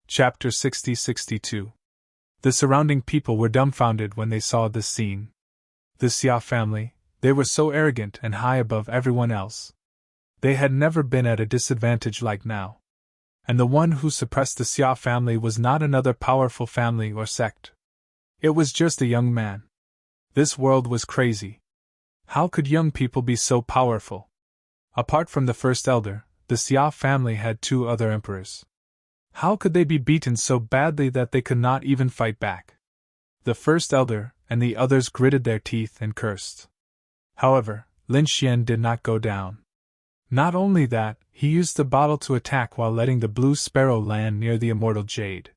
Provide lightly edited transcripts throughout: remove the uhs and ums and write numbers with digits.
Chapter 60-62. The surrounding people were dumbfounded when they saw this scene. The Xia family, they were so arrogant and high above everyone else. They had never been at a disadvantage like now. And the one who suppressed the Xia family was not another powerful family or sect. It was just a young man. This world was crazy. How could young people be so powerful? Apart from the first elder, the Xia family had two other emperors. How could they be beaten so badly that they could not even fight back? The first elder and the others gritted their teeth and cursed. However, Lin Xian did not go down. Not only that, he used the bottle to attack while letting the blue sparrow land near the immortal jade.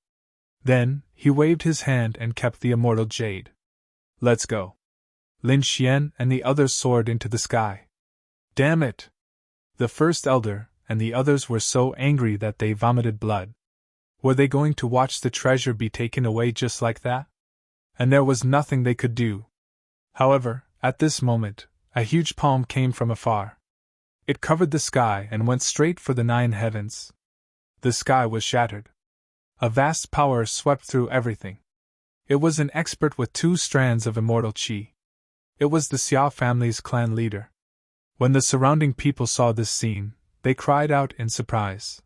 Then, he waved his hand and kept the immortal jade. Let's go. Lin Xian and the others soared into the sky. Damn it! The first elder and the others were so angry that they vomited blood. Were they going to watch the treasure be taken away just like that? And there was nothing they could do. However, at this moment, a huge palm came from afar. It covered the sky and went straight for the 9 heavens. The sky was shattered. A vast power swept through everything. It was an expert with 2 strands of immortal qi. It was the Xia family's clan leader. When the surrounding people saw this scene, they cried out in surprise.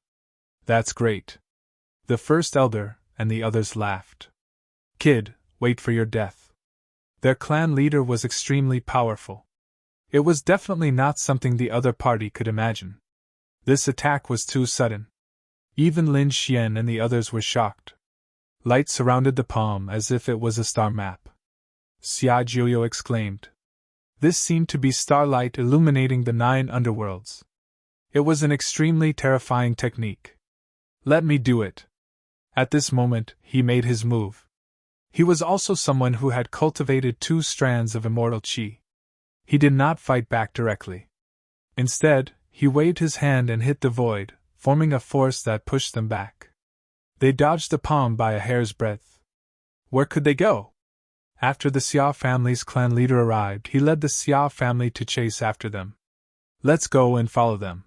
That's great. The first elder and the others laughed. Kid, wait for your death. Their clan leader was extremely powerful. It was definitely not something the other party could imagine. This attack was too sudden. Even Lin Xian and the others were shocked. Light surrounded the palm as if it was a star map. Xia Jiuyo exclaimed. This seemed to be starlight illuminating the 9 underworlds. It was an extremely terrifying technique. Let me do it. At this moment, he made his move. He was also someone who had cultivated 2 strands of immortal qi. He did not fight back directly. Instead, he waved his hand and hit the void, forming a force that pushed them back. They dodged the palm by a hair's breadth. Where could they go? After the Xia family's clan leader arrived, he led the Xia family to chase after them. Let's go and follow them.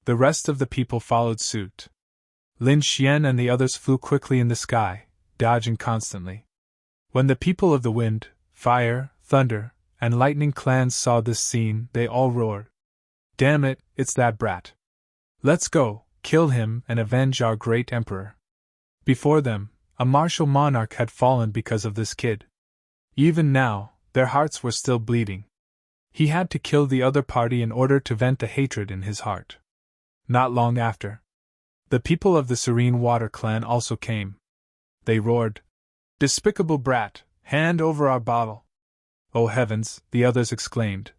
The rest of the people followed suit. Lin Xian and the others flew quickly in the sky, dodging constantly. When the people of the wind, fire, thunder, and lightning clans saw this scene, they all roared. Damn it, it's that brat. Let's go, kill him, and avenge our great emperor. Before them, a martial monarch had fallen because of this kid. Even now, their hearts were still bleeding. He had to kill the other party in order to vent the hatred in his heart. Not long after, the people of the Serene Water clan also came. They roared, Despicable brat, hand over our bottle. Oh heavens, the others exclaimed.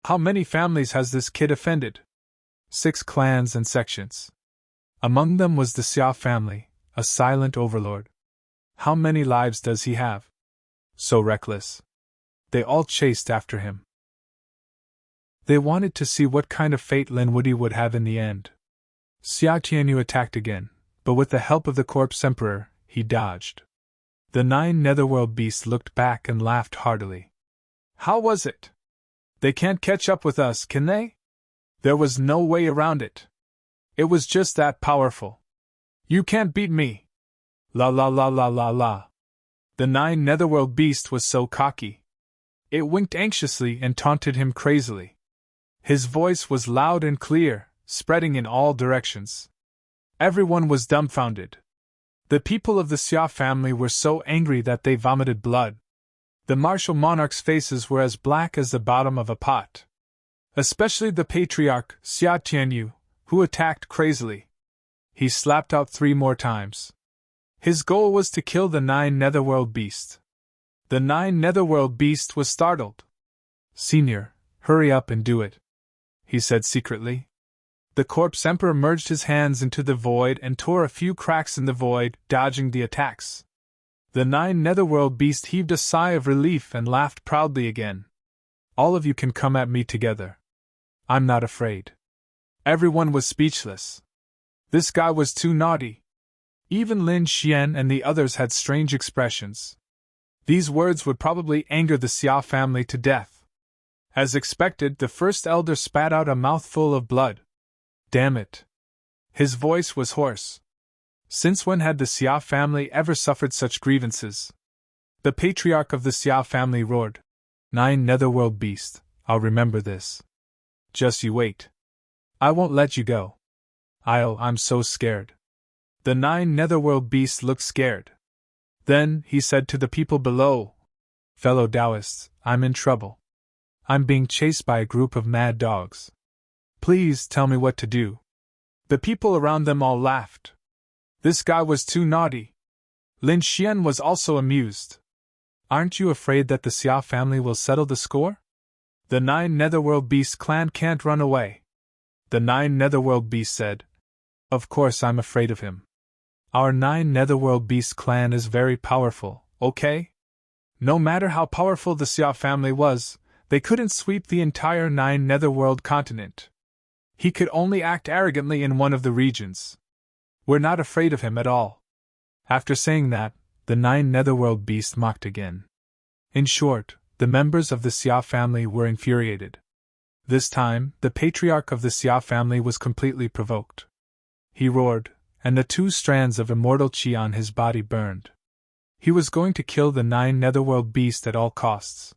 How many families has this kid offended? 6 clans and sections. Among them was the Xia family, a silent overlord. How many lives does he have? So reckless. They all chased after him. They wanted to see what kind of fate Lin Wudi would have in the end. Xia Tianyu attacked again, but with the help of the corpse emperor, he dodged. The 9 netherworld beasts looked back and laughed heartily. How was it? They can't catch up with us, can they? There was no way around it. It was just that powerful. You can't beat me. La la la la la la. The 9 netherworld beast was so cocky. It winked anxiously and taunted him crazily. His voice was loud and clear, spreading in all directions. Everyone was dumbfounded. The people of the Xia family were so angry that they vomited blood. The martial monarchs' faces were as black as the bottom of a pot. Especially the patriarch, Xia Tianyu, who attacked crazily. He slapped out 3 more times. His goal was to kill the 9 netherworld beast. The 9 netherworld beast was startled. Senior, hurry up and do it, he said secretly. The corpse emperor merged his hands into the void and tore a few cracks in the void, dodging the attacks. The 9 netherworld beast heaved a sigh of relief and laughed proudly again. All of you can come at me together. I'm not afraid. Everyone was speechless. This guy was too naughty. Even Lin Xian and the others had strange expressions. These words would probably anger the Xia family to death. As expected, the first elder spat out a mouthful of blood. Damn it. His voice was hoarse. Since when had the Xia family ever suffered such grievances? The patriarch of the Xia family roared. 9 netherworld beast, I'll remember this. Just you wait. I won't let you go. I'm so scared. The 9 netherworld beasts looked scared. Then he said to the people below, Fellow Taoists, I'm in trouble. I'm being chased by a group of mad dogs. Please tell me what to do. The people around them all laughed. This guy was too naughty. Lin Xian was also amused. Aren't you afraid that the Xia family will settle the score? The 9 netherworld beast clan can't run away. The 9 netherworld beasts said. Of course I'm afraid of him. Our 9 netherworld beast clan is very powerful, okay? No matter how powerful the Xia family was, they couldn't sweep the entire 9 netherworld continent. He could only act arrogantly in one of the regions. We're not afraid of him at all. After saying that, the 9 netherworld beasts mocked again. In short, the members of the Xia family were infuriated. This time, the patriarch of the Xia family was completely provoked. He roared, and the 2 strands of immortal qi on his body burned. He was going to kill the 9 netherworld beast at all costs.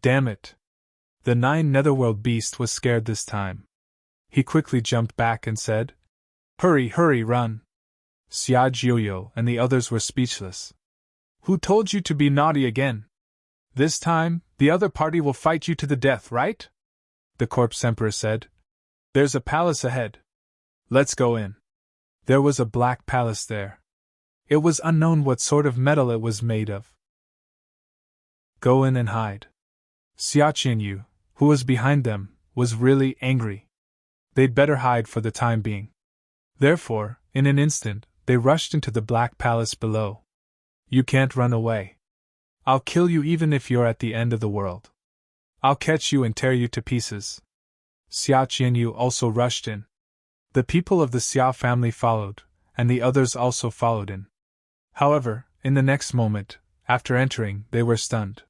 Damn it! The 9 netherworld beast was scared this time. He quickly jumped back and said, Hurry, hurry, run! Xia Jiuyo and the others were speechless. Who told you to be naughty again? This time, the other party will fight you to the death, right? The corpse emperor said. There's a palace ahead. Let's go in. There was a black palace there. It was unknown what sort of metal it was made of. Go in and hide. Xia Qianyu, who was behind them, was really angry. They'd better hide for the time being. Therefore, in an instant, they rushed into the black palace below. You can't run away. I'll kill you even if you're at the end of the world. I'll catch you and tear you to pieces. Xia Qianyu also rushed in. The people of the Xia family followed, and the others also followed in. However, in the next moment, after entering, they were stunned.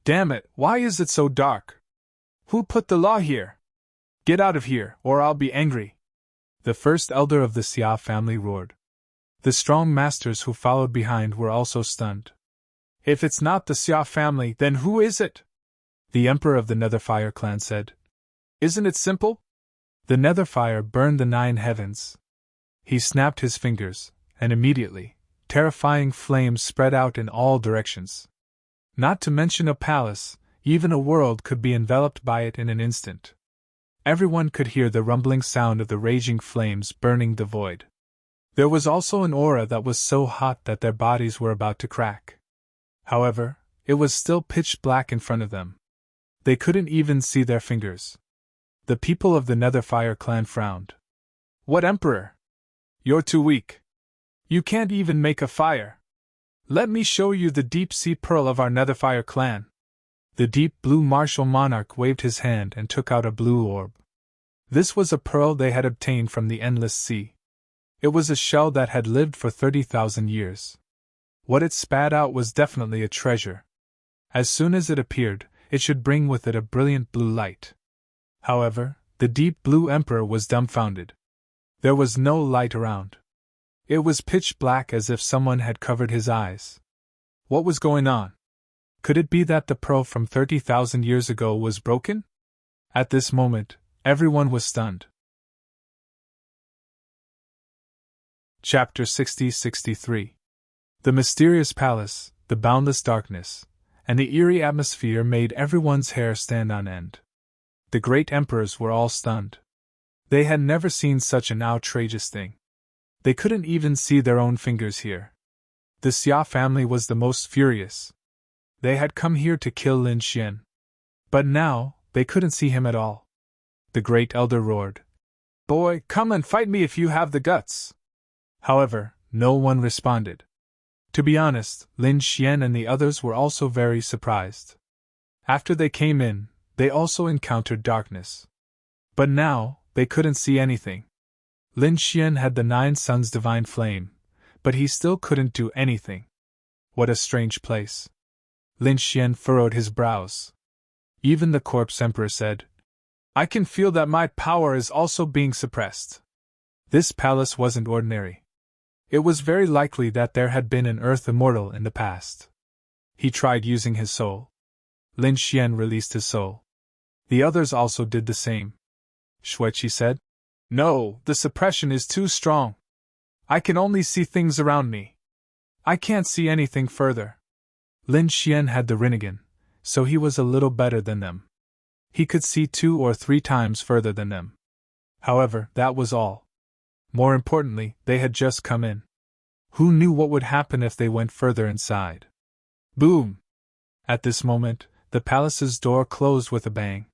Damn it, why is it so dark? Who put the law here? Get out of here, or I'll be angry. The first elder of the Xia family roared. The strong masters who followed behind were also stunned. If it's not the Xia family, then who is it? The emperor of the Netherfire clan said. Isn't it simple? The Netherfire burned the 9 heavens. He snapped his fingers, and immediately, terrifying flames spread out in all directions. Not to mention a palace, even a world could be enveloped by it in an instant. Everyone could hear the rumbling sound of the raging flames burning the void. There was also an aura that was so hot that their bodies were about to crack. However, it was still pitch black in front of them. They couldn't even see their fingers. The people of the Netherfire clan frowned. What emperor? You're too weak. You can't even make a fire. Let me show you the deep-sea pearl of our Netherfire clan. The deep blue martial monarch waved his hand and took out a blue orb. This was a pearl they had obtained from the endless sea. It was a shell that had lived for 30,000 years. What it spat out was definitely a treasure. As soon as it appeared, it should bring with it a brilliant blue light. However, the deep blue emperor was dumbfounded. There was no light around. It was pitch black as if someone had covered his eyes. What was going on? Could it be that the pearl from 30,000 years ago was broken? At this moment, everyone was stunned. Chapter 60-63. The mysterious palace, the boundless darkness, and the eerie atmosphere made everyone's hair stand on end. The great emperors were all stunned. They had never seen such an outrageous thing. They couldn't even see their own fingers here. The Xia family was the most furious. They had come here to kill Lin Xian. But now, they couldn't see him at all. The great elder roared. Boy, come and fight me if you have the guts. However, no one responded. To be honest, Lin Xian and the others were also very surprised. After they came in, they also encountered darkness. But now, they couldn't see anything. Lin Xian had the 9 suns' divine flame, but he still couldn't do anything. What a strange place. Lin Xian furrowed his brows. Even the corpse emperor said, I can feel that my power is also being suppressed. This palace wasn't ordinary. It was very likely that there had been an Earth immortal in the past. He tried using his soul. Lin Xian released his soul. The others also did the same. Shuiqi said, "No, the suppression is too strong. I can only see things around me. I can't see anything further." Lin Xian had the Rinnegan, so he was a little better than them. He could see 2 or 3 times further than them. However, that was all. More importantly, they had just come in. Who knew what would happen if they went further inside? Boom! At this moment, the palace's door closed with a bang.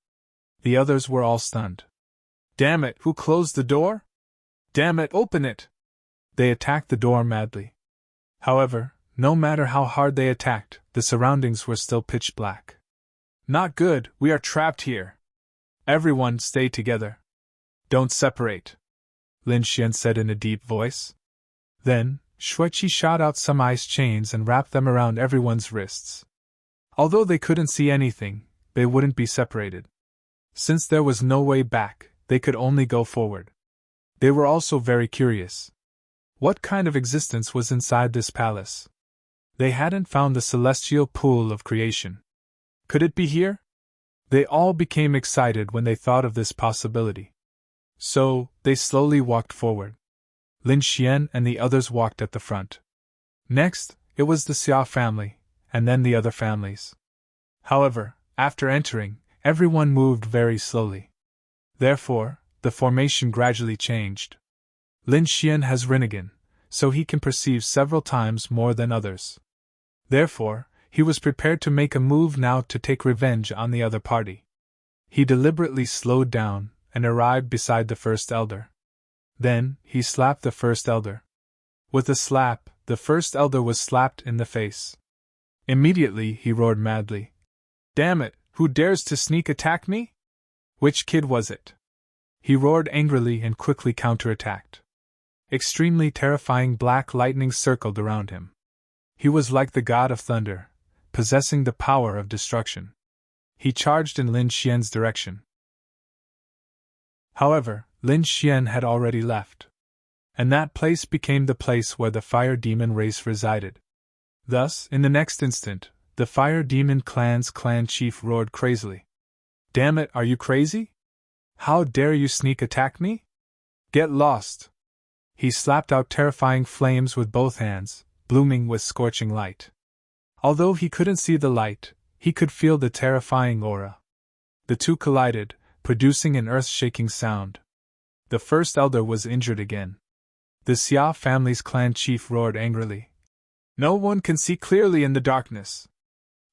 The others were all stunned. "Damn it, who closed the door? Damn it, open it!" They attacked the door madly. However, no matter how hard they attacked, the surroundings were still pitch black. "Not good, we are trapped here. Everyone stay together. Don't separate," Lin Xian said in a deep voice. Then, Shuiqi shot out some ice chains and wrapped them around everyone's wrists. Although they couldn't see anything, they wouldn't be separated. Since there was no way back, they could only go forward. They were also very curious. What kind of existence was inside this palace? They hadn't found the celestial pool of creation. Could it be here? They all became excited when they thought of this possibility. So, they slowly walked forward. Lin Xian and the others walked at the front. Next, it was the Xia family, and then the other families. However, after entering, everyone moved very slowly. Therefore, the formation gradually changed. Lin Xian has Rinnegan, so he can perceive several times more than others. Therefore, he was prepared to make a move now to take revenge on the other party. He deliberately slowed down and arrived beside the first elder. Then, he slapped the first elder. With a slap, the first elder was slapped in the face. Immediately, he roared madly. "Damn it, who dares to sneak attack me? Which kid was it?" He roared angrily and quickly counterattacked. Extremely terrifying black lightning circled around him. He was like the god of thunder, possessing the power of destruction. He charged in Lin Xian's direction. However, Lin Xian had already left. And that place became the place where the fire demon race resided. Thus, in the next instant, the fire demon clan's clan chief roared crazily. "Damn it, are you crazy? How dare you sneak attack me? Get lost!" He slapped out terrifying flames with both hands, blooming with scorching light. Although he couldn't see the light, he could feel the terrifying aura. The two collided, producing an earth-shaking sound. The first elder was injured again. The Xia family's clan chief roared angrily. "No one can see clearly in the darkness.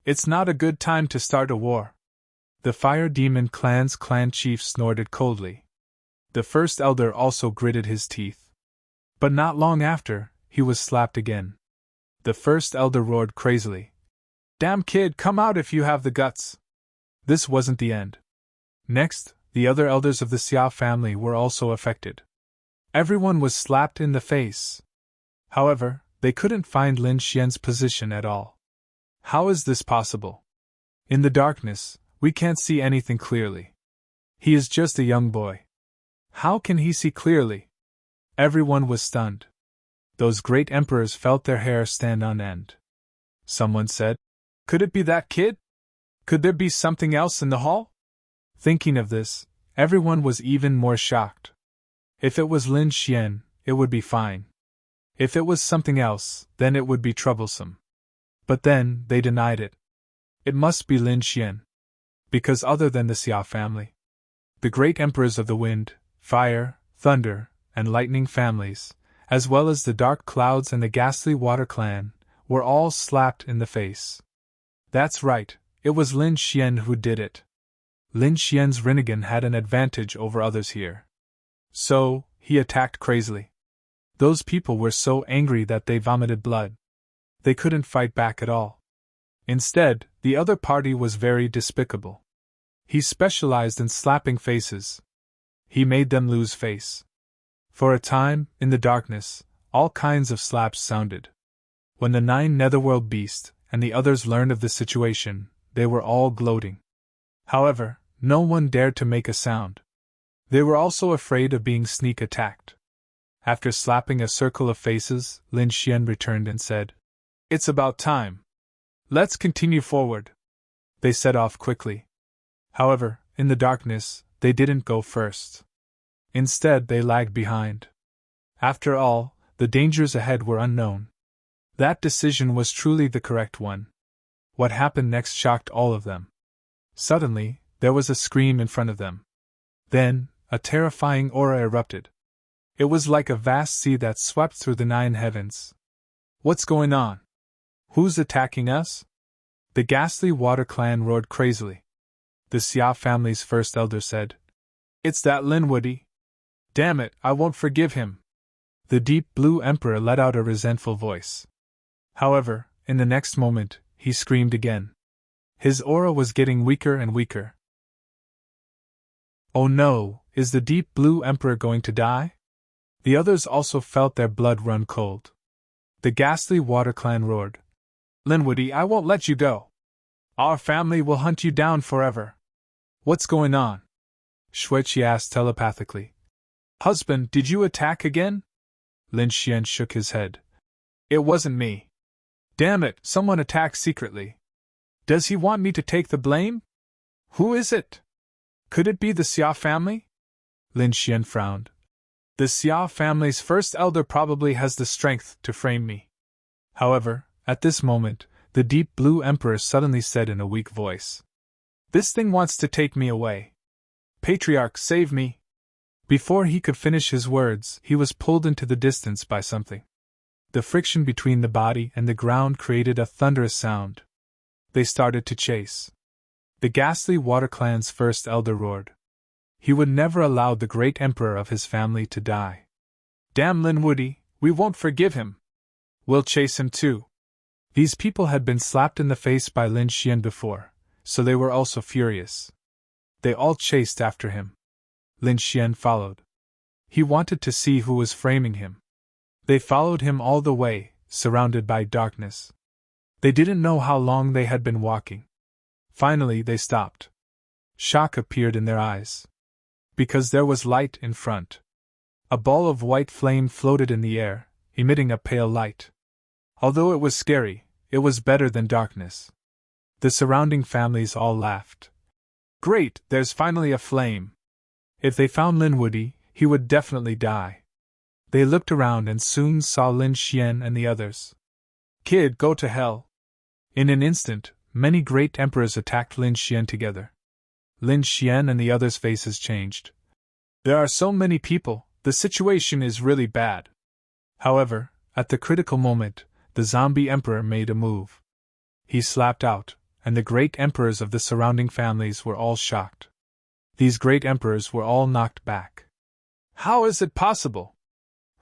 It's not a good time to start a war." The fire demon clan's clan chief snorted coldly. The first elder also gritted his teeth. But not long after, he was slapped again. The first elder roared crazily. "Damn kid, come out if you have the guts." This wasn't the end. Next, the other elders of the Xia family were also affected. Everyone was slapped in the face. However, they couldn't find Lin Xian's position at all. How is this possible? In the darkness, we can't see anything clearly. He is just a young boy. How can he see clearly? Everyone was stunned. Those great emperors felt their hair stand on end. Someone said, "Could it be that kid? Could there be something else in the hall?" Thinking of this, everyone was even more shocked. If it was Lin Xian, it would be fine. If it was something else, then it would be troublesome. But then, they denied it. It must be Lin Xian. Because other than the Xia family, the great emperors of the wind, fire, thunder, and lightning families, as well as the dark clouds and the ghastly water clan, were all slapped in the face. That's right, it was Lin Xian who did it. Lin Xian's Rinnegan had an advantage over others here. So, he attacked crazily. Those people were so angry that they vomited blood. They couldn't fight back at all. Instead, the other party was very despicable. He specialized in slapping faces. He made them lose face. For a time, in the darkness, all kinds of slaps sounded. When the 9 netherworld beasts and the others learned of the situation, they were all gloating. However, no one dared to make a sound. They were also afraid of being sneak attacked. After slapping a circle of faces, Lin Xian returned and said, "It's about time. Let's continue forward." They set off quickly. However, in the darkness, they didn't go first. Instead, they lagged behind. After all, the dangers ahead were unknown. That decision was truly the correct one. What happened next shocked all of them. Suddenly, there was a scream in front of them. Then, a terrifying aura erupted. It was like a vast sea that swept through the 9 heavens. "What's going on? Who's attacking us?" The ghastly water clan roared crazily. The Xia family's first elder said, "It's that Linwoody. Damn it, I won't forgive him." The deep blue emperor let out a resentful voice. However, in the next moment, he screamed again. His aura was getting weaker and weaker. "Oh no, is the deep blue emperor going to die?" The others also felt their blood run cold. The ghastly water clan roared, "Linwoody, I won't let you go. Our family will hunt you down forever." "What's going on?" Xueqi asked telepathically. "Husband, did you attack again?" Lin Xian shook his head. "It wasn't me. Damn it, someone attacked secretly. Does he want me to take the blame? Who is it? Could it be the Xia family?" Lin Xian frowned. "The Xia family's first elder probably has the strength to frame me." However, at this moment, the deep blue emperor suddenly said in a weak voice, "This thing wants to take me away. Patriarch, save me." Before he could finish his words, he was pulled into the distance by something. The friction between the body and the ground created a thunderous sound. They started to chase. The ghastly water clan's first elder roared. He would never allow the great emperor of his family to die. "Damn Linwoody, we won't forgive him. We'll chase him too." These people had been slapped in the face by Lin Xian before, so they were also furious. They all chased after him. Lin Xian followed. He wanted to see who was framing him. They followed him all the way, surrounded by darkness. They didn't know how long they had been walking. Finally, they stopped. Shock appeared in their eyes. Because there was light in front. A ball of white flame floated in the air, emitting a pale light. Although it was scary, it was better than darkness. The surrounding families all laughed. "Great, there's finally a flame. If they found Linwoody, he would definitely die." They looked around and soon saw Lin Xian and the others. "Kid, go to hell." In an instant, many great emperors attacked Lin Xian together. Lin Xian and the others' faces changed. "There are so many people, the situation is really bad." However, at the critical moment, the zombie emperor made a move. He slapped out, and the great emperors of the surrounding families were all shocked. These great emperors were all knocked back. "How is it possible?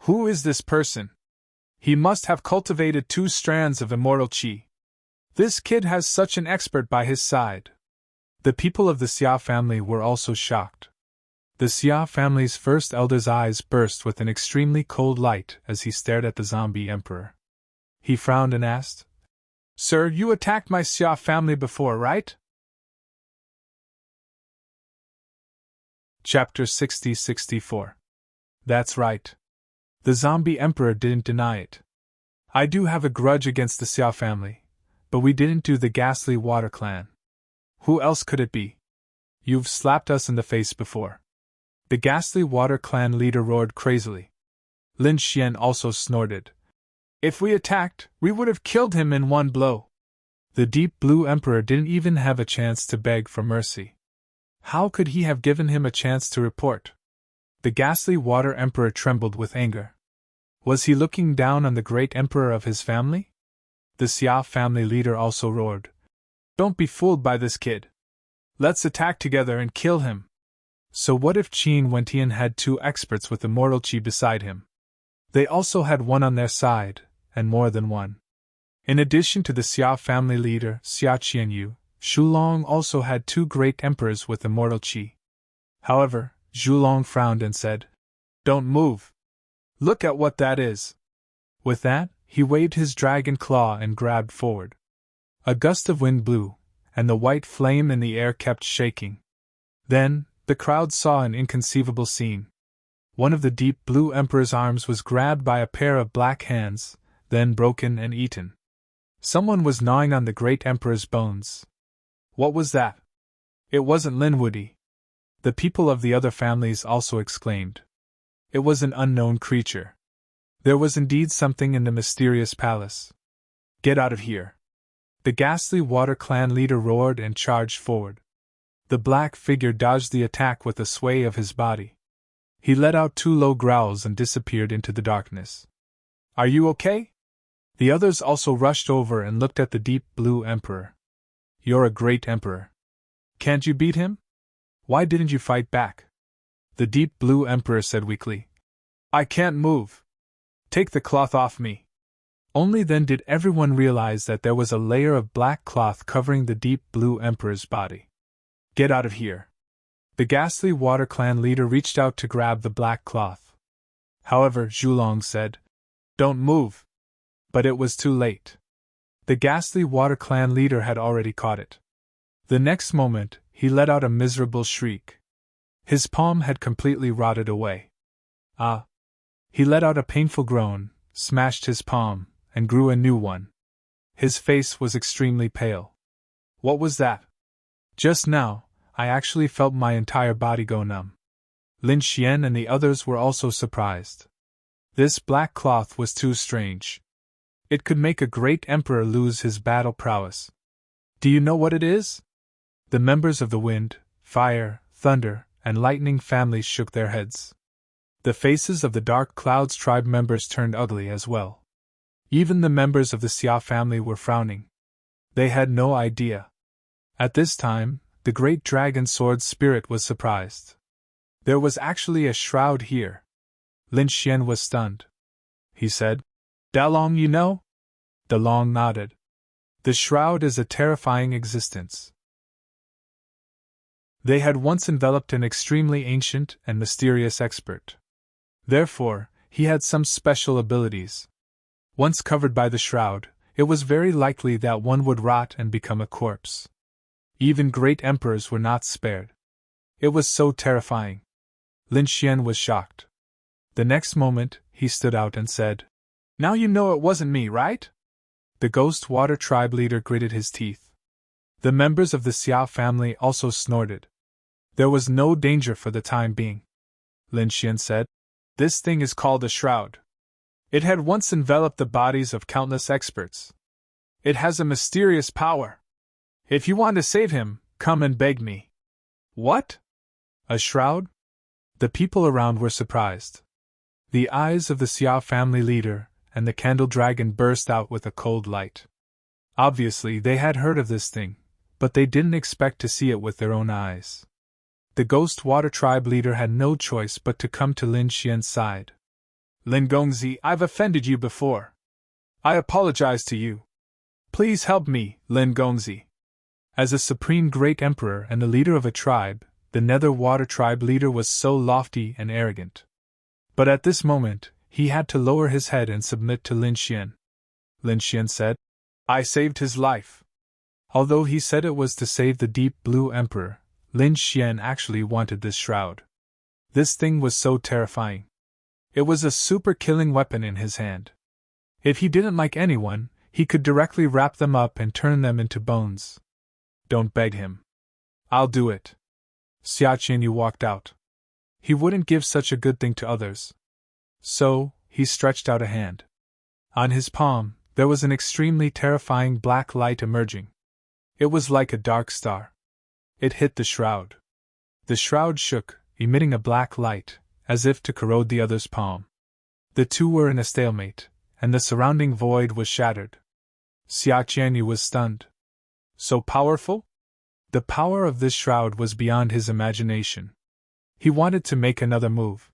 Who is this person? He must have cultivated 2 strands of immortal qi. This kid has such an expert by his side." The people of the Xia family were also shocked. The Xia family's first elder's eyes burst with an extremely cold light as he stared at the zombie emperor. He frowned and asked, "Sir, you attacked my Xia family before, right?" Chapter 60-64. That's right. The zombie emperor didn't deny it. "I do have a grudge against the Xia family, but we didn't do the ghastly water clan. Who else could it be? You've slapped us in the face before." The ghastly water clan leader roared crazily. Lin Xian also snorted. "If we attacked, we would have killed him in one blow." The deep blue emperor didn't even have a chance to beg for mercy. How could he have given him a chance to report? The ghastly water emperor trembled with anger. Was he looking down on the great emperor of his family? The Xia family leader also roared. "Don't be fooled by this kid. Let's attack together and kill him." So what if Qin Wentian had 2 experts with immortal qi beside him? They also had one on their side, and more than one. In addition to the Xia family leader, Xia Qianyu, Xulong also had 2 great emperors with immortal qi. However, Xulong frowned and said, "Don't move. Look at what that is." With that, he waved his dragon claw and grabbed forward. A gust of wind blew, and the white flame in the air kept shaking. Then, the crowd saw an inconceivable scene. One of the deep blue emperor's arms was grabbed by a pair of black hands, then broken and eaten. Someone was gnawing on the great emperor's bones. What was that? It wasn't Linwoody. The people of the other families also exclaimed. It was an unknown creature. There was indeed something in the mysterious palace. Get out of here! The ghastly Water Clan leader roared and charged forward. The black figure dodged the attack with a sway of his body. He let out 2 low growls and disappeared into the darkness. Are you okay? The others also rushed over and looked at the deep blue emperor. You're a great emperor. Can't you beat him? Why didn't you fight back? The deep blue emperor said weakly. I can't move. Take the cloth off me. Only then did everyone realize that there was a layer of black cloth covering the deep blue emperor's body. Get out of here. The ghastly Water Clan leader reached out to grab the black cloth. However, Zhulong said, Don't move. But it was too late. The ghastly Water Clan leader had already caught it. The next moment, he let out a miserable shriek. His palm had completely rotted away. Ah! He let out a painful groan, smashed his palm, and grew a new one. His face was extremely pale. What was that? Just now, I actually felt my entire body go numb. Lin Xian and the others were also surprised. This black cloth was too strange. It could make a great emperor lose his battle prowess. Do you know what it is? The members of the Wind, Fire, Thunder, and Lightning families shook their heads. The faces of the Dark Clouds tribe members turned ugly as well. Even the members of the Xia family were frowning. They had no idea. At this time, the great dragon sword spirit was surprised. There was actually a shroud here. Lin Xian was stunned. He said, Dalong, you know? Dalong nodded. The shroud is a terrifying existence. They had once enveloped an extremely ancient and mysterious expert. Therefore, he had some special abilities. Once covered by the shroud, it was very likely that one would rot and become a corpse. Even great emperors were not spared. It was so terrifying. Lin Xian was shocked. The next moment, he stood out and said, Now you know it wasn't me, right? The Ghost Water tribe leader gritted his teeth. The members of the Xiao family also snorted. There was no danger for the time being. Lin Xian said, This thing is called a shroud. It had once enveloped the bodies of countless experts. It has a mysterious power. If you want to save him, come and beg me. What? A shroud? The people around were surprised. The eyes of the Xiao family leader and the candle dragon burst out with a cold light. Obviously, they had heard of this thing, but they didn't expect to see it with their own eyes. The Ghost Water tribe leader had no choice but to come to Lin Xian's side. Lin Gongzi, I've offended you before. I apologize to you. Please help me, Lin Gongzi. As a supreme great emperor and the leader of a tribe, the Nether Water tribe leader was so lofty and arrogant. But at this moment, he had to lower his head and submit to Lin Xian. Lin Xian said, I saved his life. Although he said it was to save the deep blue emperor, Lin Xian actually wanted this shroud. This thing was so terrifying. It was a super-killing weapon in his hand. If he didn't like anyone, he could directly wrap them up and turn them into bones. Don't beg him. I'll do it. Xia Qianyu walked out. He wouldn't give such a good thing to others. So, he stretched out a hand. On his palm, there was an extremely terrifying black light emerging. It was like a dark star. It hit the shroud. The shroud shook, emitting a black light, as if to corrode the other's palm. The two were in a stalemate, and the surrounding void was shattered. Xia Qianyu was stunned. So powerful? The power of this shroud was beyond his imagination. He wanted to make another move.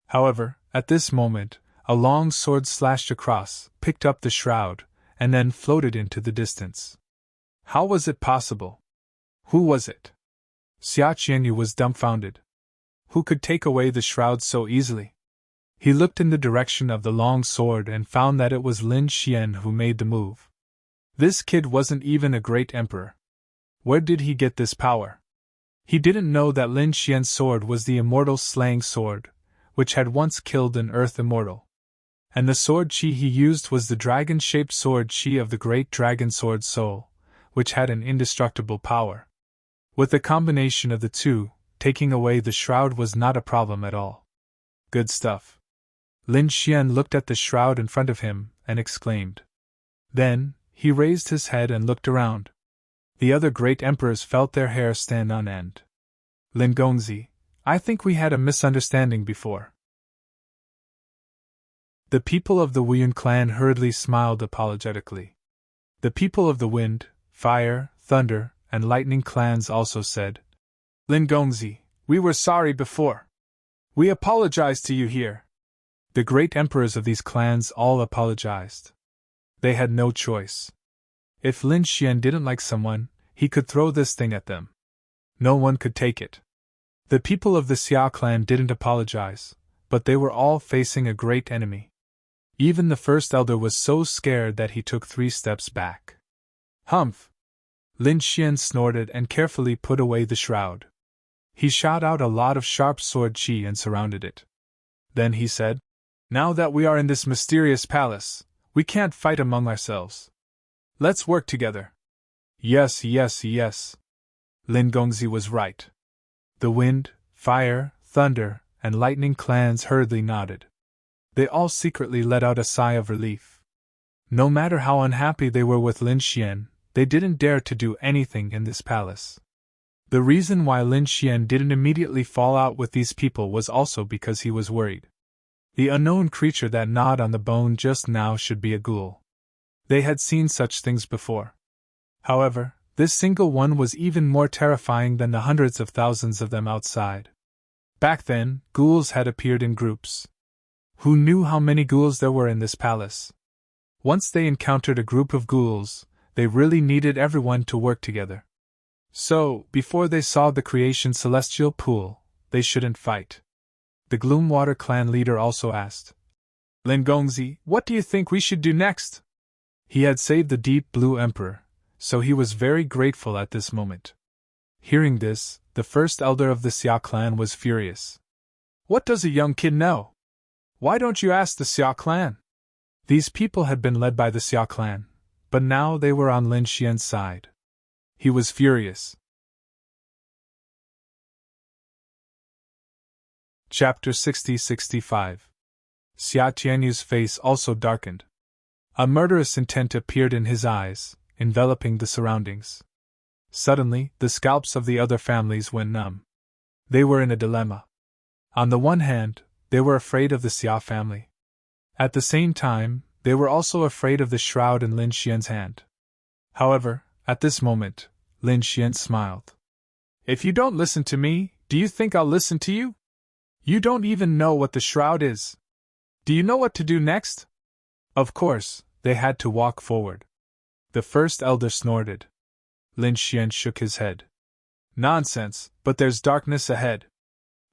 However, at this moment, a long sword slashed across, picked up the shroud, and then floated into the distance. How was it possible? Who was it? Xia Qianyu was dumbfounded. Who could take away the shroud so easily? He looked in the direction of the long sword and found that it was Lin Xian who made the move. This kid wasn't even a great emperor. Where did he get this power? He didn't know that Lin Xian's sword was the immortal slaying sword, which had once killed an earth immortal. And the sword chi he used was the dragon-shaped sword chi of the great dragon sword soul, which had an indestructible power. With the combination of the two, taking away the shroud was not a problem at all. Good stuff. Lin Xian looked at the shroud in front of him and exclaimed. Then, he raised his head and looked around. The other great emperors felt their hair stand on end. Lin Gongzi, I think we had a misunderstanding before. The people of the Wuyun clan hurriedly smiled apologetically. The people of the Wind, Fire, Thunder, and Lightning clans also said, Lin Gongzi, we were sorry before. We apologize to you here. The great emperors of these clans all apologized. They had no choice. If Lin Xian didn't like someone, he could throw this thing at them. No one could take it. The people of the Xia clan didn't apologize, but they were all facing a great enemy. Even the first elder was so scared that he took 3 steps back. Humph! Lin Xian snorted and carefully put away the shroud. He shot out a lot of sharp sword chi and surrounded it. Then he said, Now that we are in this mysterious palace, we can't fight among ourselves. Let's work together. Yes. Lin Gongzi was right. The Wind, Fire, Thunder, and Lightning clans hurriedly nodded. They all secretly let out a sigh of relief. No matter how unhappy they were with Lin Xian, they didn't dare to do anything in this palace. The reason why Lin Xian didn't immediately fall out with these people was also because he was worried. The unknown creature that gnawed on the bone just now should be a ghoul. They had seen such things before. However, this single one was even more terrifying than the hundreds of thousands of them outside. Back then, ghouls had appeared in groups. Who knew how many ghouls there were in this palace? Once they encountered a group of ghouls, they really needed everyone to work together. So, before they saw the creation celestial pool, they shouldn't fight. The Gloomwater clan leader also asked, Lin Gongzi, what do you think we should do next? He had saved the Deep Blue Emperor, so he was very grateful at this moment. Hearing this, the first elder of the Xia clan was furious. What does a young kid know? Why don't you ask the Xia clan? These people had been led by the Xia clan, but now they were on Lin Xian's side. He was furious. Chapter 60-65. Xia Tianyu's face also darkened. A murderous intent appeared in his eyes, enveloping the surroundings. Suddenly, the scalps of the other families went numb. They were in a dilemma. On the one hand, they were afraid of the Xia family. At the same time, they were also afraid of the shroud in Lin Xian's hand. However, at this moment, Lin Xian smiled. If you don't listen to me, do you think I'll listen to you? You don't even know what the shroud is. Do you know what to do next? Of course, they had to walk forward. The first elder snorted. Lin Xian shook his head. Nonsense, but there's darkness ahead.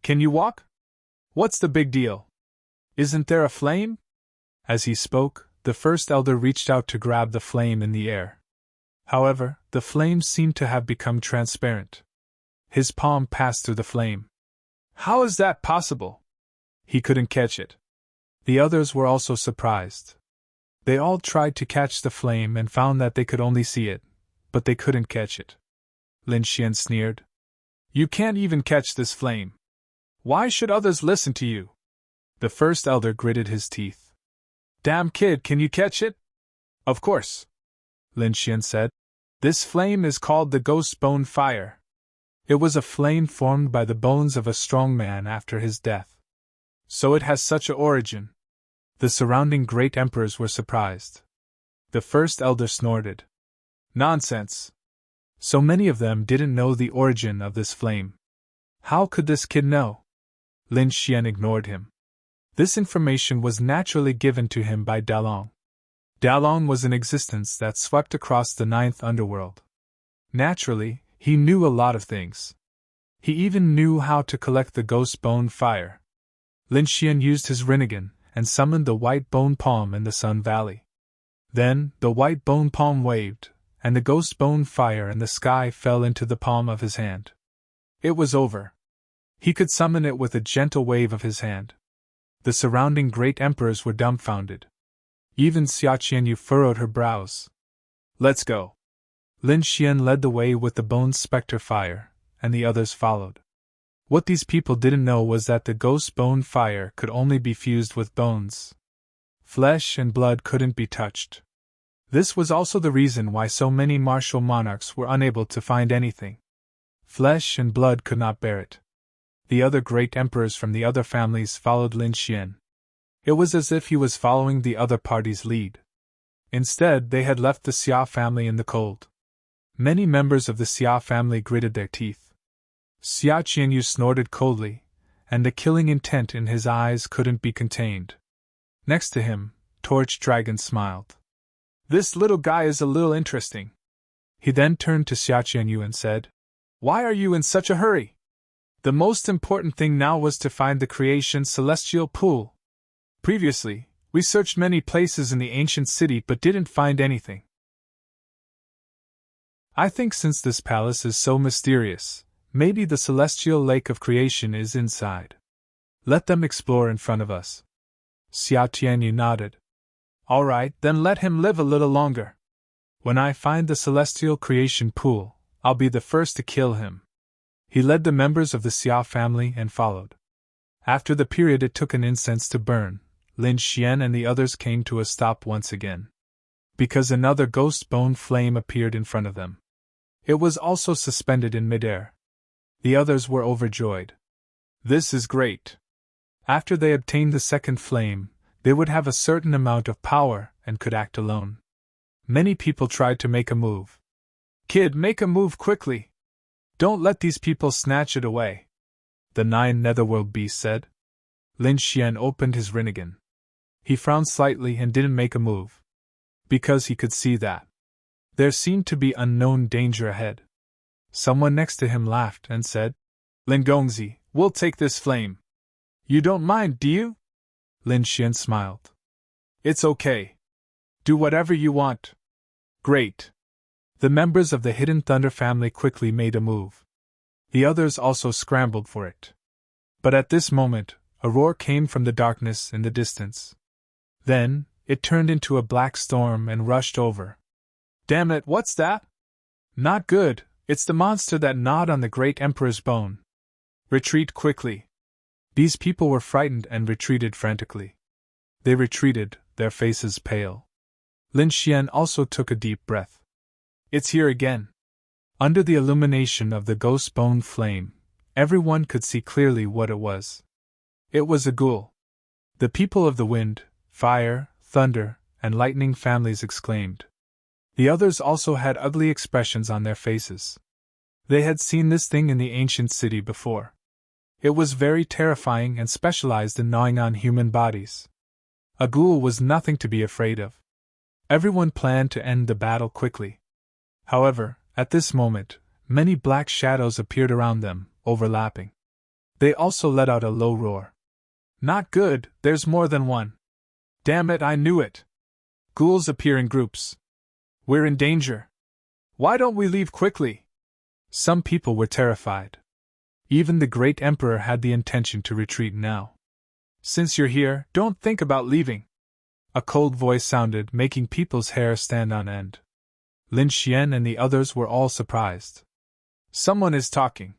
Can you walk? What's the big deal? Isn't there a flame? As he spoke, the first elder reached out to grab the flame in the air. However, the flame seemed to have become transparent. His palm passed through the flame. How is that possible? He couldn't catch it. The others were also surprised. They all tried to catch the flame and found that they could only see it, but they couldn't catch it. Lin Xian sneered. You can't even catch this flame. Why should others listen to you? The first elder gritted his teeth. Damn kid, can you catch it? Of course. Lin Xian said. This flame is called the Ghost Bone Fire. It was a flame formed by the bones of a strong man after his death. So it has such an origin. The surrounding great emperors were surprised. The first elder snorted. Nonsense. So many of them didn't know the origin of this flame. How could this kid know? Lin Xian ignored him. This information was naturally given to him by Dalong. Dalong was an existence that swept across the 9th underworld. Naturally, he knew a lot of things. He even knew how to collect the Ghost Bone Fire. Lin Xian used his Rinnegan and summoned the White Bone Palm in the Sun Valley. Then, the White Bone Palm waved, and the Ghost Bone Fire in the sky fell into the palm of his hand. It was over. He could summon it with a gentle wave of his hand. The surrounding great emperors were dumbfounded. Even Xia Qianyu furrowed her brows. Let's go. Lin Xian led the way with the bone spectre fire, and the others followed. What these people didn't know was that the ghost bone fire could only be fused with bones. Flesh and blood couldn't be touched. This was also the reason why so many martial monarchs were unable to find anything. Flesh and blood could not bear it. The other great emperors from the other families followed Lin Xian. It was as if he was following the other party's lead. Instead, they had left the Xia family in the cold. Many members of the Xia family gritted their teeth. Xia Qianyu snorted coldly, and the killing intent in his eyes couldn't be contained. Next to him, Torch Dragon smiled. This little guy is a little interesting. He then turned to Xia Qianyu and said, Why are you in such a hurry? The most important thing now was to find the creation celestial pool. Previously, we searched many places in the ancient city but didn't find anything. I think since this palace is so mysterious, maybe the celestial lake of creation is inside. Let them explore in front of us. Xia Qianyu nodded. All right, then let him live a little longer. When I find the celestial creation pool, I'll be the first to kill him. He led the members of the Xia family and followed. After the period it took an incense to burn, Lin Xian and the others came to a stop once again. Because another ghost bone flame appeared in front of them. It was also suspended in midair. The others were overjoyed. This is great. After they obtained the second flame, they would have a certain amount of power and could act alone. Many people tried to make a move. Kid, make a move quickly. Don't let these people snatch it away. The 9 netherworld beasts said. Lin Xian opened his Rinnegan. He frowned slightly and didn't make a move. Because he could see that there seemed to be unknown danger ahead. Someone next to him laughed and said, Lin Gongzi, we'll take this flame. You don't mind, do you? Lin Xian smiled. It's okay. Do whatever you want. Great. The members of the Hidden Thunder family quickly made a move. The others also scrambled for it. But at this moment, a roar came from the darkness in the distance. Then, it turned into a black storm and rushed over. Damn it, what's that? Not good, it's the monster that gnawed on the great emperor's bone. Retreat quickly. These people were frightened and retreated frantically. They retreated, their faces pale. Lin Xian also took a deep breath. It's here again. Under the illumination of the ghost bone flame, everyone could see clearly what it was. It was a ghoul. The people of the wind, fire, thunder, and lightning families exclaimed. The others also had ugly expressions on their faces. They had seen this thing in the ancient city before. It was very terrifying and specialized in gnawing on human bodies. A ghoul was nothing to be afraid of. Everyone planned to end the battle quickly. However, at this moment, many black shadows appeared around them, overlapping. They also let out a low roar. Not good, there's more than one. Damn it, I knew it. Ghouls appear in groups. We're in danger. Why don't we leave quickly? Some people were terrified. Even the great emperor had the intention to retreat now. Since you're here, don't think about leaving. A cold voice sounded, making people's hair stand on end. Lin Xian and the others were all surprised. Someone is talking.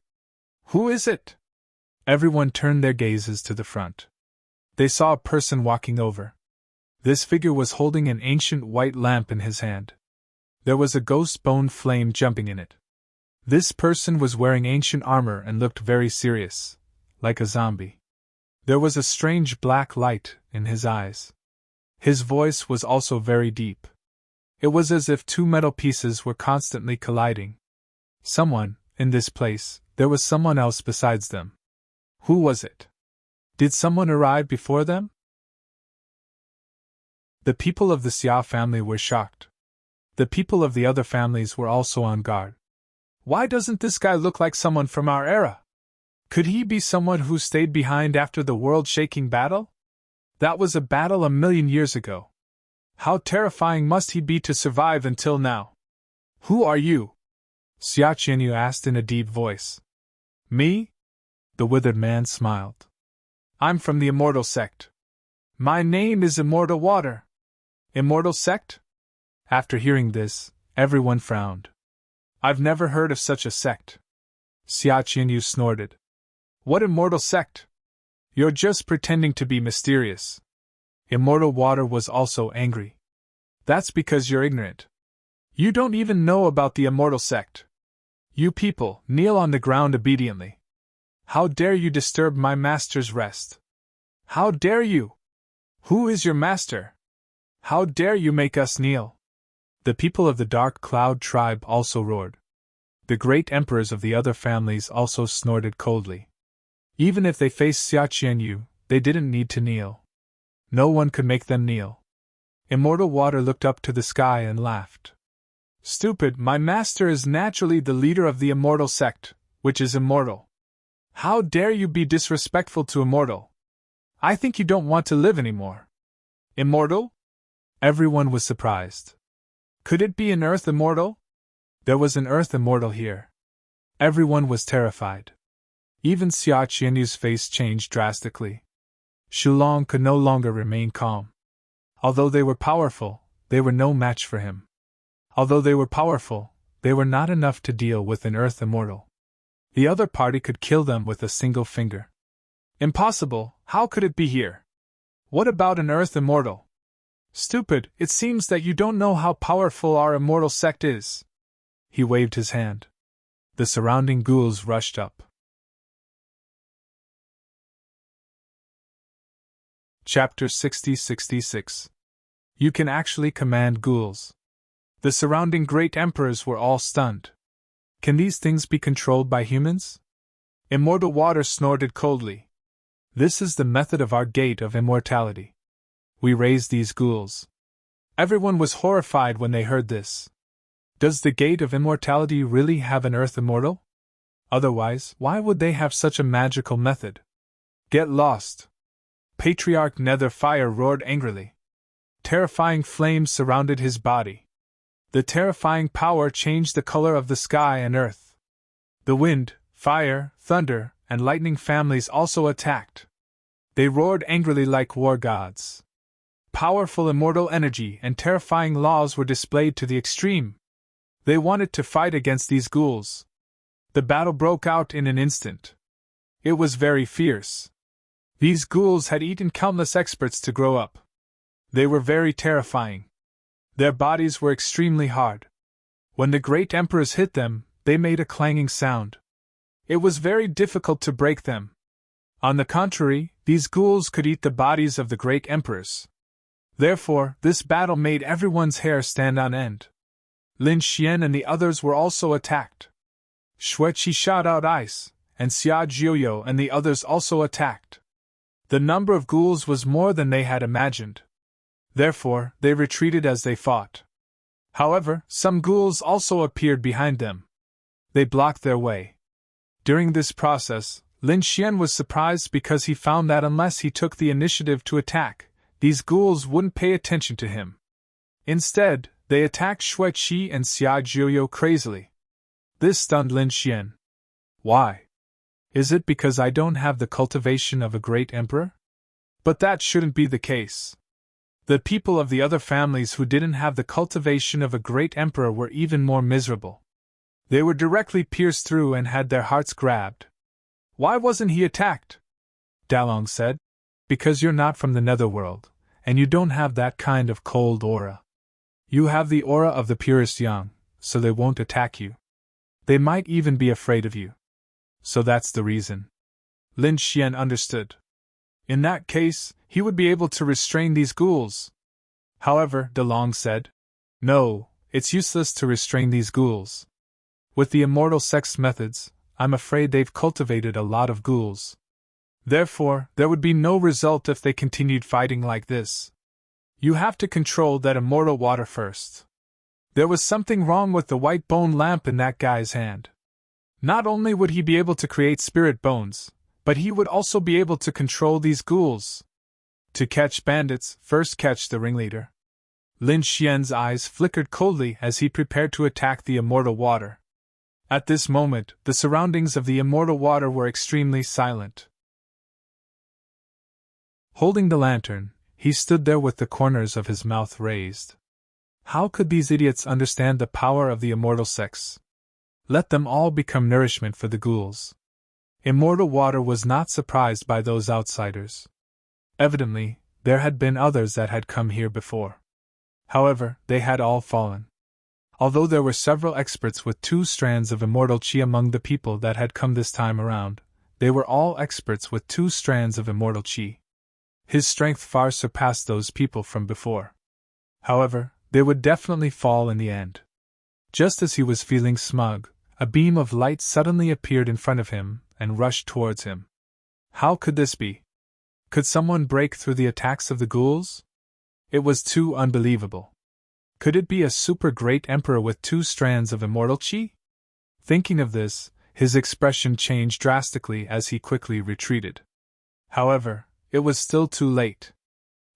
Who is it? Everyone turned their gazes to the front. They saw a person walking over. This figure was holding an ancient white lamp in his hand. There was a ghost bone flame jumping in it. This person was wearing ancient armor and looked very serious, like a zombie. There was a strange black light in his eyes. His voice was also very deep. It was as if two metal pieces were constantly colliding. Someone, in this place, there was someone else besides them. Who was it? Did someone arrive before them? The people of the Xia family were shocked. The people of the other families were also on guard. Why doesn't this guy look like someone from our era? Could he be someone who stayed behind after the world-shaking battle? That was a battle 1,000,000 years ago. How terrifying must he be to survive until now? Who are you? Xia Qianyu asked in a deep voice. Me? The withered man smiled. I'm from the immortal sect. My name is Immortal Water. Immortal sect? After hearing this, everyone frowned. I've never heard of such a sect. Xia Qianyu snorted. What immortal sect? You're just pretending to be mysterious. Immortal Water was also angry. That's because you're ignorant. You don't even know about the immortal sect. You people, kneel on the ground obediently. How dare you disturb my master's rest? How dare you? Who is your master? How dare you make us kneel? The people of the Dark Cloud tribe also roared. The great emperors of the other families also snorted coldly. Even if they faced Xia Qianyu, they didn't need to kneel. No one could make them kneel. Immortal Water looked up to the sky and laughed. Stupid, my master is naturally the leader of the immortal sect, which is immortal. How dare you be disrespectful to immortal? I think you don't want to live anymore. Immortal? Everyone was surprised. Could it be an earth immortal? There was an earth immortal here. Everyone was terrified. Even Xia Qianyu's face changed drastically. Shulong could no longer remain calm. Although they were powerful, they were no match for him. Although they were powerful, they were not enough to deal with an earth immortal. The other party could kill them with a single finger. Impossible, how could it be here? What about an earth immortal? Stupid, it seems that you don't know how powerful our immortal sect is. He waved his hand. The surrounding ghouls rushed up. Chapter 60-66. You can actually command ghouls. The surrounding great emperors were all stunned. Can these things be controlled by humans? Immortal Water snorted coldly. This is the method of our gate of immortality. We raise these ghouls. Everyone was horrified when they heard this. Does the gate of immortality really have an earth immortal? Otherwise, why would they have such a magical method? Get lost! Patriarch Netherfire roared angrily. Terrifying flames surrounded his body. The terrifying power changed the color of the sky and earth. The wind, fire, thunder, and lightning families also attacked. They roared angrily like war gods. Powerful immortal energy and terrifying laws were displayed to the extreme. They wanted to fight against these ghouls. The battle broke out in an instant. It was very fierce. These ghouls had eaten countless experts to grow up. They were very terrifying. Their bodies were extremely hard. When the great emperors hit them, they made a clanging sound. It was very difficult to break them. On the contrary, these ghouls could eat the bodies of the great emperors. Therefore, this battle made everyone's hair stand on end. Lin Xian and the others were also attacked. Xueqi shot out ice, and Xia Jiuyo and the others also attacked. The number of ghouls was more than they had imagined. Therefore, they retreated as they fought. However, some ghouls also appeared behind them. They blocked their way. During this process, Lin Xian was surprised because he found that unless he took the initiative to attack, these ghouls wouldn't pay attention to him. Instead, they attacked Xueqi and Xia Jiuyo crazily. This stunned Lin Xian. Why? Is it because I don't have the cultivation of a great emperor? But that shouldn't be the case. The people of the other families who didn't have the cultivation of a great emperor were even more miserable. They were directly pierced through and had their hearts grabbed. Why wasn't he attacked? Dalong said. Because you're not from the netherworld, and you don't have that kind of cold aura. You have the aura of the purest yang, so they won't attack you. They might even be afraid of you. So that's the reason. Lin Xian understood. In that case, he would be able to restrain these ghouls. However, Dalong said, no, it's useless to restrain these ghouls. With the immortal sect's methods, I'm afraid they've cultivated a lot of ghouls. Therefore, there would be no result if they continued fighting like this. You have to control that immortal water first. There was something wrong with the white bone lamp in that guy's hand. Not only would he be able to create spirit bones, but he would also be able to control these ghouls. To catch bandits, first catch the ringleader. Lin Xian's eyes flickered coldly as he prepared to attack the immortal water. At this moment, the surroundings of the immortal water were extremely silent. Holding the lantern, he stood there with the corners of his mouth raised. How could these idiots understand the power of the immortal sex? Let them all become nourishment for the ghouls. Immortal Water was not surprised by those outsiders. Evidently, there had been others that had come here before. However, they had all fallen. Although there were several experts with 2 strands of immortal chi among the people that had come this time around, they were all experts with 2 strands of immortal chi. His strength far surpassed those people from before. However, they would definitely fall in the end. Just as he was feeling smug, a beam of light suddenly appeared in front of him and rushed towards him. How could this be? Could someone break through the attacks of the ghouls? It was too unbelievable. Could it be a super great emperor with 2 strands of immortal chi? Thinking of this, his expression changed drastically as he quickly retreated. However, it was still too late.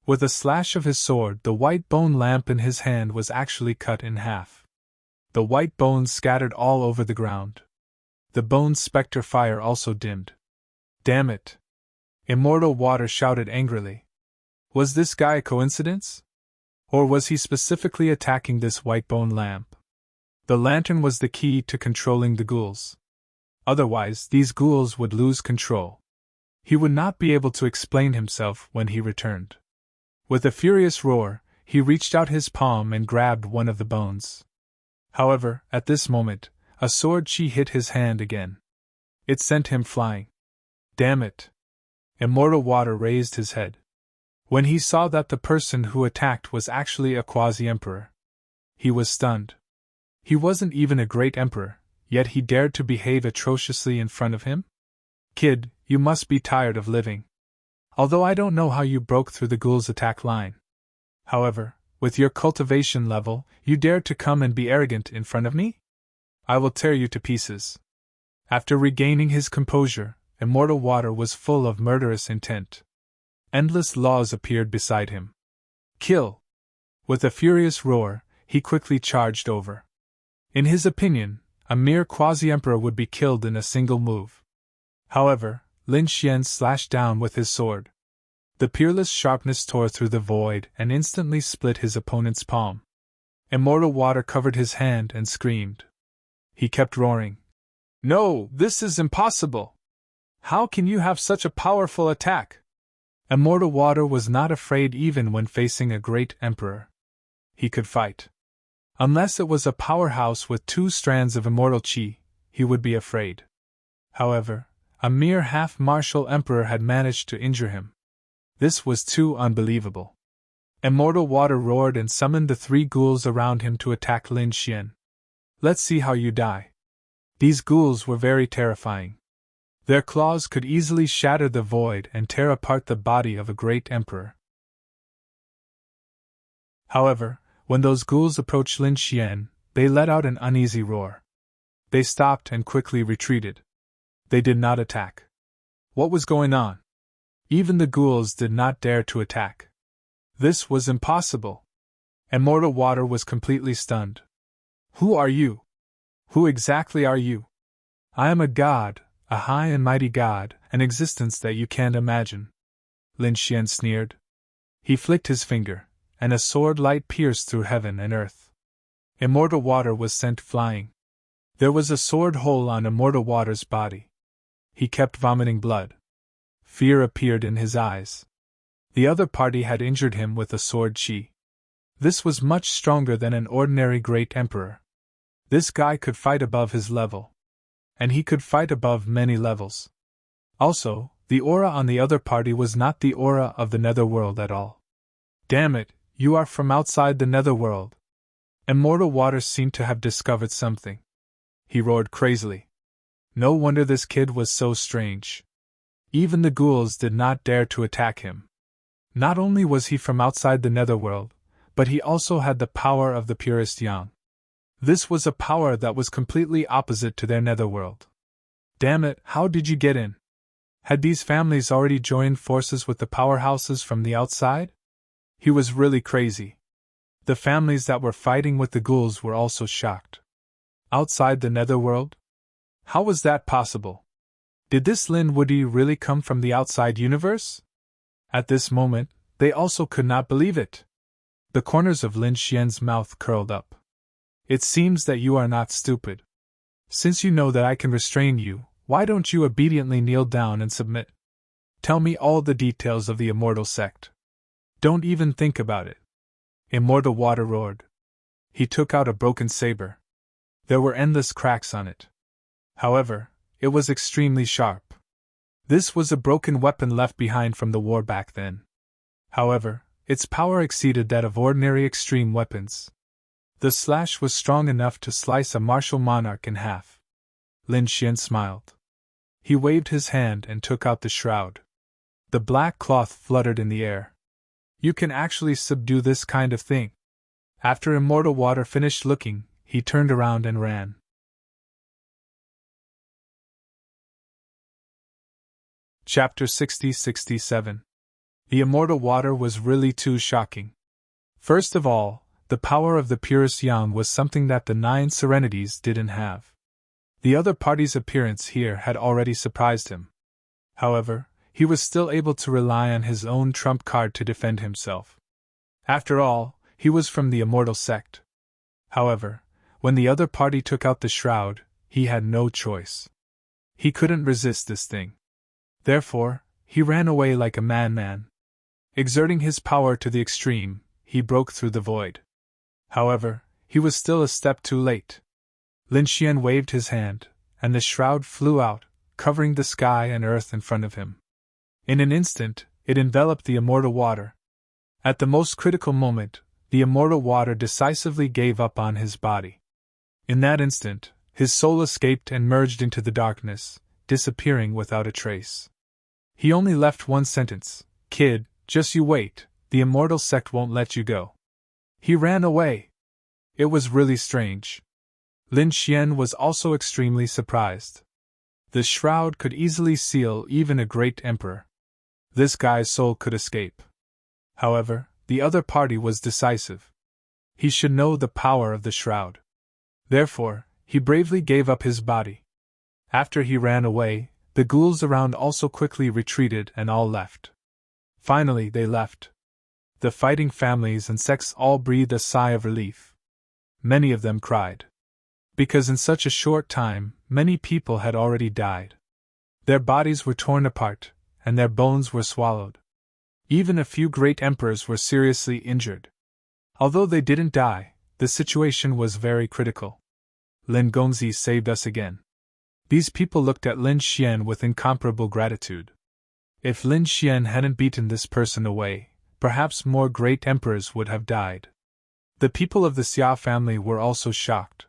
With a slash of his sword, the white bone lamp in his hand was actually cut in half. The white bones scattered all over the ground. The bone's specter fire also dimmed. Damn it! Immortal Water shouted angrily. Was this guy a coincidence? Or was he specifically attacking this white bone lamp? The lantern was the key to controlling the ghouls. Otherwise, these ghouls would lose control. He would not be able to explain himself when he returned. With a furious roar, he reached out his palm and grabbed one of the bones. However, at this moment, a sword chi hit his hand again. It sent him flying. Damn it! Immortal Water raised his head. When he saw that the person who attacked was actually a quasi-emperor, he was stunned. He wasn't even a great emperor, yet he dared to behave atrociously in front of him? Kid, you must be tired of living. Although I don't know how you broke through the ghouls' attack line. However, with your cultivation level, you dare to come and be arrogant in front of me? I will tear you to pieces. After regaining his composure, Immortal Water was full of murderous intent. Endless laws appeared beside him. Kill! With a furious roar, he quickly charged over. In his opinion, a mere quasi-emperor would be killed in a single move. However, Lin Xian slashed down with his sword. The peerless sharpness tore through the void and instantly split his opponent's palm. Immortal Water covered his hand and screamed. He kept roaring. No, this is impossible! How can you have such a powerful attack? Immortal Water was not afraid even when facing a great emperor. He could fight. Unless it was a powerhouse with 2 strands of immortal chi, he would be afraid. However, a mere half-martial emperor had managed to injure him. This was too unbelievable. Immortal Water roared and summoned the 3 ghouls around him to attack Lin Xian. Let's see how you die. These ghouls were very terrifying. Their claws could easily shatter the void and tear apart the body of a great emperor. However, when those ghouls approached Lin Xian, they let out an uneasy roar. They stopped and quickly retreated. They did not attack. What was going on? Even the ghouls did not dare to attack. This was impossible. Immortal Water was completely stunned. Who are you? Who exactly are you? I am a god, a high and mighty god, an existence that you can't imagine. Lin Xian sneered. He flicked his finger, and a sword light pierced through heaven and earth. Immortal Water was sent flying. There was a sword hole on Immortal Water's body. He kept vomiting blood. Fear appeared in his eyes. The other party had injured him with a sword chi. This was much stronger than an ordinary great emperor. This guy could fight above his level. And he could fight above many levels. Also, the aura on the other party was not the aura of the netherworld at all. Damn it, you are from outside the netherworld. Immortal Water seemed to have discovered something. He roared crazily. No wonder this kid was so strange. Even the ghouls did not dare to attack him. Not only was he from outside the netherworld, but he also had the power of the purest yang. This was a power that was completely opposite to their netherworld. Damn it, how did you get in? Had these families already joined forces with the powerhouses from the outside? He was really crazy. The families that were fighting with the ghouls were also shocked. Outside the netherworld? How was that possible? Did this Lin Woody really come from the outside universe? At this moment, They also could not believe it. The corners of Lin Xian's mouth curled up. It seems that you are not stupid. Since you know that I can restrain you, why don't you obediently kneel down and submit? Tell me all the details of the immortal sect. Don't even think about it. Immortal Water roared. He took out a broken saber. There were endless cracks on it. However, it was extremely sharp. This was a broken weapon left behind from the war back then. However, its power exceeded that of ordinary extreme weapons. The slash was strong enough to slice a martial monarch in half. Lin Xian smiled. He waved his hand and took out the shroud. The black cloth fluttered in the air. You can actually subdue this kind of thing. After Immortal Water finished looking, he turned around and ran. Chapter 60-67. The Immortal Water was really too shocking. First of all, the power of the purest yang was something that the 9 serenities didn't have. The other party's appearance here had already surprised him. However, he was still able to rely on his own trump card to defend himself. After all, he was from the immortal sect. However, when the other party took out the shroud, he had no choice. He couldn't resist this thing. Therefore, he ran away like a madman. Exerting his power to the extreme, he broke through the void. However, he was still a step too late. Lin Xian waved his hand, and the shroud flew out, covering the sky and earth in front of him. In an instant, it enveloped the immortal water. At the most critical moment, the immortal water decisively gave up on his body. In that instant, his soul escaped and merged into the darkness, disappearing without a trace. He only left one sentence: "Kid, just you wait, the immortal sect won't let you go." He ran away. It was really strange. Lin Xian was also extremely surprised. The shroud could easily seal even a great emperor. This guy's soul could escape. However, the other party was decisive. He should know the power of the shroud. Therefore, he bravely gave up his body. After he ran away, the ghouls around also quickly retreated and all left. Finally, they left. The fighting families and sects all breathed a sigh of relief. Many of them cried. Because in such a short time, many people had already died. Their bodies were torn apart, and their bones were swallowed. Even a few great emperors were seriously injured. Although they didn't die, the situation was very critical. Lin Gongzi saved us again. These people looked at Lin Xian with incomparable gratitude. If Lin Xian hadn't beaten this person away, perhaps more great emperors would have died. The people of the Xia family were also shocked.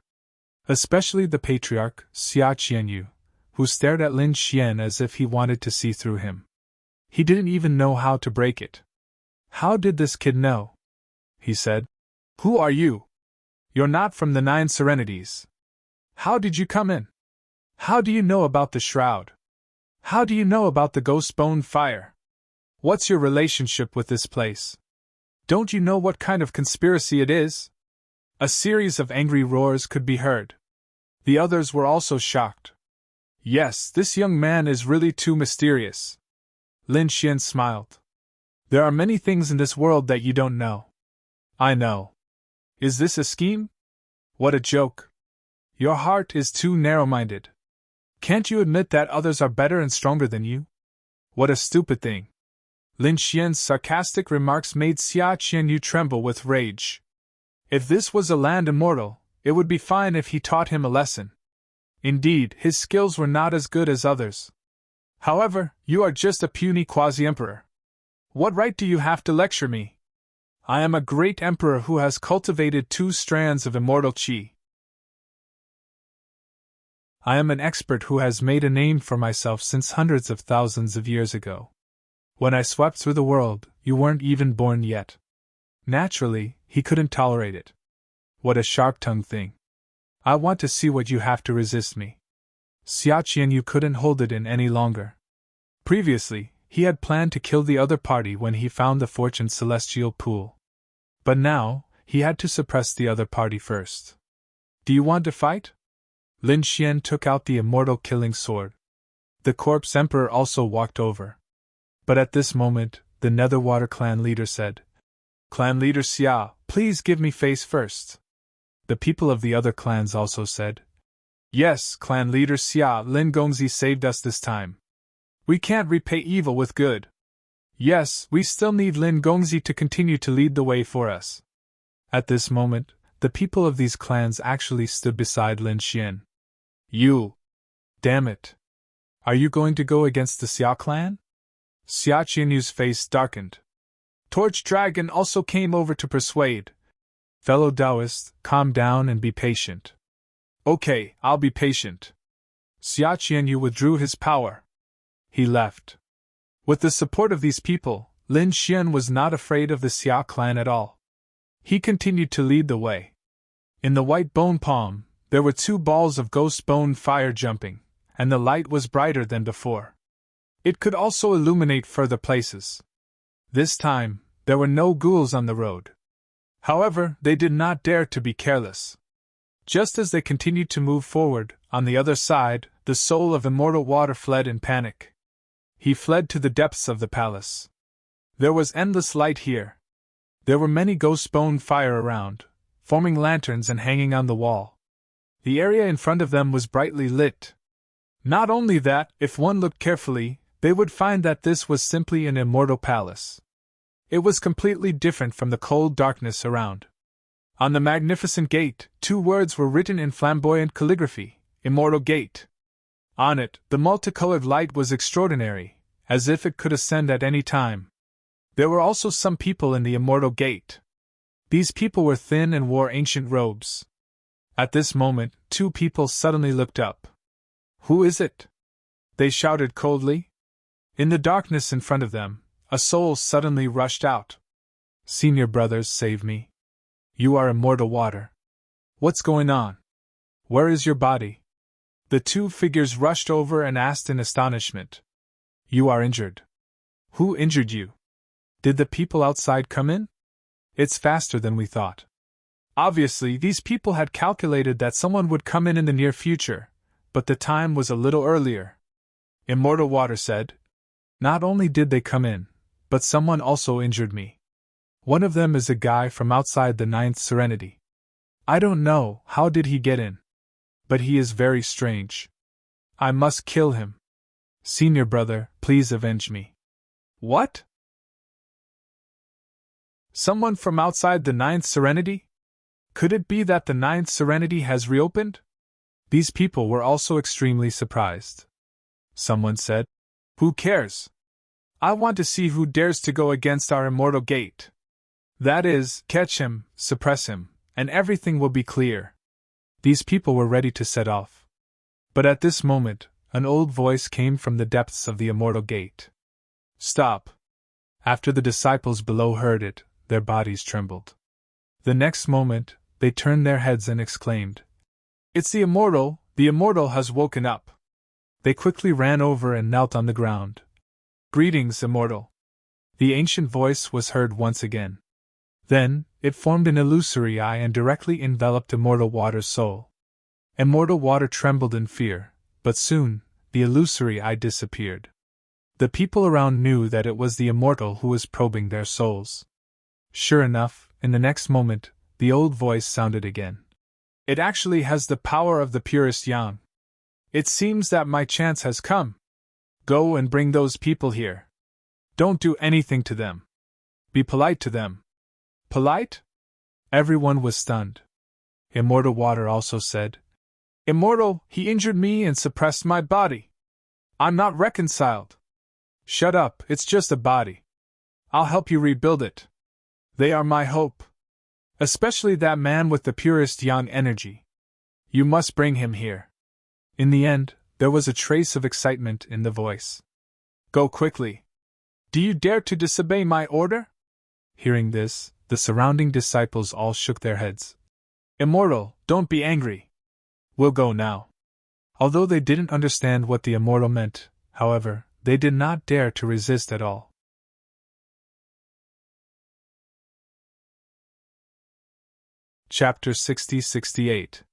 Especially the patriarch, Xia Qianyu, who stared at Lin Xian as if he wanted to see through him. He didn't even know how to break it. "How did this kid know?" he said. "Who are you? You're not from the 9 serenities. How did you come in? How do you know about the shroud? How do you know about the ghost bone fire? What's your relationship with this place? Don't you know what kind of conspiracy it is?" A series of angry roars could be heard. The others were also shocked. "Yes, this young man is really too mysterious." Lin Xian smiled. "There are many things in this world that you don't know." "I know. Is this a scheme? What a joke. Your heart is too narrow-minded. Can't you admit that others are better and stronger than you? What a stupid thing." Lin Xian's sarcastic remarks made Xia Qianyu tremble with rage. If this was a land immortal, it would be fine if he taught him a lesson. Indeed, his skills were not as good as others. However, you are just a puny quasi-emperor. What right do you have to lecture me? I am a great emperor who has cultivated 2 strands of immortal qi. I am an expert who has made a name for myself since hundreds of thousands of years ago. When I swept through the world, you weren't even born yet. Naturally, he couldn't tolerate it. What a sharp-tongued thing. I want to see what you have to resist me. Xia Qianyu couldn't hold it in any longer. Previously, he had planned to kill the other party when he found the fortune celestial pool. But now, he had to suppress the other party first. "Do you want to fight?" Lin Xian took out the immortal killing sword. The corpse emperor also walked over. But at this moment, the Netherwater clan leader said. Clan leader Xia, please give me face first. The people of the other clans also said. Yes, clan leader Xia, Lin Gongzi saved us this time. We can't repay evil with good. Yes, we still need Lin Gongzi to continue to lead the way for us. At this moment, the people of these clans actually stood beside Lin Xian. You! Damn it! Are you going to go against the Xia clan? Xia Qianyu's face darkened. Torch Dragon also came over to persuade. Fellow Taoist, calm down and be patient. Okay, I'll be patient. Xia Qianyu withdrew his power. He left. With the support of these people, Lin Xian was not afraid of the Xia clan at all. He continued to lead the way. In the white bone palm, there were 2 balls of ghost bone fire jumping, and the light was brighter than before. It could also illuminate further places. This time, there were no ghouls on the road. However, they did not dare to be careless. Just as they continued to move forward, on the other side, the soul of Immortal Water fled in panic. He fled to the depths of the palace. There was endless light here. There were many ghost bone fire around, forming lanterns and hanging on the wall. The area in front of them was brightly lit. Not only that, if one looked carefully, they would find that this was simply an immortal palace. It was completely different from the cold darkness around. On the magnificent gate, 2 words were written in flamboyant calligraphy, Immortal Gate. On it, the multicolored light was extraordinary, as if it could ascend at any time. There were also some people in the Immortal Gate. These people were thin and wore ancient robes. At this moment, 2 people suddenly looked up. Who is it? They shouted coldly. In the darkness in front of them, a soul suddenly rushed out. Senior brothers, save me. You are Immortal Water. What's going on? Where is your body? The 2 figures rushed over and asked in astonishment. You are injured. Who injured you? Did the people outside come in? It's faster than we thought. Obviously, these people had calculated that someone would come in the near future, but the time was a little earlier. Immortal Water said. Not only did they come in, but someone also injured me. One of them is a guy from outside the 9th Serenity. I don't know how did he get in. But he is very strange. I must kill him. Senior brother, please avenge me. What? Someone from outside the 9th Serenity? Could it be that the 9th Serenity has reopened? These people were also extremely surprised. Someone said, Who cares? I want to see who dares to go against our Immortal Gate. That is, catch him, suppress him, and everything will be clear. These people were ready to set off. But at this moment, an old voice came from the depths of the Immortal Gate. Stop! After the disciples below heard it, their bodies trembled. The next moment, they turned their heads and exclaimed, It's the Immortal has woken up. They quickly ran over and knelt on the ground. Greetings, Immortal. The ancient voice was heard once again. Then, it formed an illusory eye and directly enveloped Immortal Water's soul. Immortal Water trembled in fear, but soon, the illusory eye disappeared. The people around knew that it was the Immortal who was probing their souls. Sure enough, in the next moment, the old voice sounded again. It actually has the power of the purest yang. It seems that my chance has come. Go and bring those people here. Don't do anything to them. Be polite to them. Polite? Everyone was stunned. Immortal Water also said, Immortal, he injured me and suppressed my body. I'm not reconciled. Shut up, it's just a body. I'll help you rebuild it. They are my hope. Especially that man with the purest yang energy. You must bring him here. In the end, there was a trace of excitement in the voice. Go quickly. Do you dare to disobey my order? Hearing this, the surrounding disciples all shook their heads. Immortal, don't be angry. We'll go now. Although they didn't understand what the Immortal meant, however, they did not dare to resist at all. Chapter 60-68.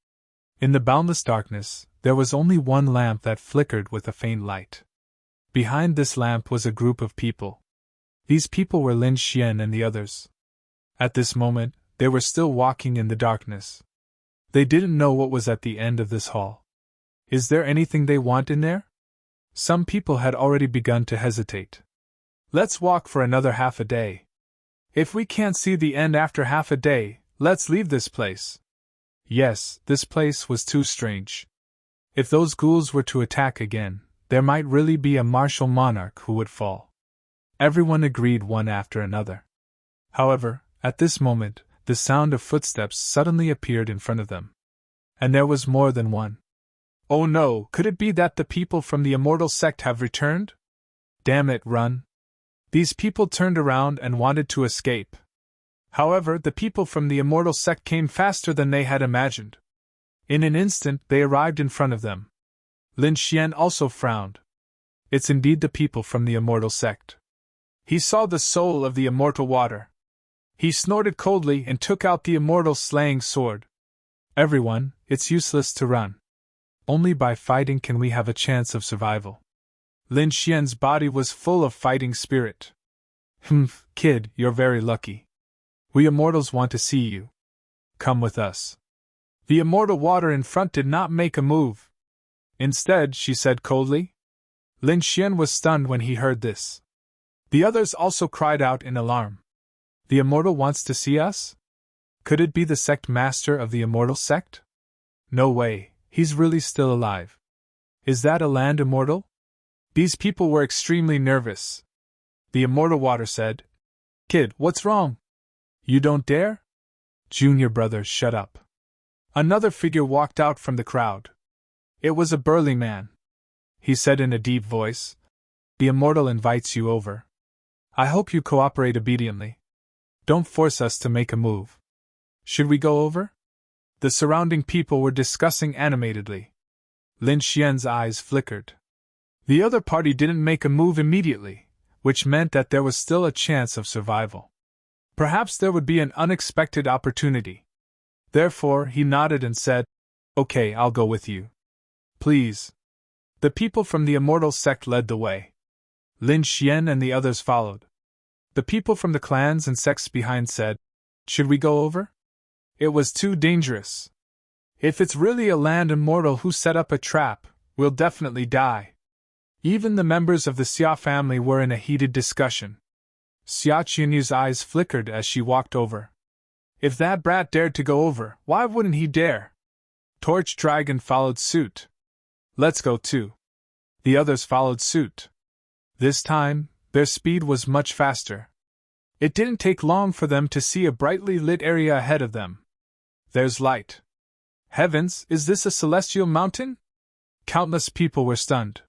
In the boundless darkness, there was only one lamp that flickered with a faint light. Behind this lamp was a group of people. These people were Lin Xian and the others. At this moment, they were still walking in the darkness. They didn't know what was at the end of this hall. Is there anything they want in there? Some people had already begun to hesitate. Let's walk for another half a day. If we can't see the end after half a day, let's leave this place. Yes, this place was too strange. If those ghouls were to attack again, there might really be a martial monarch who would fall. Everyone agreed one after another. However, at this moment, the sound of footsteps suddenly appeared in front of them. And there was more than one. Oh no, could it be that the people from the immortal sect have returned? Damn it, run! These people turned around and wanted to escape. However, the people from the immortal sect came faster than they had imagined. In an instant, they arrived in front of them. Lin Xian also frowned. It's indeed the people from the immortal sect. He saw the soul of the immortal water. He snorted coldly and took out the immortal slaying sword. Everyone, it's useless to run. Only by fighting can we have a chance of survival. Lin Xian's body was full of fighting spirit. Kid, you're very lucky. We immortals want to see you. Come with us. The immortal water in front did not make a move. Instead, she said coldly. Lin Xian was stunned when he heard this. The others also cried out in alarm. The immortal wants to see us? Could it be the sect master of the immortal sect? No way, he's really still alive. Is that a land immortal? These people were extremely nervous. The immortal water said, Kid, what's wrong? You don't dare? Junior brother, shut up. Another figure walked out from the crowd. It was a burly man. He said in a deep voice, The immortal invites you over. I hope you cooperate obediently. Don't force us to make a move. Should we go over? The surrounding people were discussing animatedly. Lin Xian's eyes flickered. The other party didn't make a move immediately, which meant that there was still a chance of survival. Perhaps there would be an unexpected opportunity. Therefore, he nodded and said, Okay, I'll go with you. Please. The people from the immortal sect led the way. Lin Xian and the others followed. The people from the clans and sects behind said, Should we go over? It was too dangerous. If it's really a land immortal who set up a trap, we'll definitely die. Even the members of the Xia family were in a heated discussion. Xia Qianyu's eyes flickered as she walked over. If that brat dared to go over, why wouldn't he dare? Torch Dragon followed suit. Let's go too. The others followed suit. This time, their speed was much faster. It didn't take long for them to see a brightly lit area ahead of them. There's light. Heavens, is this a celestial mountain? Countless people were stunned.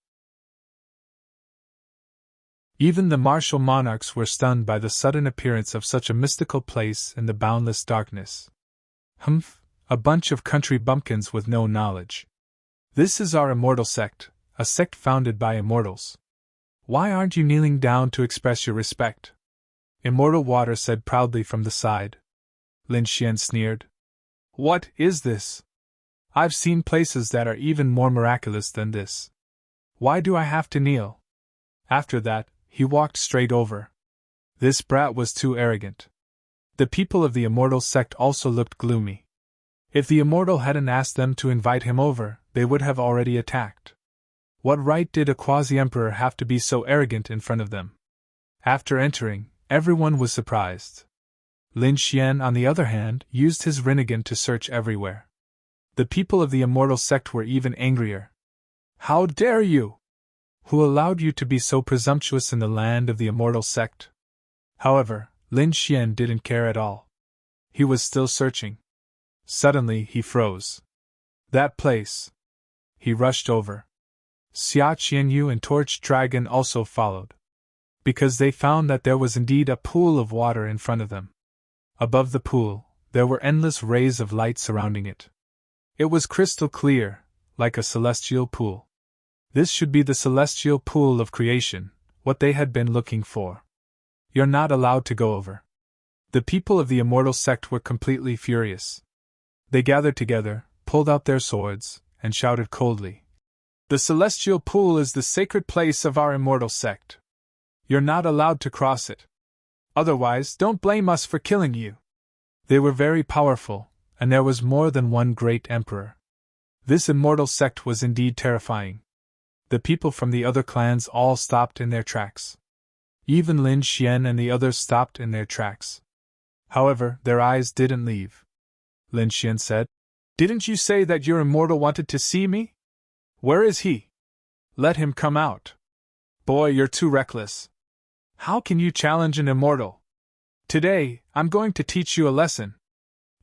Even the martial monarchs were stunned by the sudden appearance of such a mystical place in the boundless darkness. A bunch of country bumpkins with no knowledge. This is our immortal sect, a sect founded by immortals. Why aren't you kneeling down to express your respect? Immortal Water said proudly from the side. Lin Xian sneered. What is this? I've seen places that are even more miraculous than this. Why do I have to kneel? After that, he walked straight over. This brat was too arrogant. The people of the immortal sect also looked gloomy. If the immortal hadn't asked them to invite him over, they would have already attacked. What right did a quasi-emperor have to be so arrogant in front of them? After entering, everyone was surprised. Lin Xian, on the other hand, used his rinnegan to search everywhere. The people of the immortal sect were even angrier. How dare you! Who allowed you to be so presumptuous in the land of the immortal sect? However, Lin Xian didn't care at all. He was still searching. Suddenly, he froze. That place. He rushed over. Xia Qianyu and Torch Dragon also followed. Because they found that there was indeed a pool of water in front of them. Above the pool, there were endless rays of light surrounding it. It was crystal clear, like a celestial pool. This should be the celestial pool of creation, what they had been looking for. You're not allowed to go over. The people of the immortal sect were completely furious. They gathered together, pulled out their swords, and shouted coldly. The celestial pool is the sacred place of our immortal sect. You're not allowed to cross it. Otherwise, don't blame us for killing you. They were very powerful, and there was more than one great emperor. This immortal sect was indeed terrifying. The people from the other clans all stopped in their tracks. Even Lin Xian and the others stopped in their tracks. However, their eyes didn't leave. Lin Xian said, "Didn't you say that your immortal wanted to see me? Where is he? Let him come out." "Boy, you're too reckless. How can you challenge an immortal? Today, I'm going to teach you a lesson."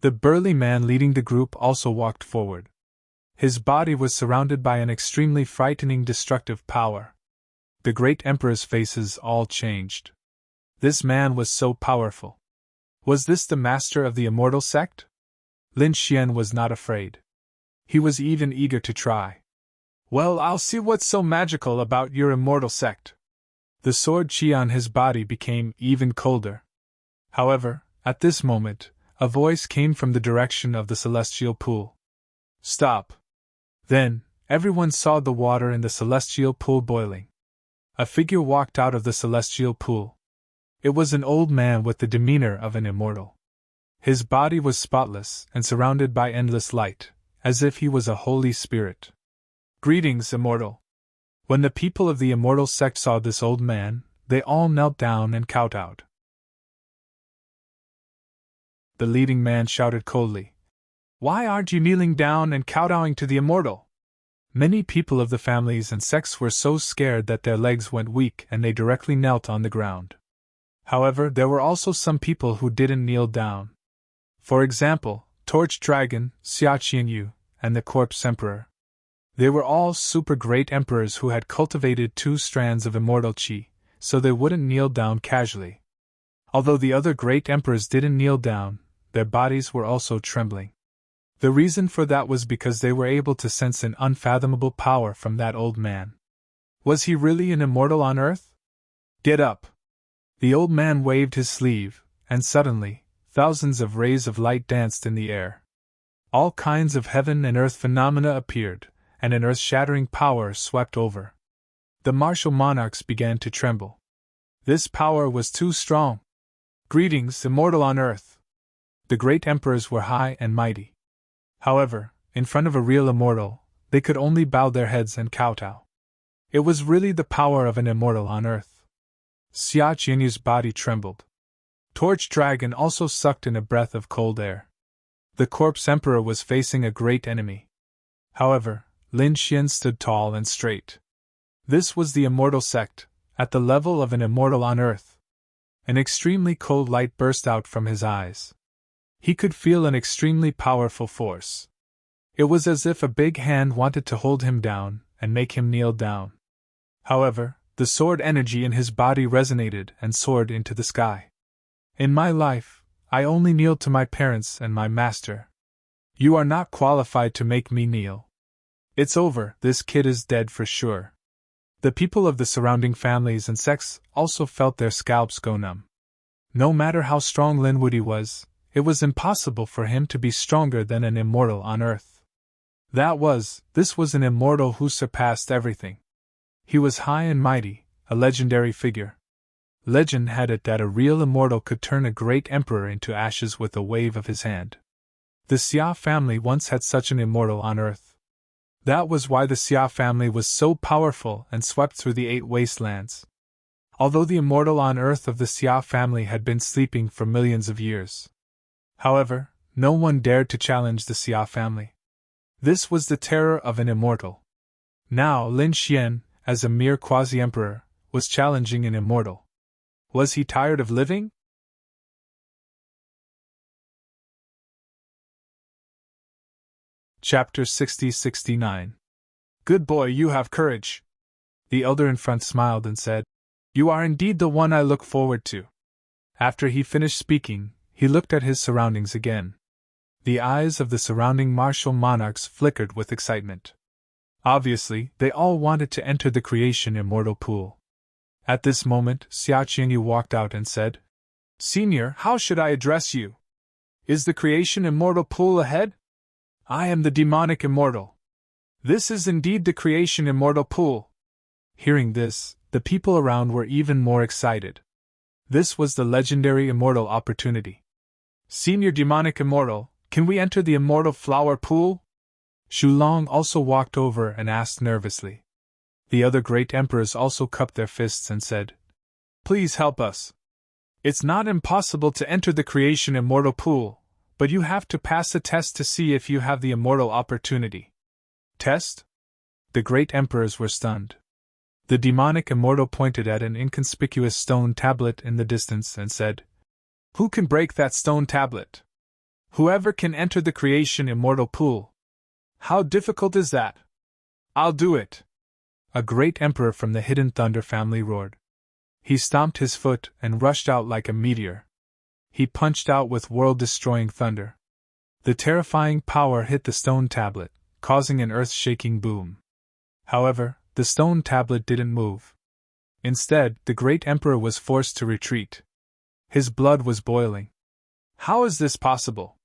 The burly man leading the group also walked forward. His body was surrounded by an extremely frightening destructive power. The great emperor's faces all changed. This man was so powerful. Was this the master of the immortal sect? Lin Xian was not afraid. He was even eager to try. "Well, I'll see what's so magical about your immortal sect." The sword chi on his body became even colder. However, at this moment, a voice came from the direction of the celestial pool. "Stop." Then, everyone saw the water in the celestial pool boiling. A figure walked out of the celestial pool. It was an old man with the demeanor of an immortal. His body was spotless and surrounded by endless light, as if he was a holy spirit. "Greetings, immortal." When the people of the immortal sect saw this old man, they all knelt down and kowtowed. The leading man shouted coldly, "Why aren't you kneeling down and kowtowing to the immortal?" Many people of the families and sects were so scared that their legs went weak and they directly knelt on the ground. However, there were also some people who didn't kneel down. For example, Torch Dragon, Xia Qianyu, and the Corpse Emperor. They were all super great emperors who had cultivated 2 strands of immortal qi, so they wouldn't kneel down casually. Although the other great emperors didn't kneel down, their bodies were also trembling. The reason for that was because they were able to sense an unfathomable power from that old man. Was he really an immortal on Earth? "Get up!" The old man waved his sleeve, and suddenly, thousands of rays of light danced in the air. All kinds of heaven and earth phenomena appeared, and an earth-shattering power swept over. The martial monarchs began to tremble. This power was too strong. "Greetings, immortal on Earth." The great emperors were high and mighty. However, in front of a real immortal, they could only bow their heads and kowtow. It was really the power of an immortal on Earth. Xia Qianyu's body trembled. Torch Dragon also sucked in a breath of cold air. The Corpse Emperor was facing a great enemy. However, Lin Xian stood tall and straight. This was the immortal sect, at the level of an immortal on Earth. An extremely cold light burst out from his eyes. He could feel an extremely powerful force. It was as if a big hand wanted to hold him down and make him kneel down. However, the sword energy in his body resonated and soared into the sky. "In my life, I only kneeled to my parents and my master. You are not qualified to make me kneel. It's over, this kid is dead for sure." The people of the surrounding families and sects also felt their scalps go numb. No matter how strong Linwoody was, it was impossible for him to be stronger than an immortal on Earth. This was an immortal who surpassed everything. He was high and mighty, a legendary figure. Legend had it that a real immortal could turn a great emperor into ashes with a wave of his hand. The Xia family once had such an immortal on Earth. That was why the Xia family was so powerful and swept through the 8 wastelands. Although the immortal on Earth of the Xia family had been sleeping for millions of years. However, no one dared to challenge the Xia family. This was the terror of an immortal. Now Lin Xian, as a mere quasi-emperor, was challenging an immortal. Was he tired of living? Chapter 60-69. Good boy, you have courage. The elder in front smiled and said, "You are indeed the one I look forward to." After he finished speaking, he looked at his surroundings again. The eyes of the surrounding martial monarchs flickered with excitement. Obviously, they all wanted to enter the creation immortal pool. At this moment, Xia Qianyu walked out and said, "Senior, how should I address you? Is the creation immortal pool ahead? I am the demonic immortal. This is indeed the creation immortal pool." Hearing this, the people around were even more excited. This was the legendary immortal opportunity. Senior demonic immortal, can we enter the immortal flower pool? Shulong also walked over and asked nervously. The other great emperors also cupped their fists and said, Please help us. It's not impossible to enter the creation immortal pool, but you have to pass a test to see if you have the immortal opportunity. Test? The great emperors were stunned. The demonic immortal pointed at an inconspicuous stone tablet in the distance and said, Who can break that stone tablet? Whoever can enter the creation immortal pool. How difficult is that? I'll do it. A great emperor from the Hidden Thunder family roared. He stomped his foot and rushed out like a meteor. He punched out with world-destroying thunder. The terrifying power hit the stone tablet, causing an earth-shaking boom. However, the stone tablet didn't move. Instead, the great emperor was forced to retreat. His blood was boiling. How is this possible?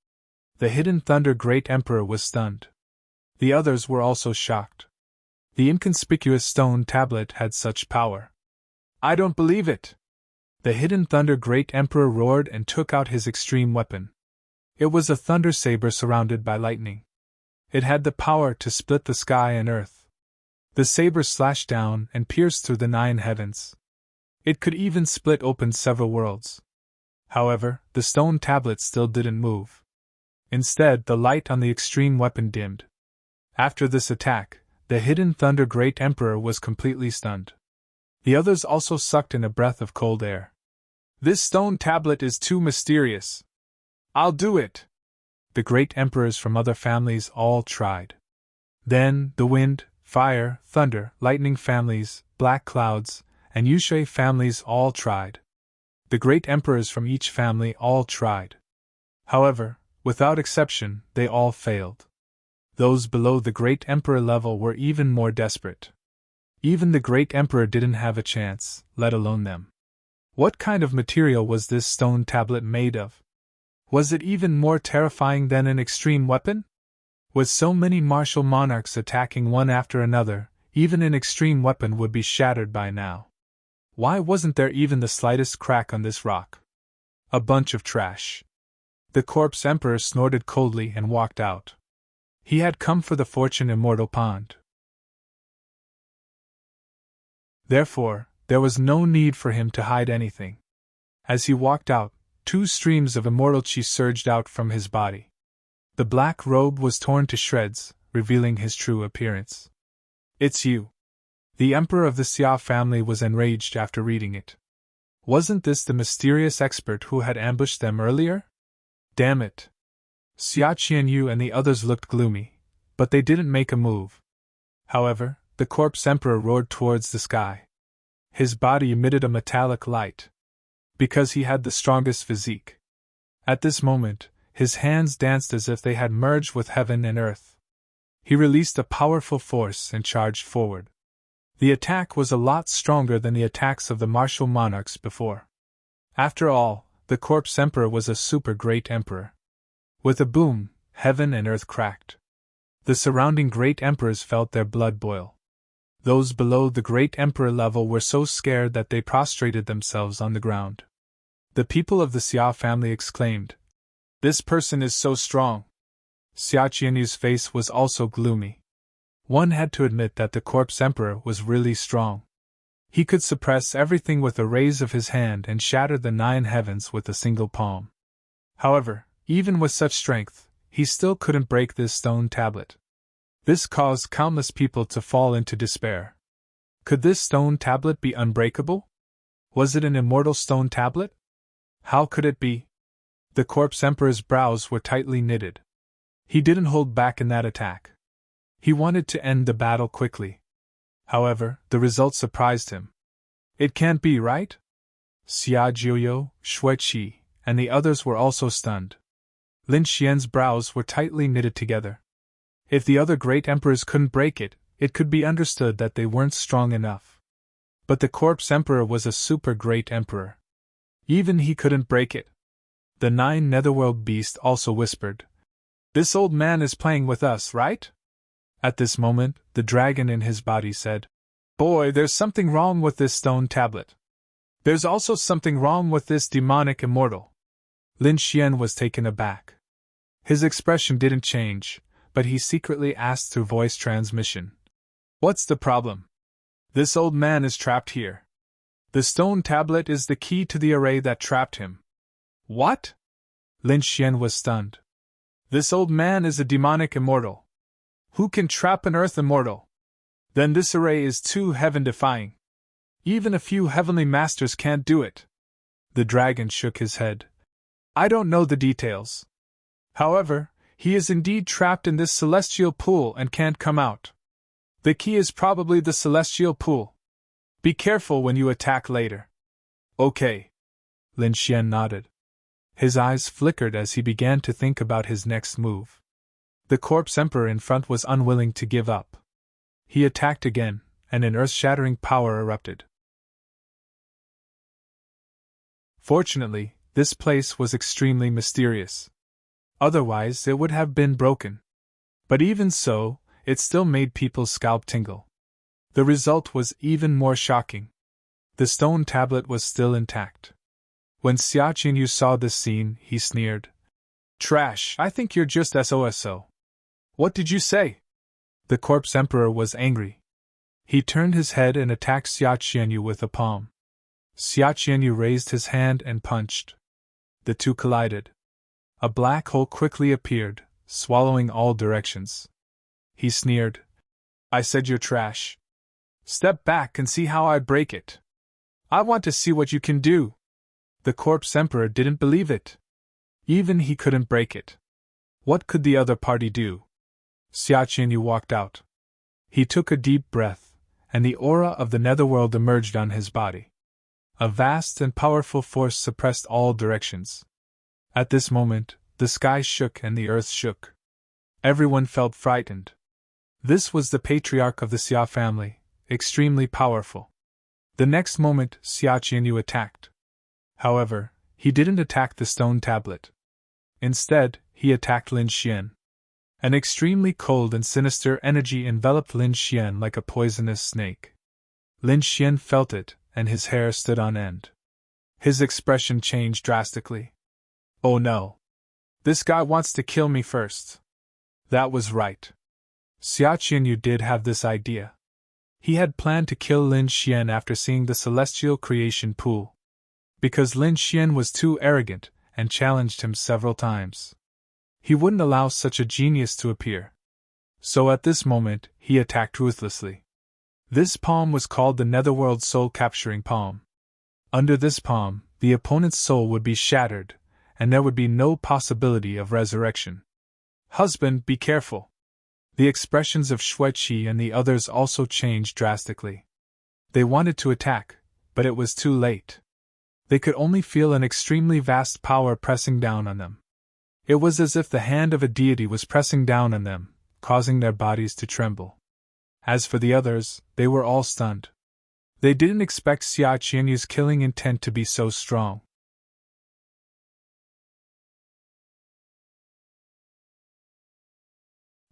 The Hidden Thunder great emperor was stunned. The others were also shocked. The inconspicuous stone tablet had such power. I don't believe it! The Hidden Thunder great emperor roared and took out his extreme weapon. It was a thunder saber surrounded by lightning. It had the power to split the sky and earth. The saber slashed down and pierced through the 9 heavens. It could even split open several worlds. However, the stone tablet still didn't move. Instead, the light on the extreme weapon dimmed. After this attack, the Hidden Thunder Great Emperor was completely stunned. The others also sucked in a breath of cold air. This stone tablet is too mysterious. I'll do it! The great emperors from other families all tried. Then, the wind, fire, thunder, lightning families, black clouds, and Yushui families all tried. The great emperors from each family all tried. However, without exception, they all failed. Those below the great emperor level were even more desperate. Even the great emperor didn't have a chance, let alone them. What kind of material was this stone tablet made of? Was it even more terrifying than an extreme weapon? With so many martial monarchs attacking one after another, even an extreme weapon would be shattered by now. Why wasn't there even the slightest crack on this rock? A bunch of trash. The corpse emperor snorted coldly and walked out. He had come for the fortune immortal pond. Therefore, there was no need for him to hide anything. As he walked out, 2 streams of immortal chi surged out from his body. The black robe was torn to shreds, revealing his true appearance. It's you. The emperor of the Xia family was enraged after reading it. Wasn't this the mysterious expert who had ambushed them earlier? Damn it. Xia Qianyu and the others looked gloomy, but they didn't make a move. However, the corpse emperor roared towards the sky. His body emitted a metallic light. Because he had the strongest physique. At this moment, his hands danced as if they had merged with heaven and earth. He released a powerful force and charged forward. The attack was a lot stronger than the attacks of the martial monarchs before. After all, the corpse emperor was a super great emperor. With a boom, heaven and earth cracked. The surrounding great emperors felt their blood boil. Those below the great emperor level were so scared that they prostrated themselves on the ground. The people of the Xia family exclaimed, "This person is so strong." Xia Qianyu's face was also gloomy. One had to admit that the corpse emperor was really strong. He could suppress everything with a raise of his hand and shatter the 9 heavens with a single palm. However, even with such strength, he still couldn't break this stone tablet. This caused countless people to fall into despair. Could this stone tablet be unbreakable? Was it an immortal stone tablet? How could it be? The corpse emperor's brows were tightly knitted. He didn't hold back in that attack. He wanted to end the battle quickly. However, the result surprised him. It can't be, right? Xia Jiuyo, Shui Qi, and the others were also stunned. Lin Xian's brows were tightly knitted together. If the other great emperors couldn't break it, it could be understood that they weren't strong enough. But the corpse emperor was a super great emperor. Even he couldn't break it. The 9 netherworld beasts also whispered, "This old man is playing with us, right?" At this moment, the dragon in his body said, "Boy, there's something wrong with this stone tablet. There's also something wrong with this demonic immortal. Lin Xian was taken aback. His expression didn't change, but he secretly asked through voice transmission. What's the problem? This old man is trapped here. The stone tablet is the key to the array that trapped him. What? Lin Xian was stunned. This old man is a demonic immortal. Who can trap an earth immortal? Then this array is too heaven-defying. Even a few heavenly masters can't do it. The dragon shook his head. I don't know the details. However, he is indeed trapped in this celestial pool and can't come out. The key is probably the celestial pool. Be careful when you attack later. Okay. Lin Xian nodded. His eyes flickered as he began to think about his next move. The corpse emperor in front was unwilling to give up. He attacked again, and an earth-shattering power erupted. Fortunately, this place was extremely mysterious. Otherwise, it would have been broken. But even so, it still made people's scalp tingle. The result was even more shocking. The stone tablet was still intact. When Xia Qinyu saw this scene, he sneered. Trash, I think you're just SOSO. What did you say? The corpse emperor was angry. He turned his head and attacked Xia Qinyu with a palm. Xia Qinyu raised his hand and punched. The two collided. A black hole quickly appeared, swallowing all directions. He sneered. I said you're trash. Step back and see how I break it. I want to see what you can do. The corpse emperor didn't believe it. Even he couldn't break it. What could the other party do? Xia Qinyu walked out. He took a deep breath, and the aura of the netherworld emerged on his body. A vast and powerful force suppressed all directions. At this moment, the sky shook and the earth shook. Everyone felt frightened. This was the patriarch of the Xia family, extremely powerful. The next moment, Xia Qinyu attacked. However, he didn't attack the stone tablet. Instead, he attacked Lin Xian. An extremely cold and sinister energy enveloped Lin Xian like a poisonous snake. Lin Xian felt it, and his hair stood on end. His expression changed drastically. Oh no! This guy wants to kill me first. That was right. Xia Qinyu did have this idea. He had planned to kill Lin Xian after seeing the celestial creation pool. Because Lin Xian was too arrogant and challenged him several times. He wouldn't allow such a genius to appear. So at this moment, he attacked ruthlessly. This palm was called the Netherworld Soul-Capturing Palm. Under this palm, the opponent's soul would be shattered, and there would be no possibility of resurrection. Husband, be careful. The expressions of Shuiqi and the others also changed drastically. They wanted to attack, but it was too late. They could only feel an extremely vast power pressing down on them. It was as if the hand of a deity was pressing down on them, causing their bodies to tremble. As for the others, they were all stunned. They didn't expect Xia Qianyu's killing intent to be so strong.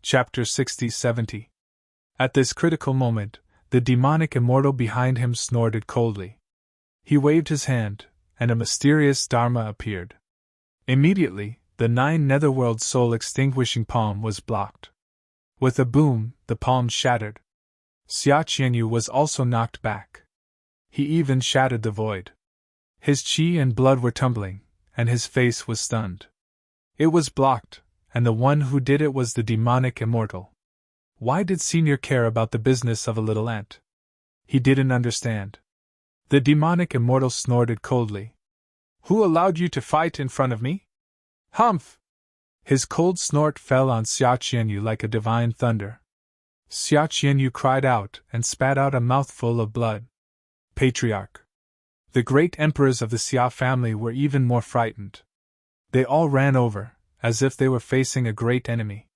Chapter 60-70. At this critical moment, the demonic immortal behind him snorted coldly. He waved his hand, and a mysterious Dharma appeared. Immediately, the 9 netherworld soul-extinguishing palm was blocked. With a boom, the palm shattered. Xia Qianyu was also knocked back. He even shattered the void. His qi and blood were tumbling, and his face was stunned. It was blocked, and the one who did it was the demonic immortal. Why did Senior care about the business of a little ant? He didn't understand. The demonic immortal snorted coldly. Who allowed you to fight in front of me? Humph! His cold snort fell on Xia Qianyu like a divine thunder. Xia Qianyu cried out and spat out a mouthful of blood. Patriarch. The great emperors of the Xia family were even more frightened. They all ran over, as if they were facing a great enemy.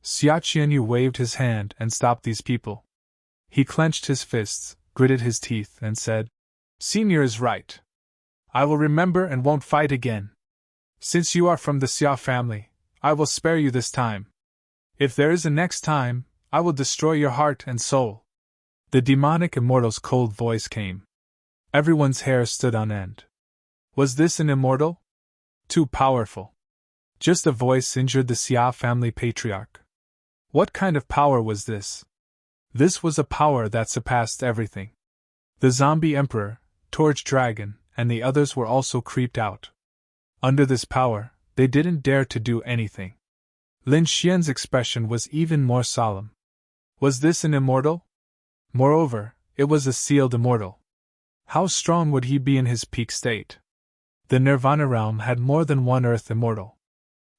Xia Qianyu waved his hand and stopped these people. He clenched his fists, gritted his teeth, and said, Senior is right. I will remember and won't fight again. Since you are from the Xia family, I will spare you this time. If there is a next time, I will destroy your heart and soul. The demonic immortal's cold voice came. Everyone's hair stood on end. Was this an immortal? Too powerful. Just a voice injured the Xia family patriarch. What kind of power was this? This was a power that surpassed everything. The zombie emperor, Torch Dragon, and the others were also creeped out. Under this power, they didn't dare to do anything. Lin Xian's expression was even more solemn. Was this an immortal? Moreover, it was a sealed immortal. How strong would he be in his peak state? The Nirvana realm had more than one earth immortal.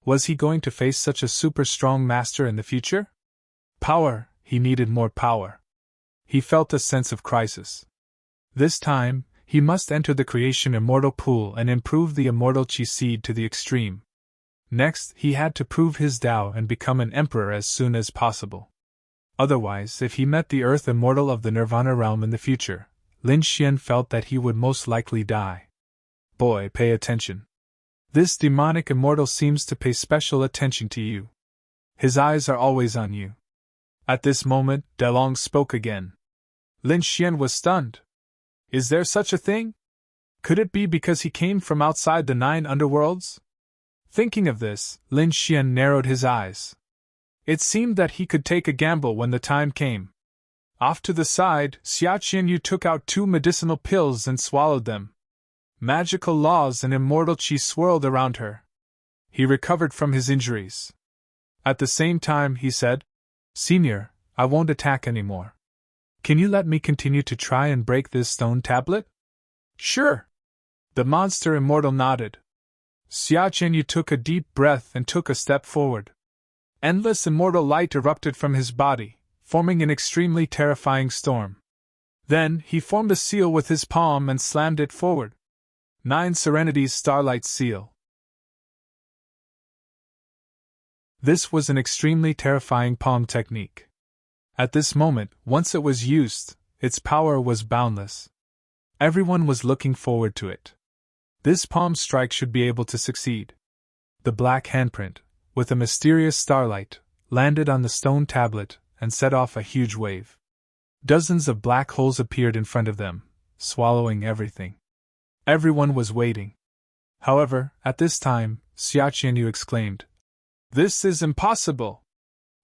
Was he going to face such a super strong master in the future? Power, he needed more power. He felt a sense of crisis. This time, he must enter the creation immortal pool and improve the immortal chi seed to the extreme. Next, he had to prove his Tao and become an emperor as soon as possible. Otherwise, if he met the earth immortal of the Nirvana realm in the future, Lin Xian felt that he would most likely die. Boy, pay attention. This demonic immortal seems to pay special attention to you. His eyes are always on you. At this moment, DeLong spoke again. Lin Xian was stunned. Is there such a thing? Could it be because he came from outside the 9 underworlds? Thinking of this, Lin Xian narrowed his eyes. It seemed that he could take a gamble when the time came. Off to the side, Xia Qianyu took out 2 medicinal pills and swallowed them. Magical laws and immortal qi swirled around her. He recovered from his injuries. At the same time, he said, Senior, I won't attack anymore. Can you let me continue to try and break this stone tablet? Sure. The monster immortal nodded. Xia Qianyu took a deep breath and took a step forward. Endless immortal light erupted from his body, forming an extremely terrifying storm. Then, he formed a seal with his palm and slammed it forward. 9 Serenity's Starlight Seal. This was an extremely terrifying palm technique. At this moment, once it was used, its power was boundless. Everyone was looking forward to it. This palm strike should be able to succeed. The black handprint, with a mysterious starlight, landed on the stone tablet and set off a huge wave. Dozens of black holes appeared in front of them, swallowing everything. Everyone was waiting. However, at this time, Xia Qianyu exclaimed, This is impossible!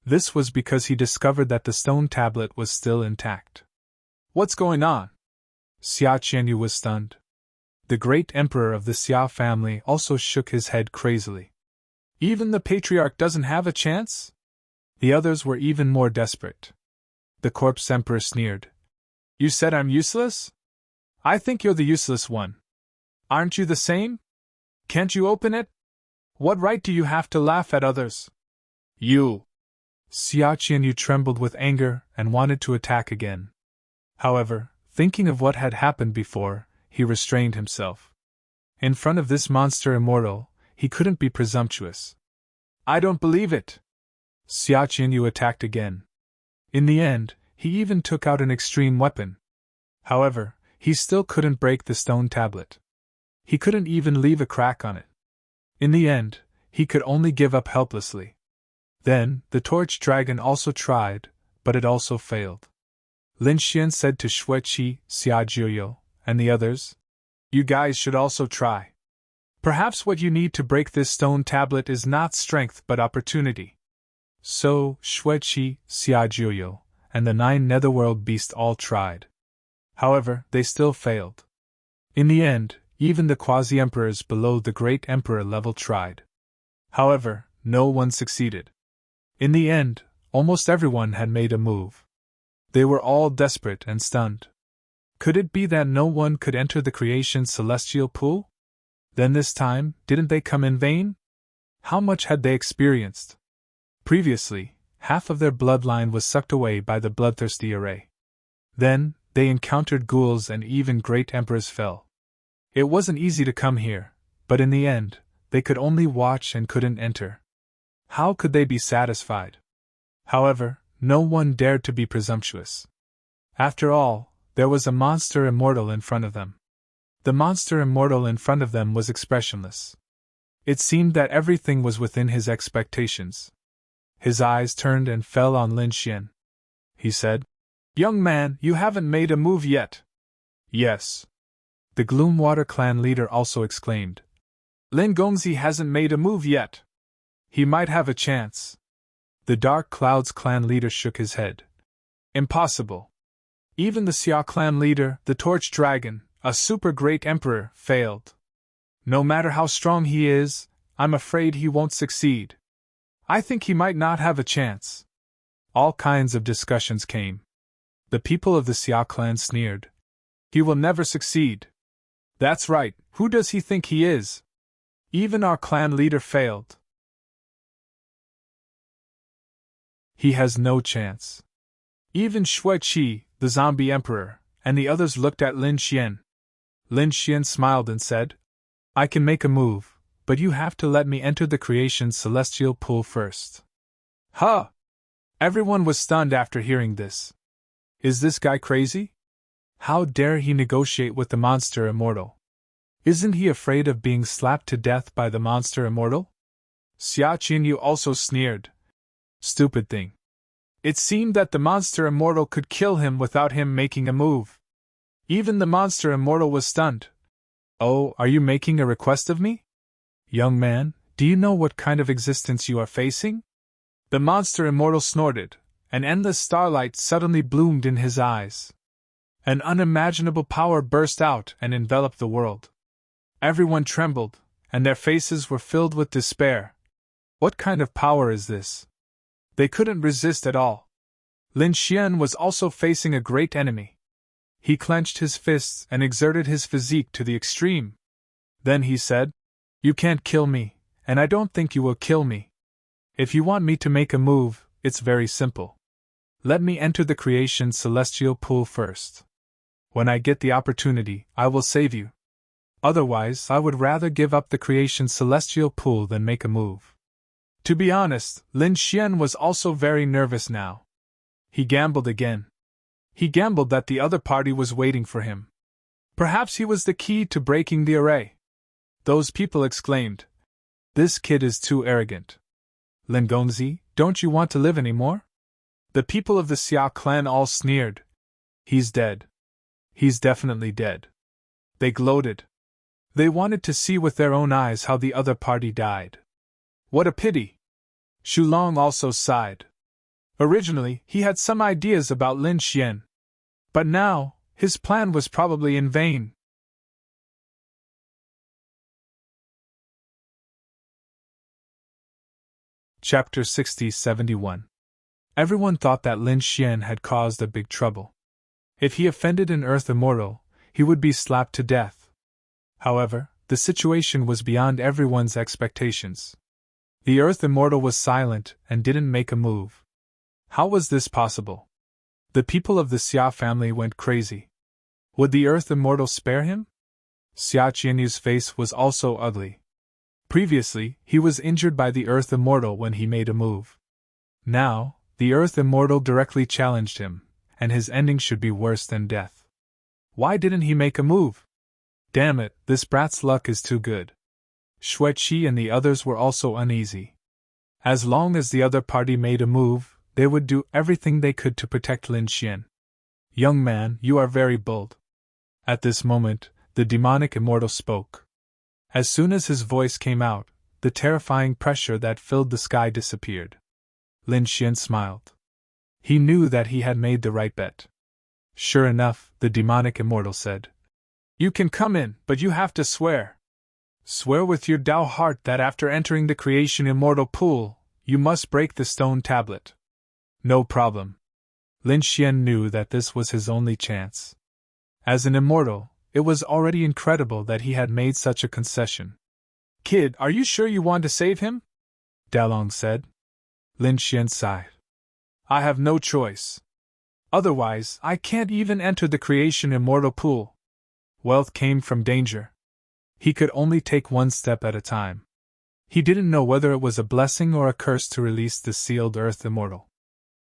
This was because he discovered that the stone tablet was still intact. What's going on? Xia Qianyu was stunned. The great emperor of the Xia family also shook his head crazily. Even the patriarch doesn't have a chance? The others were even more desperate. The corpse emperor sneered. You said I'm useless? I think you're the useless one. Aren't you the same? Can't you open it? What right do you have to laugh at others? You! Xia Qianyu trembled with anger and wanted to attack again. However, thinking of what had happened before, he restrained himself. In front of this monster immortal, he couldn't be presumptuous. I don't believe it! Xia Qianyu attacked again. In the end, he even took out an extreme weapon. However, he still couldn't break the stone tablet. He couldn't even leave a crack on it. In the end, he could only give up helplessly. Then, the Torch Dragon also tried, but it also failed. Lin Xian said to Xueqi, Xia Jiuyo, and the others, You guys should also try. Perhaps what you need to break this stone tablet is not strength but opportunity. So, Xueqi, Xia Jiuyo, and the 9 netherworld beasts all tried. However, they still failed. In the end, even the quasi-emperors below the great emperor level tried. However, no one succeeded. In the end, almost everyone had made a move. They were all desperate and stunned. Could it be that no one could enter the creation's celestial pool? Then this time, didn't they come in vain? How much had they experienced? Previously, half of their bloodline was sucked away by the bloodthirsty array. Then, they encountered ghouls and even great emperors fell. It wasn't easy to come here, but in the end, they could only watch and couldn't enter. How could they be satisfied? However, no one dared to be presumptuous. After all, there was a monster immortal in front of them. The monster immortal in front of them was expressionless. It seemed that everything was within his expectations. His eyes turned and fell on Lin Xian. He said, Young man, you haven't made a move yet. Yes. The Gloomwater clan leader also exclaimed. Lin Gongzi hasn't made a move yet. He might have a chance. The Dark Clouds clan leader shook his head. Impossible. Even the Xia clan leader, the Torch Dragon, a super great emperor, failed. No matter how strong he is, I'm afraid he won't succeed. I think he might not have a chance. All kinds of discussions came. The people of the Xia clan sneered. He will never succeed. That's right, who does he think he is? Even our clan leader failed. He has no chance. Even Shui Qi, the zombie emperor, and the others looked at Lin Xian. Lin Xian smiled and said, I can make a move, but you have to let me enter the creation's celestial pool first. Huh! Everyone was stunned after hearing this. Is this guy crazy? How dare he negotiate with the monster immortal? Isn't he afraid of being slapped to death by the monster immortal? Xia Qinyu also sneered. Stupid thing. It seemed that the monster immortal could kill him without him making a move. Even the monster immortal was stunned. Oh, are you making a request of me? Young man, do you know what kind of existence you are facing? The monster immortal snorted, and endless starlight suddenly bloomed in his eyes. An unimaginable power burst out and enveloped the world. Everyone trembled, and their faces were filled with despair. What kind of power is this? They couldn't resist at all. Lin Xian was also facing a great enemy. He clenched his fists and exerted his physique to the extreme. Then he said, You can't kill me, and I don't think you will kill me. If you want me to make a move, it's very simple. Let me enter the creation's celestial pool first. When I get the opportunity, I will save you. Otherwise, I would rather give up the creation's celestial pool than make a move. To be honest, Lin Xian was also very nervous now. He gambled again. He gambled that the other party was waiting for him. Perhaps he was the key to breaking the array. Those people exclaimed, This kid is too arrogant. Lin Gongzi, don't you want to live anymore? The people of the Xia clan all sneered. He's dead. He's definitely dead. They gloated. They wanted to see with their own eyes how the other party died. What a pity! Shulong also sighed. Originally, he had some ideas about Lin Xian. But now, his plan was probably in vain. Chapter 60-71. Everyone thought that Lin Xian had caused a big trouble. If he offended an Earth Immortal, he would be slapped to death. However, the situation was beyond everyone's expectations. The Earth Immortal was silent and didn't make a move. How was this possible? The people of the Xia family went crazy. Would the Earth Immortal spare him? Xia Qianyu's face was also ugly. Previously, he was injured by the Earth Immortal when he made a move. Now, the Earth Immortal directly challenged him, and his ending should be worse than death. Why didn't he make a move? Damn it, this brat's luck is too good. Shui Qi and the others were also uneasy. As long as the other party made a move, they would do everything they could to protect Lin Xian. Young man, you are very bold. At this moment, the demonic immortal spoke. As soon as his voice came out, the terrifying pressure that filled the sky disappeared. Lin Xian smiled. He knew that he had made the right bet. Sure enough, the demonic immortal said, You can come in, but you have to swear. Swear with your Tao heart that after entering the creation immortal pool, you must break the stone tablet. No problem. Lin Xian knew that this was his only chance. As an immortal, it was already incredible that he had made such a concession. Kid, are you sure you want to save him? Dalong said. Lin Xian sighed. I have no choice. Otherwise, I can't even enter the creation immortal pool. Wealth came from danger. He could only take one step at a time. He didn't know whether it was a blessing or a curse to release the sealed Earth Immortal.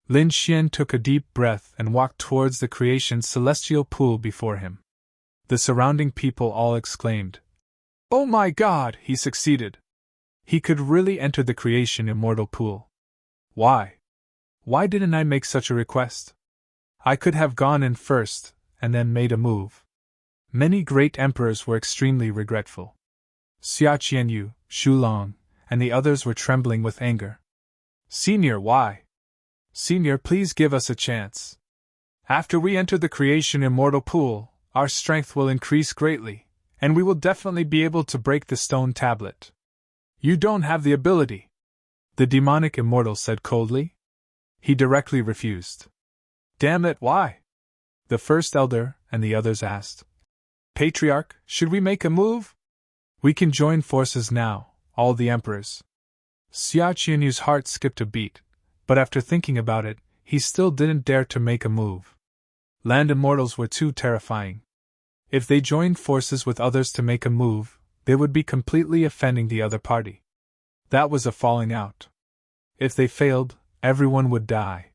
Lin Xian took a deep breath and walked towards the creation's celestial pool before him. The surrounding people all exclaimed, Oh my God, he succeeded! He could really enter the creation immortal pool. Why? Why didn't I make such a request? I could have gone in first, and then made a move. Many great emperors were extremely regretful. Xia Qianyu, Xu Long, and the others were trembling with anger. Senior, why? Senior, please give us a chance. After we enter the creation immortal pool, our strength will increase greatly, and we will definitely be able to break the stone tablet. You don't have the ability, the demonic immortal said coldly. He directly refused. Damn it, why? The first elder and the others asked. Patriarch, should we make a move? We can join forces now, all the emperors. Xia Qianyu's heart skipped a beat, but after thinking about it, he still didn't dare to make a move. Land immortals were too terrifying. If they joined forces with others to make a move, they would be completely offending the other party. That was a falling out. If they failed, everyone would die.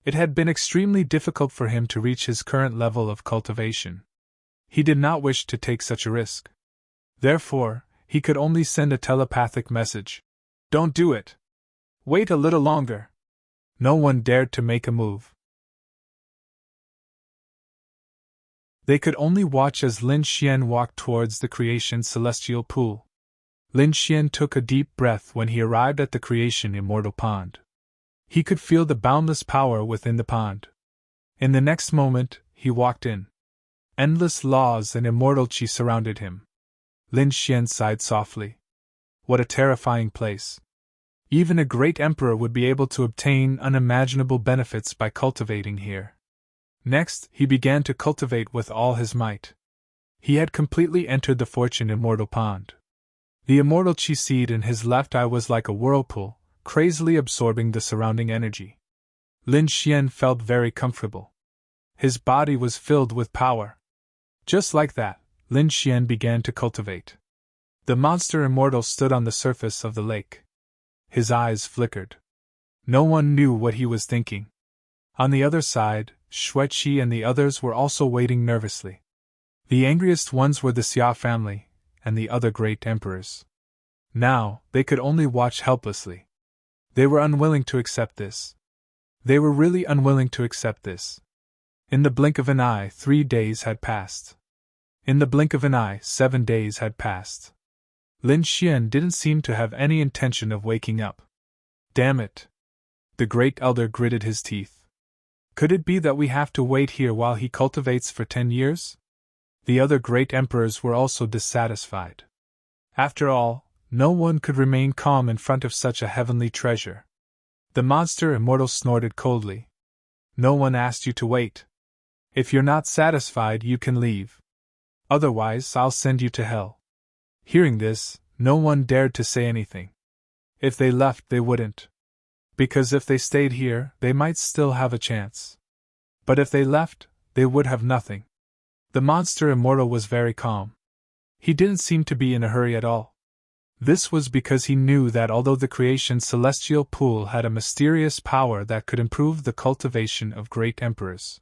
It had been extremely difficult for him to reach his current level of cultivation. He did not wish to take such a risk. Therefore, he could only send a telepathic message. Don't do it. Wait a little longer. No one dared to make a move. They could only watch as Lin Xian walked towards the creation celestial pool. Lin Xian took a deep breath when he arrived at the creation immortal pond. He could feel the boundless power within the pond. In the next moment, he walked in. Endless laws and immortal qi surrounded him. Lin Xian sighed softly. What a terrifying place. Even a great emperor would be able to obtain unimaginable benefits by cultivating here. Next, he began to cultivate with all his might. He had completely entered the fortune immortal pond. The immortal qi seed in his left eye was like a whirlpool, crazily absorbing the surrounding energy. Lin Xian felt very comfortable. His body was filled with power. Just like that, Lin Xian began to cultivate. The monster immortal stood on the surface of the lake. His eyes flickered. No one knew what he was thinking. On the other side, Xueqi and the others were also waiting nervously. The angriest ones were the Xia family, and the other great emperors. Now, they could only watch helplessly. They were unwilling to accept this. They were really unwilling to accept this. In the blink of an eye, 3 days had passed. In the blink of an eye, 7 days had passed. Lin Xian didn't seem to have any intention of waking up. Damn it! The great elder gritted his teeth. Could it be that we have to wait here while he cultivates for 10 years? The other great emperors were also dissatisfied. After all, no one could remain calm in front of such a heavenly treasure. The monster immortal snorted coldly. No one asked you to wait. If you're not satisfied, you can leave. Otherwise, I'll send you to hell. Hearing this, no one dared to say anything. If they left, they wouldn't. Because if they stayed here, they might still have a chance. But if they left, they would have nothing. The monster immortal was very calm. He didn't seem to be in a hurry at all. This was because he knew that although the creation celestial pool had a mysterious power that could improve the cultivation of great emperors.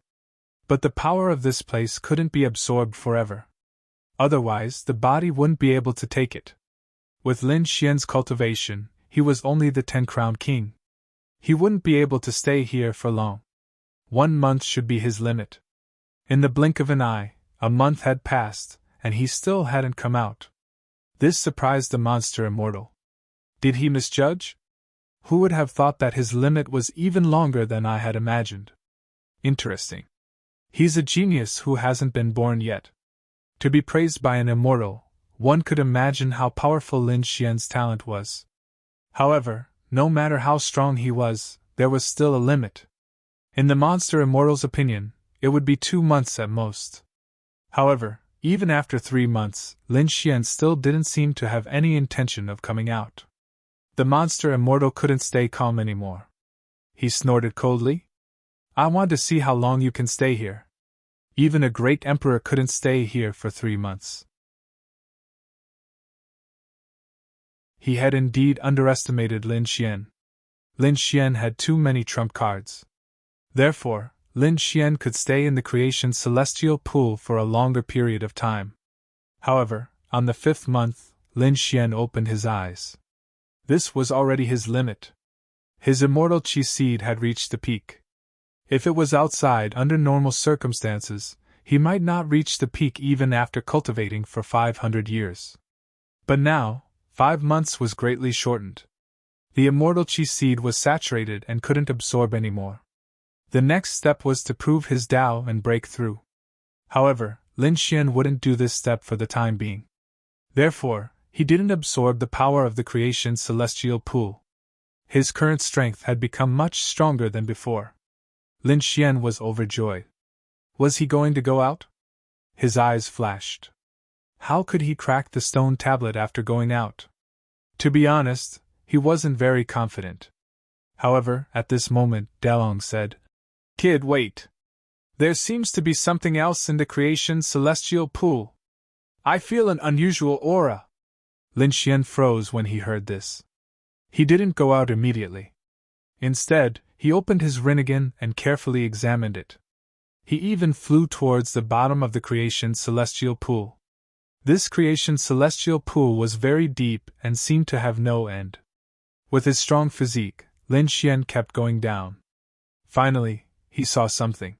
But the power of this place couldn't be absorbed forever. Otherwise, the body wouldn't be able to take it. With Lin Xian's cultivation, he was only the 10-crowned king. He wouldn't be able to stay here for long. 1 month should be his limit. In the blink of an eye, a month had passed, and he still hadn't come out. This surprised the monster immortal. Did he misjudge? Who would have thought that his limit was even longer than I had imagined? Interesting. He's a genius who hasn't been born yet. To be praised by an immortal, one could imagine how powerful Lin Xian's talent was. However, no matter how strong he was, there was still a limit. In the monster immortal's opinion, it would be 2 months at most. However, even after 3 months, Lin Xian still didn't seem to have any intention of coming out. The monster immortal couldn't stay calm anymore. He snorted coldly. I want to see how long you can stay here. Even a great emperor couldn't stay here for 3 months. He had indeed underestimated Lin Xian. Lin Xian had too many trump cards. Therefore, Lin Xian could stay in the creation celestial pool for a longer period of time. However, on the 5th month, Lin Xian opened his eyes. This was already his limit. His immortal qi seed had reached the peak. If it was outside under normal circumstances, he might not reach the peak even after cultivating for 500 years. But now, 5 months was greatly shortened. The immortal chi seed was saturated and couldn't absorb any more. The next step was to prove his Tao and break through. However, Lin Xian wouldn't do this step for the time being. Therefore, he didn't absorb the power of the creation's celestial pool. His current strength had become much stronger than before. Lin Xian was overjoyed. Was he going to go out? His eyes flashed. How could he crack the stone tablet after going out? To be honest, he wasn't very confident. However, at this moment, Dalong said, "Kid, wait. There seems to be something else in the creation's celestial pool. I feel an unusual aura." Lin Xian froze when he heard this. He didn't go out immediately. Instead, he opened his Rinnegan and carefully examined it. He even flew towards the bottom of the creation's celestial pool. This creation's celestial pool was very deep and seemed to have no end. With his strong physique, Lin Xian kept going down. Finally, he saw something.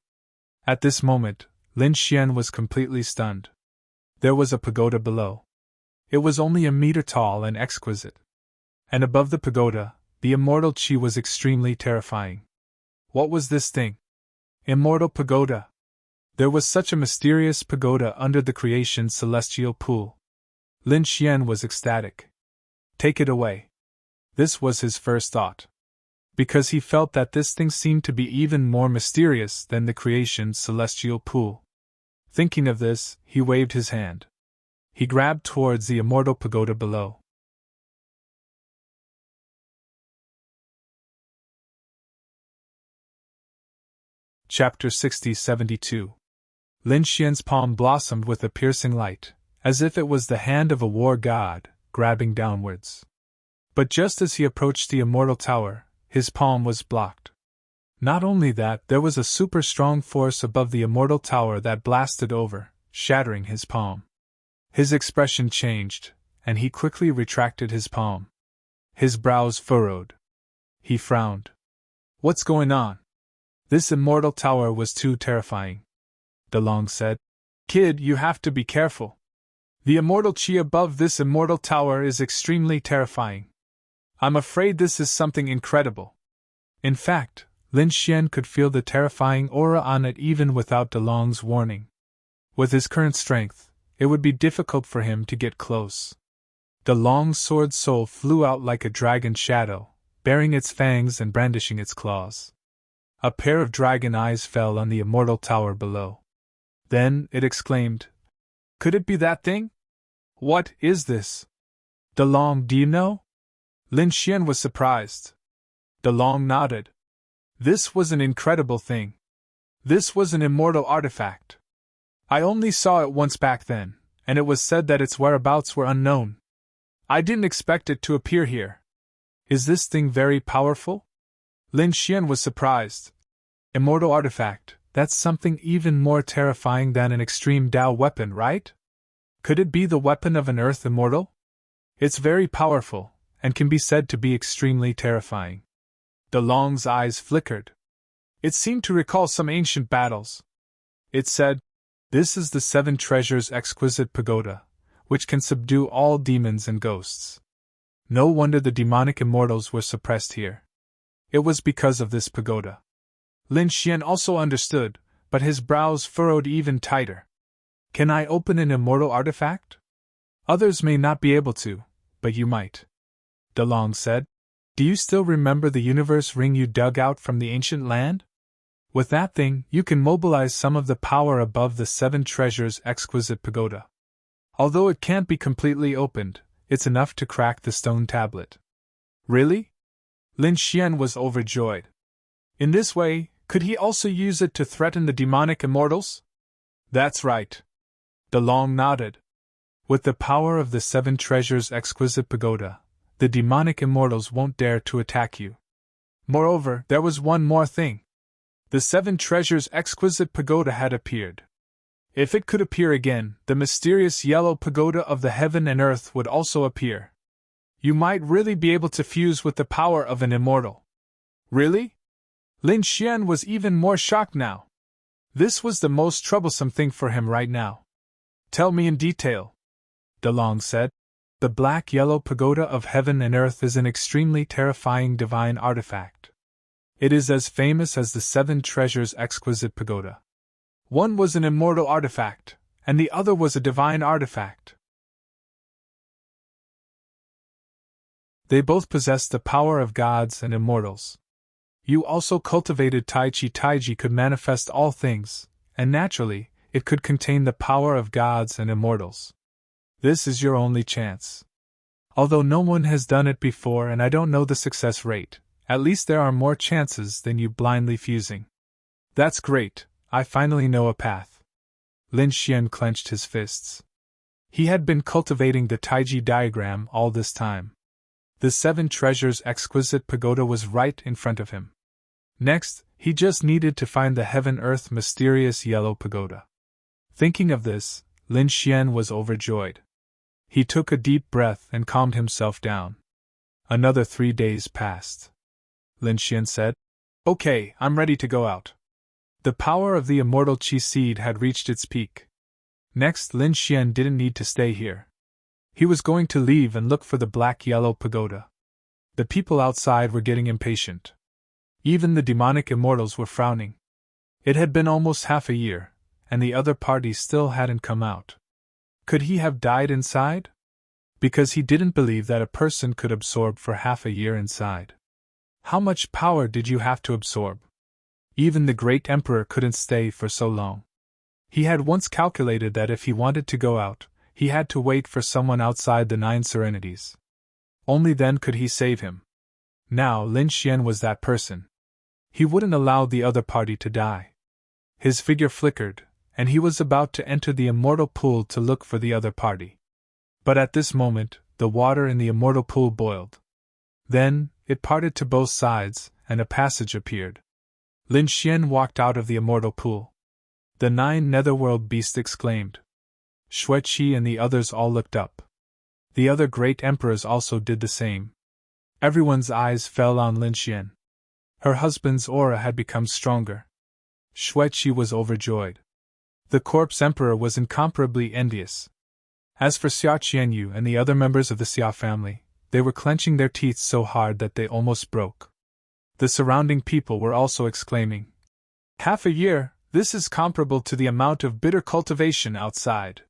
At this moment, Lin Xian was completely stunned. There was a pagoda below. It was only a meter tall and exquisite. And above the pagoda, the immortal chi was extremely terrifying. What was this thing? Immortal pagoda. There was such a mysterious pagoda under the creation's celestial pool. Lin Xian was ecstatic. Take it away. This was his first thought. Because he felt that this thing seemed to be even more mysterious than the creation's celestial pool. Thinking of this, he waved his hand. He grabbed towards the immortal pagoda below. Chapter 60-72. Lin Xian's palm blossomed with a piercing light, as if it was the hand of a war god, grabbing downwards. But just as he approached the immortal tower, his palm was blocked. Not only that, there was a super strong force above the immortal tower that blasted over, shattering his palm. His expression changed, and he quickly retracted his palm. His brows furrowed. He frowned. What's going on? This immortal tower was too terrifying. Dalong said, "Kid, you have to be careful. The immortal chi above this immortal tower is extremely terrifying. I'm afraid this is something incredible." In fact, Lin Xian could feel the terrifying aura on it even without Dalong's warning. With his current strength, it would be difficult for him to get close. Dalong's sword soul flew out like a dragon shadow, baring its fangs and brandishing its claws. A pair of dragon eyes fell on the immortal tower below. Then it exclaimed, "Could it be that thing? What is this? Dalong, do you know?" Lin Xian was surprised. Dalong nodded. This was an incredible thing. This was an immortal artifact. I only saw it once back then, and it was said that its whereabouts were unknown. I didn't expect it to appear here. Is this thing very powerful? Lin Xian was surprised. Immortal artifact, that's something even more terrifying than an extreme Dao weapon, right? Could it be the weapon of an earth immortal? It's very powerful, and can be said to be extremely terrifying. Dalong's eyes flickered. It seemed to recall some ancient battles. It said, "This is the 7 treasures exquisite pagoda, which can subdue all demons and ghosts." No wonder the demonic immortals were suppressed here. It was because of this pagoda. Lin Xian also understood, but his brows furrowed even tighter. Can I open an immortal artifact? Others may not be able to, but you might. Dalong said, "Do you still remember the universe ring you dug out from the ancient land? With that thing, you can mobilize some of the power above the 7 treasures exquisite pagoda. Although it can't be completely opened, it's enough to crack the stone tablet." Really? Lin Xian was overjoyed. In this way, could he also use it to threaten the demonic immortals? That's right. Dalong nodded. With the power of the 7 treasures exquisite pagoda, the demonic immortals won't dare to attack you. Moreover, there was one more thing. The 7 treasures exquisite pagoda had appeared. If it could appear again, the mysterious yellow pagoda of the heaven and earth would also appear. You might really be able to fuse with the power of an immortal. Really? Lin Xian was even more shocked now. This was the most troublesome thing for him right now. Tell me in detail, DeLong said. The black-yellow pagoda of heaven and earth is an extremely terrifying divine artifact. It is as famous as the seven treasures exquisite pagoda. One was an immortal artifact, and the other was a divine artifact. They both possessed the power of gods and immortals. You also cultivated Taiji. Taiji could manifest all things, and naturally, it could contain the power of gods and immortals. This is your only chance. Although no one has done it before and I don't know the success rate, at least there are more chances than you blindly fusing. That's great, I finally know a path. Lin Xian clenched his fists. He had been cultivating the Taiji diagram all this time. The seven treasures exquisite pagoda was right in front of him. Next, he just needed to find the heaven-earth mysterious yellow pagoda. Thinking of this, Lin Xian was overjoyed. He took a deep breath and calmed himself down. Another 3 days passed. Lin Xian said, "Okay, I'm ready to go out." The power of the immortal Qi seed had reached its peak. Next, Lin Xian didn't need to stay here. He was going to leave and look for the black-yellow pagoda. The people outside were getting impatient. Even the demonic immortals were frowning. It had been almost half a year, and the other party still hadn't come out. Could he have died inside? Because he didn't believe that a person could absorb for half a year inside. How much power did you have to absorb? Even the great emperor couldn't stay for so long. He had once calculated that if he wanted to go out, he had to wait for someone outside the 9 serenities. Only then could he save him. Now Lin Xian was that person. He wouldn't allow the other party to die. His figure flickered, and he was about to enter the immortal pool to look for the other party. But at this moment, the water in the immortal pool boiled. Then, it parted to both sides, and a passage appeared. Lin Xian walked out of the immortal pool. The 9 netherworld beasts exclaimed. Xueqi and the others all looked up. The other great emperors also did the same. Everyone's eyes fell on Lin Xian. Her husband's aura had become stronger. Xueqi was overjoyed. The corpse emperor was incomparably envious. As for Xia Qianyu and the other members of the Xia family, they were clenching their teeth so hard that they almost broke. The surrounding people were also exclaiming, "Half a year, this is comparable to the amount of bitter cultivation outside.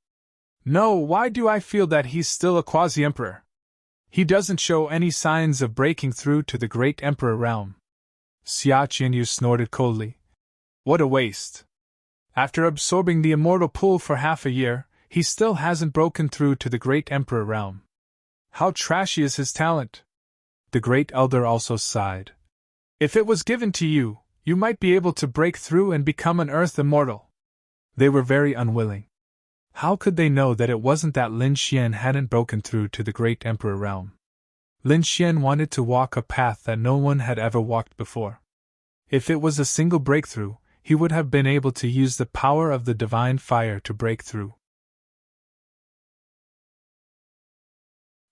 No, why do I feel that he's still a quasi-emperor? He doesn't show any signs of breaking through to the great emperor realm." Xia Qianyu snorted coldly. What a waste. After absorbing the immortal pool for half a year, he still hasn't broken through to the great emperor realm. How trashy is his talent? The great elder also sighed. If it was given to you, you might be able to break through and become an earth immortal. They were very unwilling. How could they know that it wasn't that Lin Xian hadn't broken through to the great emperor realm? Lin Xian wanted to walk a path that no one had ever walked before. If it was a single breakthrough, he would have been able to use the power of the divine fire to break through.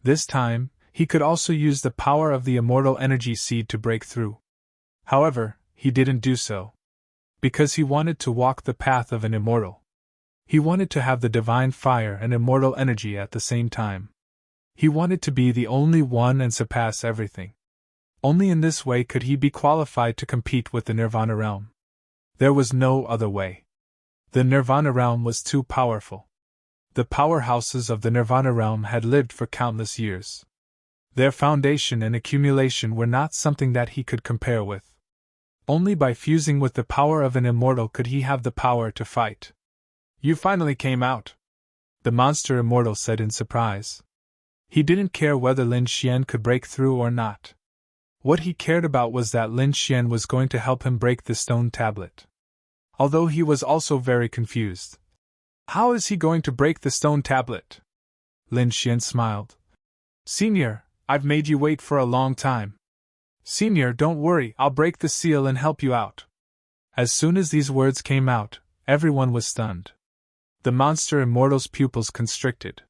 This time, he could also use the power of the immortal energy seed to break through. However, he didn't do so. Because he wanted to walk the path of an immortal. He wanted to have the divine fire and immortal energy at the same time. He wanted to be the only one and surpass everything. Only in this way could he be qualified to compete with the Nirvana realm. There was no other way. The Nirvana realm was too powerful. The powerhouses of the Nirvana realm had lived for countless years. Their foundation and accumulation were not something that he could compare with. Only by fusing with the power of an immortal could he have the power to fight. You finally came out, the monster immortal said in surprise. He didn't care whether Lin Xian could break through or not. What he cared about was that Lin Xian was going to help him break the stone tablet. Although he was also very confused. How is he going to break the stone tablet? Lin Xian smiled. Senior, I've made you wait for a long time. Senior, don't worry, I'll break the seal and help you out. As soon as these words came out, everyone was stunned. The monster immortal's pupils constricted.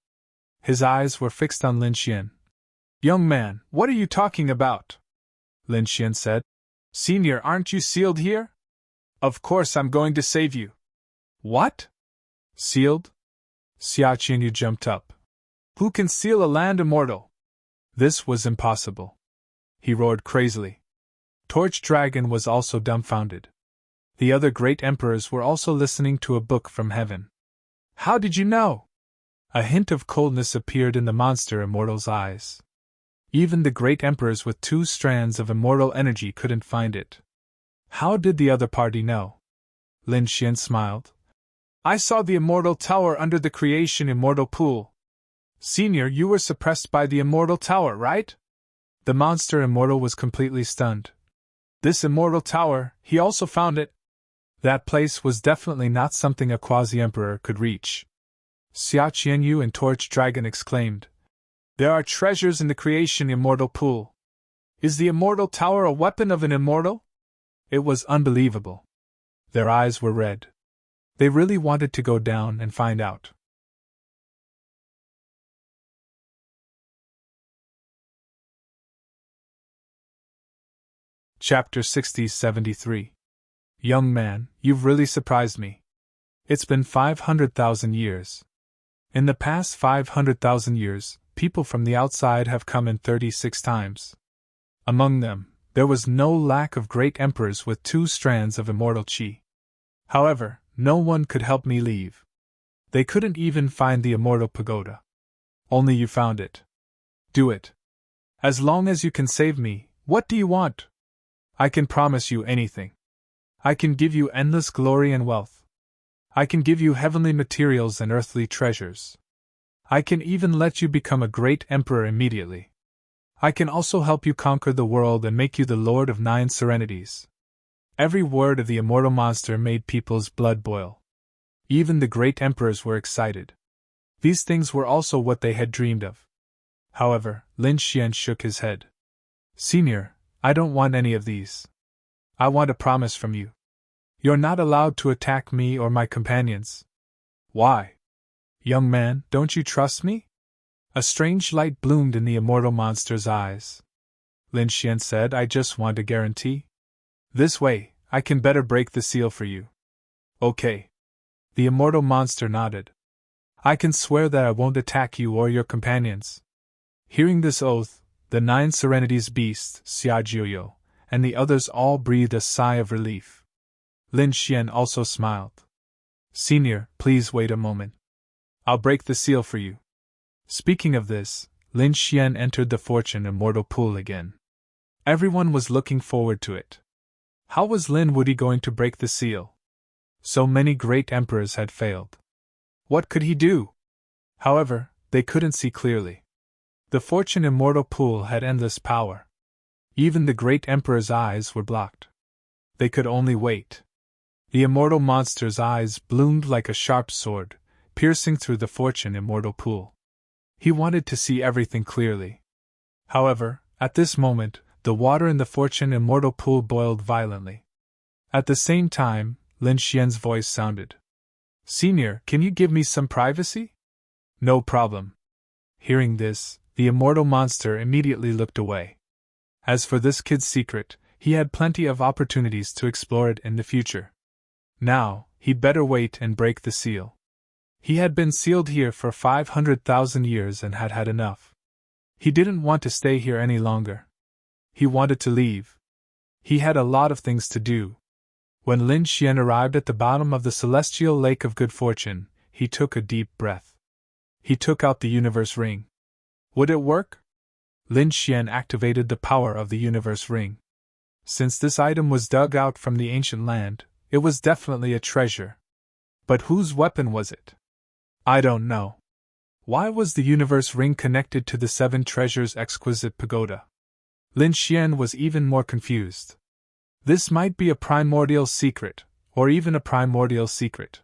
His eyes were fixed on Lin Xian. Young man, what are you talking about? Lin Xian said. Senior, aren't you sealed here? Of course I'm going to save you. What? Sealed? Xia Qianyu jumped up. Who can seal a land immortal? This was impossible. He roared crazily. Torch Dragon was also dumbfounded. The other great emperors were also listening to a book from heaven. How did you know? A hint of coldness appeared in the monster immortal's eyes. Even the great emperors with 2 strands of immortal energy couldn't find it. How did the other party know? Lin Xian smiled. I saw the immortal tower under the creation immortal pool. Senior, you were suppressed by the immortal tower, right? The monster immortal was completely stunned. This immortal tower, he also found it. That place was definitely not something a quasi-emperor could reach. Xia Qianyu and Torch Dragon exclaimed. There are treasures in the creation immortal pool. Is the immortal tower a weapon of an immortal? It was unbelievable. Their eyes were red. They really wanted to go down and find out. Chapter 60-73. Young man, you've really surprised me. It's been 500,000 years. In the past 500,000 years, people from the outside have come in 36 times. Among them, there was no lack of great emperors with 2 strands of immortal qi. However, no one could help me leave. They couldn't even find the immortal pagoda. Only you found it. Do it. As long as you can save me, what do you want? I can promise you anything. I can give you endless glory and wealth. I can give you heavenly materials and earthly treasures. I can even let you become a great emperor immediately. I can also help you conquer the world and make you the Lord of 9 serenities. Every word of the immortal monster made people's blood boil. Even the great emperors were excited. These things were also what they had dreamed of. However, Lin Xian shook his head. Senior, I don't want any of these. I want a promise from you. You're not allowed to attack me or my companions. Why? Young man, don't you trust me? A strange light bloomed in the immortal monster's eyes. Lin Xian said, I just want a guarantee. This way, I can better break the seal for you. Okay. The immortal monster nodded. I can swear that I won't attack you or your companions. Hearing this oath, the 9 serenities beasts, Xia Jiuyo, and the others all breathed a sigh of relief. Lin Xian also smiled. Senior, please wait a moment. I'll break the seal for you. Speaking of this, Lin Xian entered the fortune immortal pool again. Everyone was looking forward to it. How was Lin Wuyi going to break the seal? So many great emperors had failed. What could he do? However, they couldn't see clearly. The fortune immortal pool had endless power. Even the great emperor's eyes were blocked. They could only wait. The immortal monster's eyes bloomed like a sharp sword, piercing through the fortune immortal pool. He wanted to see everything clearly. However, at this moment, the water in the fortune immortal pool boiled violently. At the same time, Lin Xian's voice sounded. Senior, can you give me some privacy? No problem. Hearing this, the immortal monster immediately looked away. As for this kid's secret, he had plenty of opportunities to explore it in the future. Now, he'd better wait and break the seal. He had been sealed here for 500,000 years and had had enough. He didn't want to stay here any longer. He wanted to leave. He had a lot of things to do. When Lin Xian arrived at the bottom of the celestial lake of good fortune, he took a deep breath. He took out the universe ring. Would it work? Lin Xian activated the power of the universe ring. Since this item was dug out from the ancient land, it was definitely a treasure. But whose weapon was it? I don't know. Why was the universe ring connected to the 7 treasures exquisite pagoda? Lin Xian was even more confused. This might be a primordial secret, or even a primordial secret.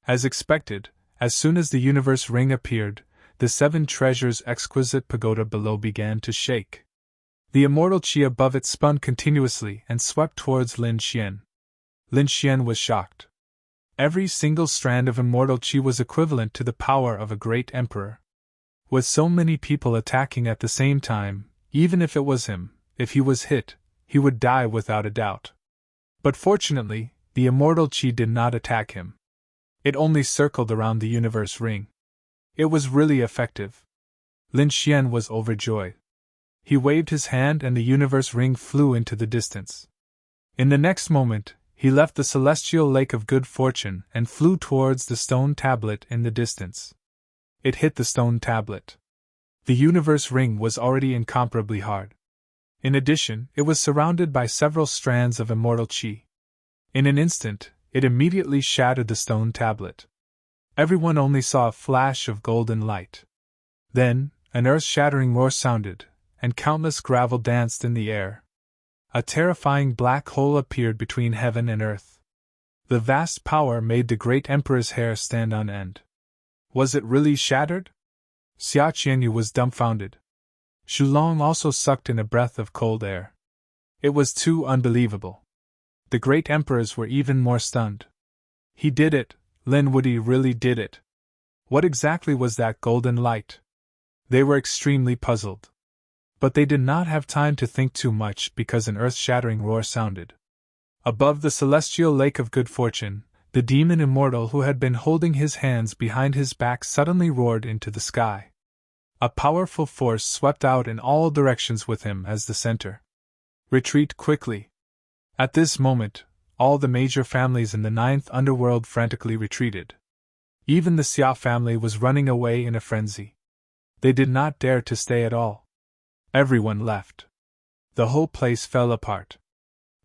As expected, as soon as the universe ring appeared, the 7 treasures exquisite pagoda below began to shake. The immortal qi above it spun continuously and swept towards Lin Xian. Lin Xian was shocked. Every single strand of immortal qi was equivalent to the power of a great emperor. With so many people attacking at the same time, even if it was him, if he was hit, he would die without a doubt. But fortunately, the immortal Qi did not attack him. It only circled around the universe ring. It was really effective. Lin Xian was overjoyed. He waved his hand and the universe ring flew into the distance. In the next moment, he left the celestial lake of good fortune and flew towards the stone tablet in the distance. It hit the stone tablet. The universe ring was already incomparably hard. In addition, it was surrounded by several strands of immortal Qi. In an instant, it immediately shattered the stone tablet. Everyone only saw a flash of golden light. Then, an earth-shattering roar sounded, and countless gravel danced in the air. A terrifying black hole appeared between heaven and earth. The vast power made the great emperor's hair stand on end. Was it really shattered? Xia Qianyu was dumbfounded. Xulong also sucked in a breath of cold air. It was too unbelievable. The great emperors were even more stunned. He did it, Lin Wuyi really did it. What exactly was that golden light? They were extremely puzzled. But they did not have time to think too much because an earth-shattering roar sounded. Above the celestial lake of good fortune, the demon immortal who had been holding his hands behind his back suddenly roared into the sky. A powerful force swept out in all directions with him as the center. Retreat quickly. At this moment, all the major families in the ninth underworld frantically retreated. Even the Xia family was running away in a frenzy. They did not dare to stay at all. Everyone left. The whole place fell apart.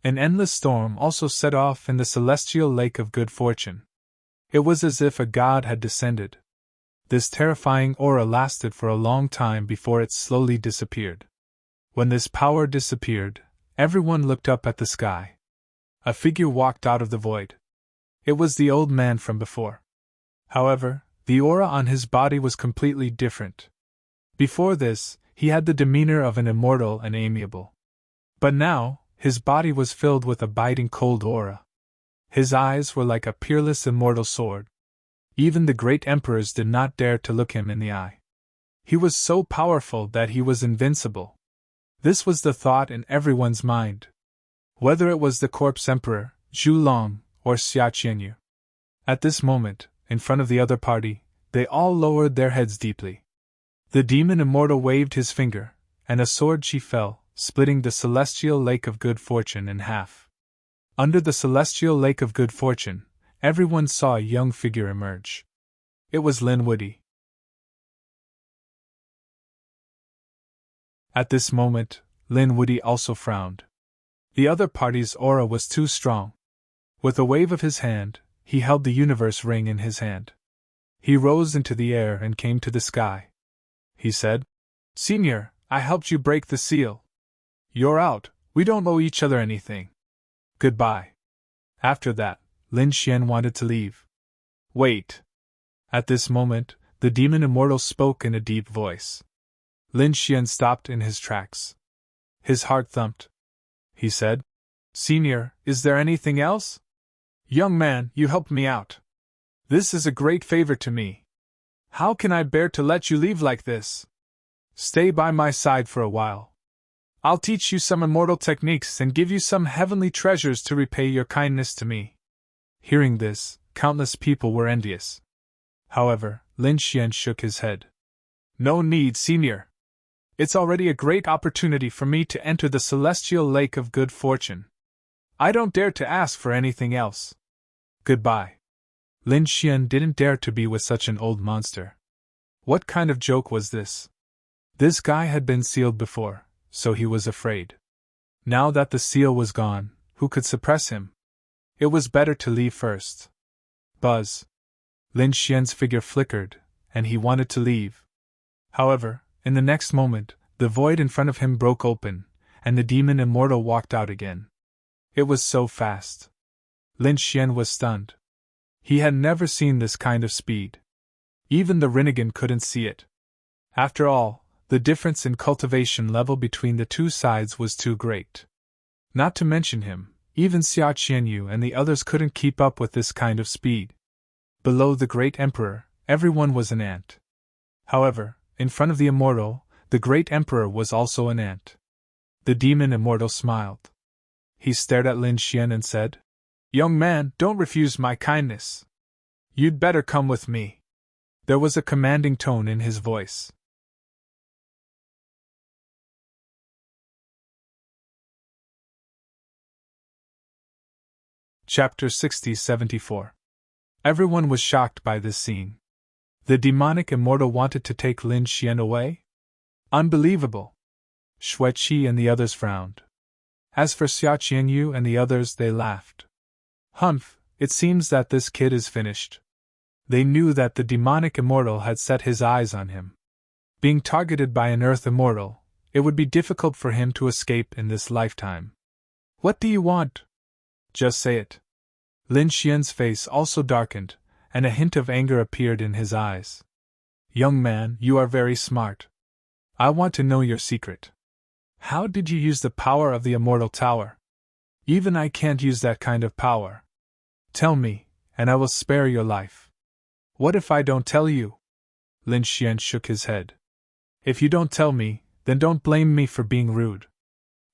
An endless storm also set off in the celestial lake of good fortune. It was as if a god had descended. This terrifying aura lasted for a long time before it slowly disappeared. When this power disappeared, everyone looked up at the sky. A figure walked out of the void. It was the old man from before. However, the aura on his body was completely different. Before this, he had the demeanor of an immortal and amiable. But now, his body was filled with a biting cold aura. His eyes were like a peerless immortal sword. Even the great emperors did not dare to look him in the eye. He was so powerful that he was invincible. This was the thought in everyone's mind. Whether it was the corpse emperor, Zhu Long, or Xia Qianyu. At this moment, in front of the other party, they all lowered their heads deeply. The demon immortal waved his finger, and a sword Qi fell, splitting the celestial lake of good fortune in half. Under the celestial lake of good fortune, everyone saw a young figure emerge. It was Lin Wuyi. At this moment, Lin Wuyi also frowned. The other party's aura was too strong. With a wave of his hand, he held the universe ring in his hand. He rose into the air and came to the sky. He said, "Senior, I helped you break the seal. You're out, we don't owe each other anything. Goodbye." After that, Lin Xian wanted to leave. "Wait." At this moment, the demon immortal spoke in a deep voice. Lin Xian stopped in his tracks. His heart thumped. He said, "Senior, is there anything else? Young man, you helped me out. This is a great favor to me. How can I bear to let you leave like this? Stay by my side for a while. I'll teach you some immortal techniques and give you some heavenly treasures to repay your kindness to me." Hearing this, countless people were envious. However, Lin Xian shook his head. "No need, senior. It's already a great opportunity for me to enter the celestial lake of good fortune. I don't dare to ask for anything else. Goodbye." Lin Xian didn't dare to be with such an old monster. What kind of joke was this? This guy had been sealed before, so he was afraid. Now that the seal was gone, who could suppress him? It was better to leave first. Buzz. Lin Xian's figure flickered, and he wanted to leave. However, in the next moment, the void in front of him broke open, and the demon immortal walked out again. It was so fast. Lin Xian was stunned. He had never seen this kind of speed. Even the Rinnegan couldn't see it. After all, the difference in cultivation level between the two sides was too great. Not to mention him, even Xia Qianyu and the others couldn't keep up with this kind of speed. Below the great emperor, everyone was an ant. However, in front of the immortal, the great emperor was also an ant. The demon immortal smiled. He stared at Lin Xian and said, "Young man, don't refuse my kindness. You'd better come with me." There was a commanding tone in his voice. Chapter 60-74. Everyone was shocked by this scene. The demonic immortal wanted to take Lin Xian away? Unbelievable! Xue Qi and the others frowned. As for Xia Qianyu and the others, they laughed. Humph, it seems that this kid is finished. They knew that the demonic immortal had set his eyes on him. Being targeted by an earth immortal, it would be difficult for him to escape in this lifetime. What do you want? Just say it. Lin Xian's face also darkened, and a hint of anger appeared in his eyes. Young man, you are very smart. I want to know your secret. How did you use the power of the immortal tower? Even I can't use that kind of power. Tell me, and I will spare your life. What if I don't tell you? Lin Xian shook his head. If you don't tell me, then don't blame me for being rude.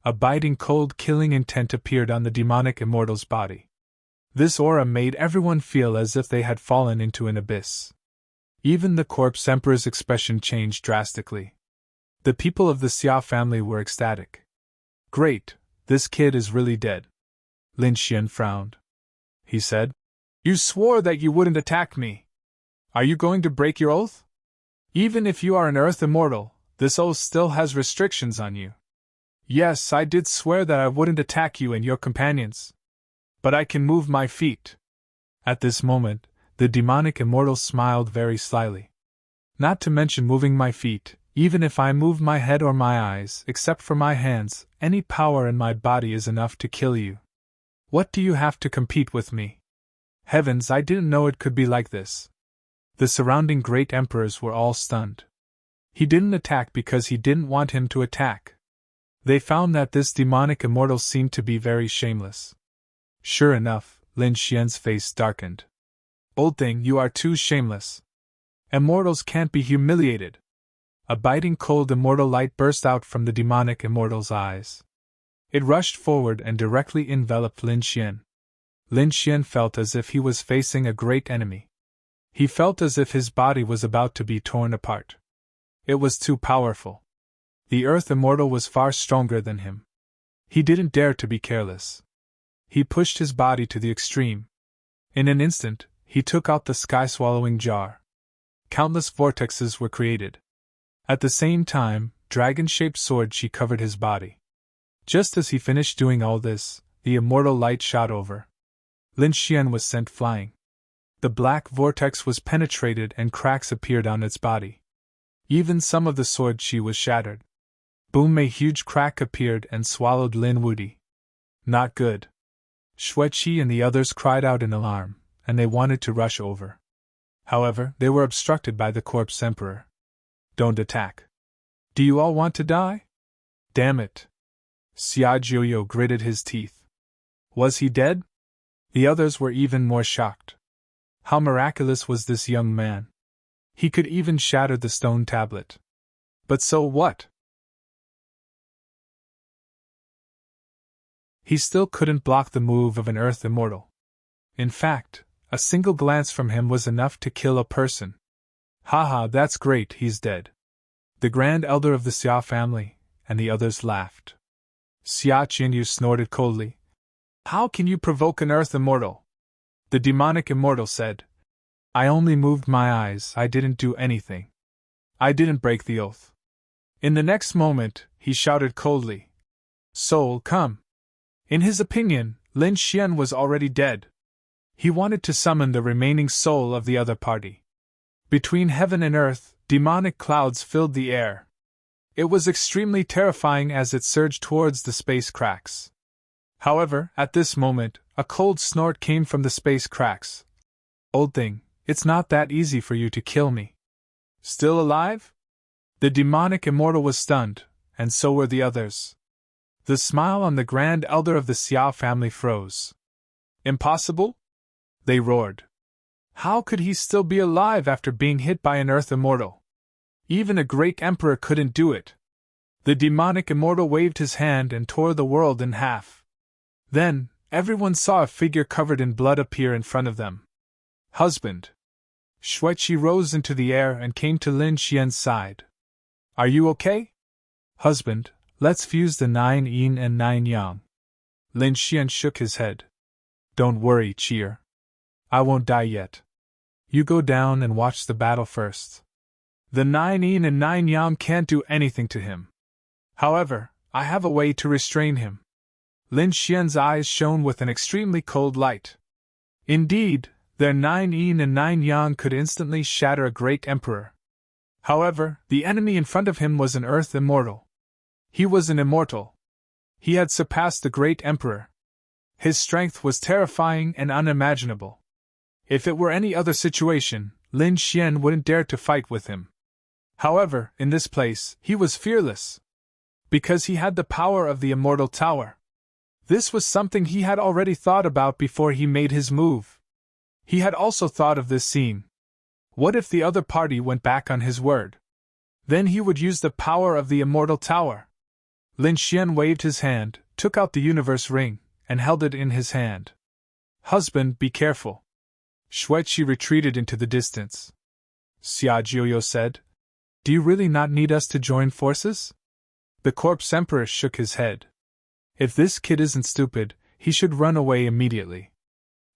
A biting cold killing intent appeared on the demonic immortal's body. This aura made everyone feel as if they had fallen into an abyss. Even the corpse emperor's expression changed drastically. The people of the Xia family were ecstatic. Great, this kid is really dead. Lin Xian frowned. He said, You swore that you wouldn't attack me. Are you going to break your oath? Even if you are an earth immortal, this oath still has restrictions on you. Yes, I did swear that I wouldn't attack you and your companions. But I can move my feet. At this moment, the demonic immortal smiled very slyly. Not to mention moving my feet, even if I move my head or my eyes, except for my hands, any power in my body is enough to kill you. What do you have to compete with me? Heavens, I didn't know it could be like this. The surrounding great emperors were all stunned. He didn't attack because he didn't want him to attack. They found that this demonic immortal seemed to be very shameless. Sure enough, Lin Xian's face darkened. Old thing, you are too shameless. Immortals can't be humiliated. A biting cold immortal light burst out from the demonic immortal's eyes. It rushed forward and directly enveloped Lin Xian. Lin Xian felt as if he was facing a great enemy. He felt as if his body was about to be torn apart. It was too powerful. The earth immortal was far stronger than him. He didn't dare to be careless. He pushed his body to the extreme. In an instant, he took out the sky-swallowing jar. Countless vortexes were created. At the same time, dragon-shaped sword Qi covered his body. Just as he finished doing all this, the immortal light shot over. Lin Xian was sent flying. The black vortex was penetrated and cracks appeared on its body. Even some of the sword Qi was shattered. Boom! A huge crack appeared and swallowed Lin Wudi. Not good. Xue Qi and the others cried out in alarm, and they wanted to rush over. However, they were obstructed by the corpse emperor. Don't attack. Do you all want to die? Damn it. Xia Jiuyo gritted his teeth. Was he dead? The others were even more shocked. How miraculous was this young man? He could even shatter the stone tablet. But so what? He still couldn't block the move of an earth immortal. In fact, a single glance from him was enough to kill a person. Haha, that's great, he's dead. The grand elder of the Xia family, and the others laughed. Xia Qinyu snorted coldly. How can you provoke an earth immortal? The demonic immortal said. I only moved my eyes, I didn't do anything. I didn't break the oath. In the next moment, he shouted coldly. Soul, come. In his opinion, Lin Xian was already dead. He wanted to summon the remaining soul of the other party. Between heaven and earth, demonic clouds filled the air. It was extremely terrifying as it surged towards the space cracks. However, at this moment, a cold snort came from the space cracks. Old thing, it's not that easy for you to kill me. Still alive? The demonic immortal was stunned, and so were the others. The smile on the grand elder of the Xia family froze. Impossible? They roared. How could he still be alive after being hit by an earth immortal? Even a great emperor couldn't do it. The demonic immortal waved his hand and tore the world in half. Then, everyone saw a figure covered in blood appear in front of them. Husband. Shuiqi rose into the air and came to Lin Xian's side. Are you okay? Husband, let's fuse the 9 yin and 9 yang. Lin Xian shook his head. Don't worry, Cheer. I won't die yet. You go down and watch the battle first. The 9 yin and 9 yang can't do anything to him. However, I have a way to restrain him. Lin Xian's eyes shone with an extremely cold light. Indeed, their 9 yin and 9 yang could instantly shatter a great emperor. However, the enemy in front of him was an earth immortal. He was an immortal. He had surpassed the great emperor. His strength was terrifying and unimaginable. If it were any other situation, Lin Xian wouldn't dare to fight with him. However, in this place, he was fearless. Because he had the power of the immortal tower. This was something he had already thought about before he made his move. He had also thought of this scene. What if the other party went back on his word? Then he would use the power of the immortal tower. Lin Xian waved his hand, took out the universe ring, and held it in his hand. Husband, be careful. Shuiqi retreated into the distance. Xia Jiuyo said, Do you really not need us to join forces? The corpse emperor shook his head. If this kid isn't stupid, he should run away immediately.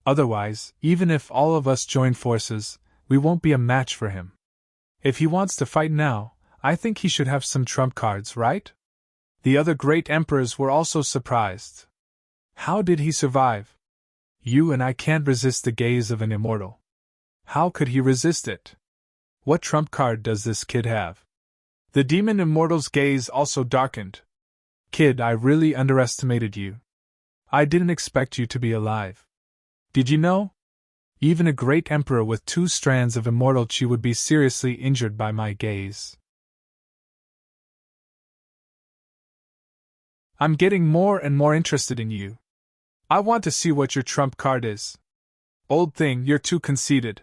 Otherwise, even if all of us join forces, we won't be a match for him. If he wants to fight now, I think he should have some trump cards, right? The other great emperors were also surprised. How did he survive? You and I can't resist the gaze of an immortal. How could he resist it? What trump card does this kid have? The demon immortal's gaze also darkened. Kid, I really underestimated you. I didn't expect you to be alive. Did you know? Even a great emperor with 2 strands of immortal chi would be seriously injured by my gaze. I'm getting more and more interested in you. I want to see what your trump card is. Old thing, you're too conceited.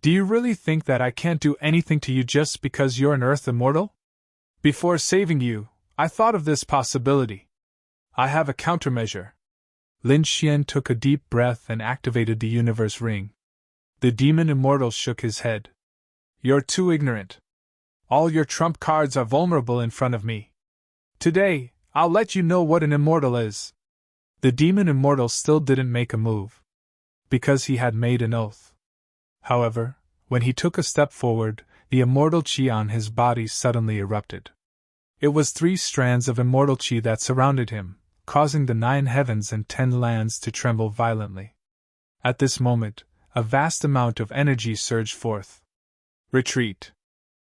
Do you really think that I can't do anything to you just because you're an earth immortal? Before saving you, I thought of this possibility. I have a countermeasure. Lin Xian took a deep breath and activated the universe ring. The demon immortal shook his head. You're too ignorant. All your trump cards are vulnerable in front of me. Today, I'll let you know what an immortal is. The demon immortal still didn't make a move. Because he had made an oath. However, when he took a step forward, the immortal chi on his body suddenly erupted. It was 3 strands of immortal chi that surrounded him, causing the 9 heavens and 10 lands to tremble violently. At this moment, a vast amount of energy surged forth. Retreat.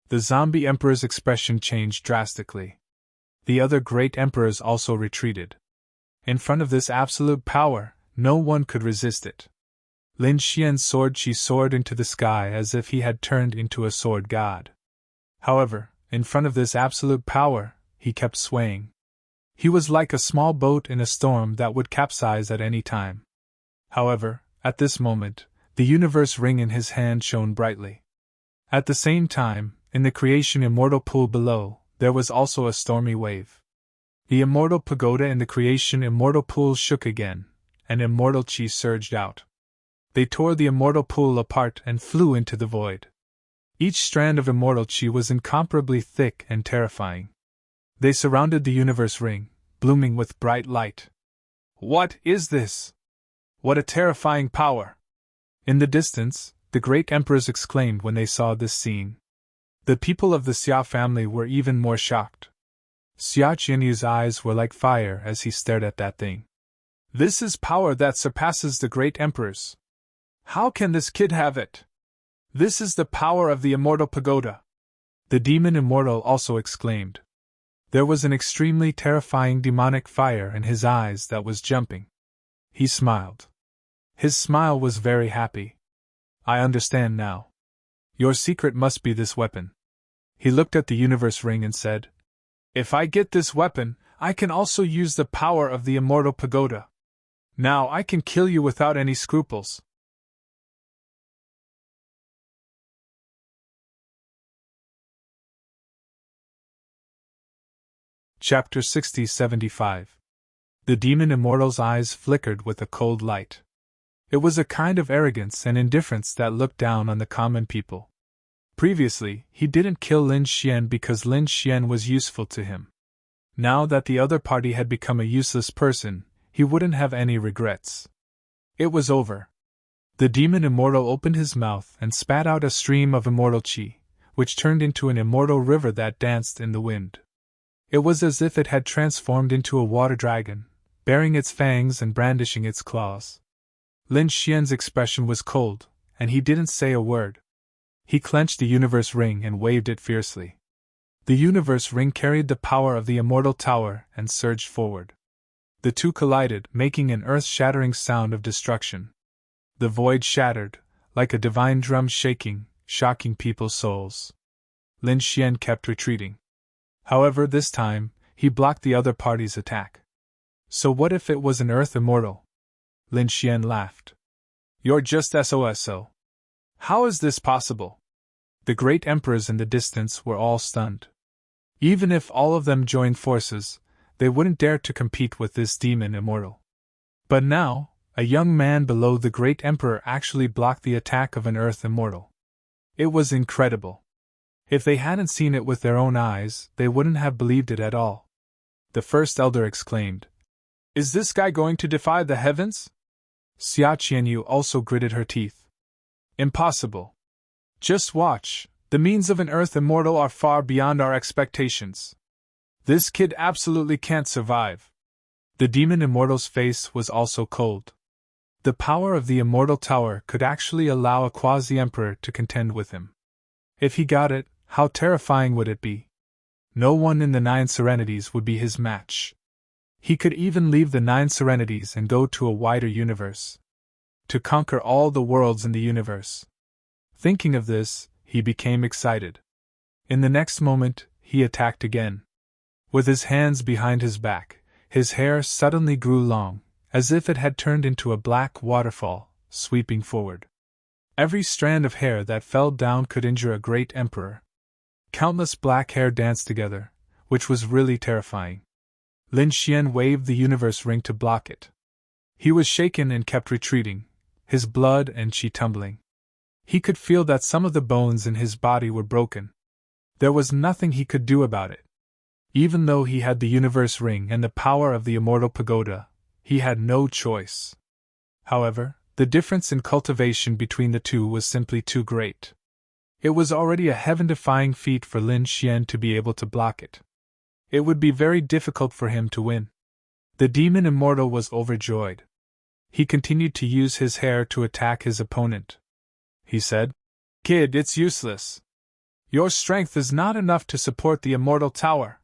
The zombie emperor's expression changed drastically. The other great emperors also retreated. In front of this absolute power, no one could resist it. Lin Xian's sword chi soared into the sky as if he had turned into a sword god. However, in front of this absolute power, he kept swaying. He was like a small boat in a storm that would capsize at any time. However, at this moment, the universe ring in his hand shone brightly. At the same time, in the creation immortal pool below, there was also a stormy wave. The immortal pagoda in the creation immortal pool shook again, and immortal chi surged out. They tore the immortal pool apart and flew into the void. Each strand of immortal chi was incomparably thick and terrifying. They surrounded the universe ring, blooming with bright light. What is this? What a terrifying power! In the distance, the great emperors exclaimed when they saw this scene. The people of the Xia family were even more shocked. Xia Jianyu's eyes were like fire as he stared at that thing. This is power that surpasses the great emperors. How can this kid have it? This is the power of the immortal pagoda. The demon immortal also exclaimed. There was an extremely terrifying demonic fire in his eyes that was jumping. He smiled. His smile was very happy. I understand now. Your secret must be this weapon. He looked at the universe ring and said, If I get this weapon, I can also use the power of the immortal pagoda. Now I can kill you without any scruples. Chapter 60-75 The demon immortal's eyes flickered with a cold light. It was a kind of arrogance and indifference that looked down on the common people. Previously, he didn't kill Lin Xian because Lin Xian was useful to him. Now that the other party had become a useless person, he wouldn't have any regrets. It was over. The demon immortal opened his mouth and spat out a stream of immortal qi, which turned into an immortal river that danced in the wind. It was as if it had transformed into a water dragon, baring its fangs and brandishing its claws. Lin Xian's expression was cold, and he didn't say a word. He clenched the universe ring and waved it fiercely. The universe ring carried the power of the immortal tower and surged forward. The two collided, making an earth-shattering sound of destruction. The void shattered, like a divine drum shaking, shocking people's souls. Lin Xian kept retreating. However, this time, he blocked the other party's attack. So what if it was an earth immortal? Lin Xian laughed. You're just SOSO. How is this possible? The great emperors in the distance were all stunned. Even if all of them joined forces, they wouldn't dare to compete with this demon immortal. But now, a young man below the great emperor actually blocked the attack of an earth immortal. It was incredible. If they hadn't seen it with their own eyes, they wouldn't have believed it at all. The first elder exclaimed, "Is this guy going to defy the heavens?" Xia Qianyu also gritted her teeth. "Impossible. Just watch, the means of an earth immortal are far beyond our expectations. This kid absolutely can't survive." The demon immortal's face was also cold. The power of the immortal tower could actually allow a quasi-emperor to contend with him. If he got it, how terrifying would it be? No one in the 9 serenities would be his match. He could even leave the 9 serenities and go to a wider universe. To conquer all the worlds in the universe. Thinking of this, he became excited. In the next moment, he attacked again. With his hands behind his back, his hair suddenly grew long, as if it had turned into a black waterfall, sweeping forward. Every strand of hair that fell down could injure a great emperor. Countless black hair danced together, which was really terrifying. Lin Xian waved the universe ring to block it. He was shaken and kept retreating, his blood and qi tumbling. He could feel that some of the bones in his body were broken. There was nothing he could do about it. Even though he had the universe ring and the power of the immortal pagoda, he had no choice. However, the difference in cultivation between the two was simply too great. It was already a heaven-defying feat for Lin Xian to be able to block it. It would be very difficult for him to win. The demon immortal was overjoyed. He continued to use his hair to attack his opponent. He said, "Kid, it's useless. Your strength is not enough to support the immortal tower.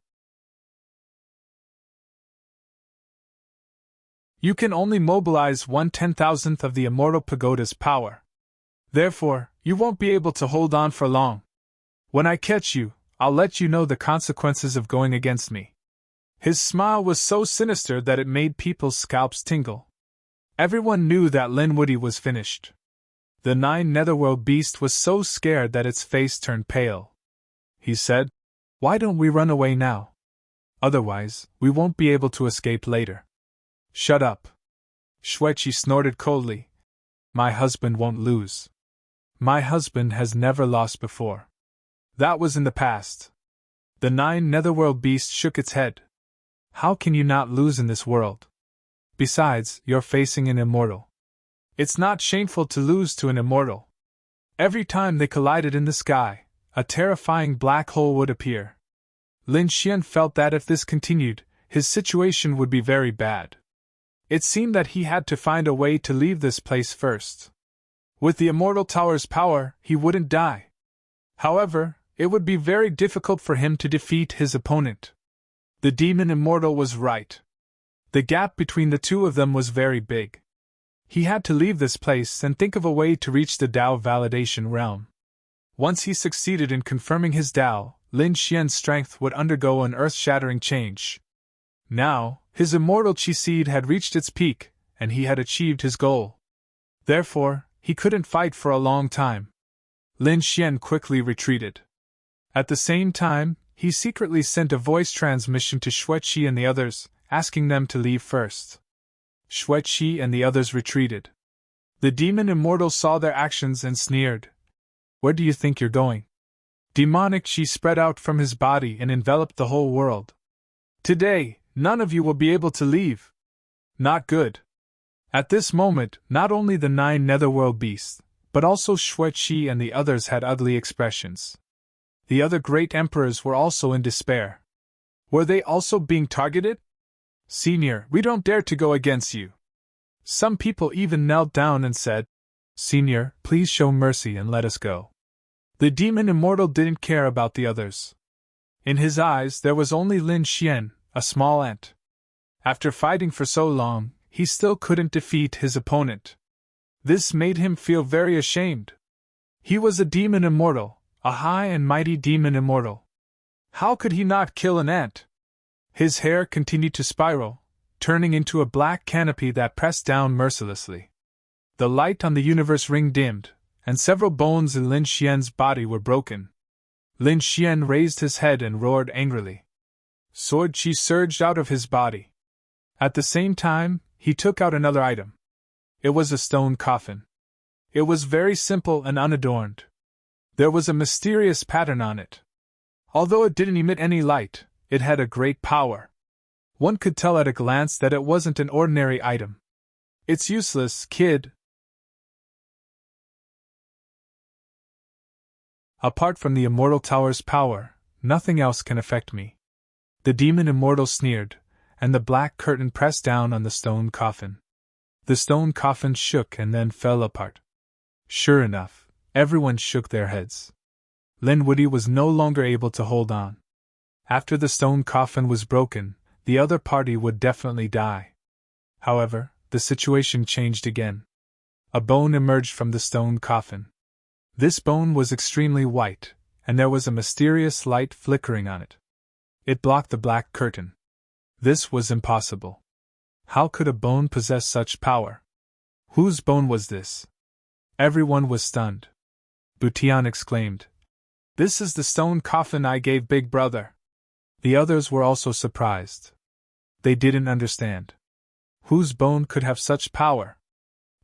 You can only mobilize 1/10,000th of the immortal pagoda's power. Therefore, you won't be able to hold on for long. When I catch you, I'll let you know the consequences of going against me." His smile was so sinister that it made people's scalps tingle. Everyone knew that Lin Woody was finished. The 9 netherworld beast was so scared that its face turned pale. He said, "Why don't we run away now? Otherwise, we won't be able to escape later." "Shut up." Xueqi snorted coldly. "My husband won't lose. My husband has never lost before. That was in the past." The 9 netherworld beast shook its head. "How can you not lose in this world? Besides, you're facing an immortal. It's not shameful to lose to an immortal." Every time they collided in the sky, a terrifying black hole would appear. Lin Xian felt that if this continued, his situation would be very bad. It seemed that he had to find a way to leave this place first. With the immortal tower's power, he wouldn't die. However, it would be very difficult for him to defeat his opponent. The demon immortal was right. The gap between the two of them was very big. He had to leave this place and think of a way to reach the Dao validation realm. Once he succeeded in confirming his Dao, Lin Xian's strength would undergo an earth-shattering change. Now, his immortal Qi seed had reached its peak, and he had achieved his goal. Therefore, he couldn't fight for a long time. Lin Xian quickly retreated. At the same time, he secretly sent a voice transmission to Xueqi and the others, asking them to leave first. Xueqi and the others retreated. The demon immortal saw their actions and sneered. Where do you think you're going? Demonic Qi spread out from his body and enveloped the whole world. Today, none of you will be able to leave. Not good. At this moment, not only the 9 netherworld beasts, but also Xueqi and the others had ugly expressions. The other great emperors were also in despair. Were they also being targeted? Senior, we don't dare to go against you. Some people even knelt down and said, Senior, please show mercy and let us go. The demon immortal didn't care about the others. In his eyes there was only Lin Xian, a small ant. After fighting for so long, he still couldn't defeat his opponent. This made him feel very ashamed. He was a demon immortal, a high and mighty demon immortal. How could he not kill an ant? His hair continued to spiral, turning into a black canopy that pressed down mercilessly. The light on the universe ring dimmed, and several bones in Lin Xian's body were broken. Lin Xian raised his head and roared angrily. Sword Qi surged out of his body. At the same time, he took out another item. It was a stone coffin. It was very simple and unadorned. There was a mysterious pattern on it. Although it didn't emit any light, it had a great power. One could tell at a glance that it wasn't an ordinary item. It's useless, kid. Apart from the Immortal Tower's power, nothing else can affect me. The demon immortal sneered, and the black curtain pressed down on the stone coffin. The stone coffin shook and then fell apart. Sure enough, everyone shook their heads. Lin Wuyi was no longer able to hold on. After the stone coffin was broken, the other party would definitely die. However, the situation changed again. A bone emerged from the stone coffin. This bone was extremely white, and there was a mysterious light flickering on it. It blocked the black curtain. This was impossible. How could a bone possess such power? Whose bone was this? Everyone was stunned. Butian exclaimed, This is the stone coffin I gave Big Brother. The others were also surprised. They didn't understand. Whose bone could have such power?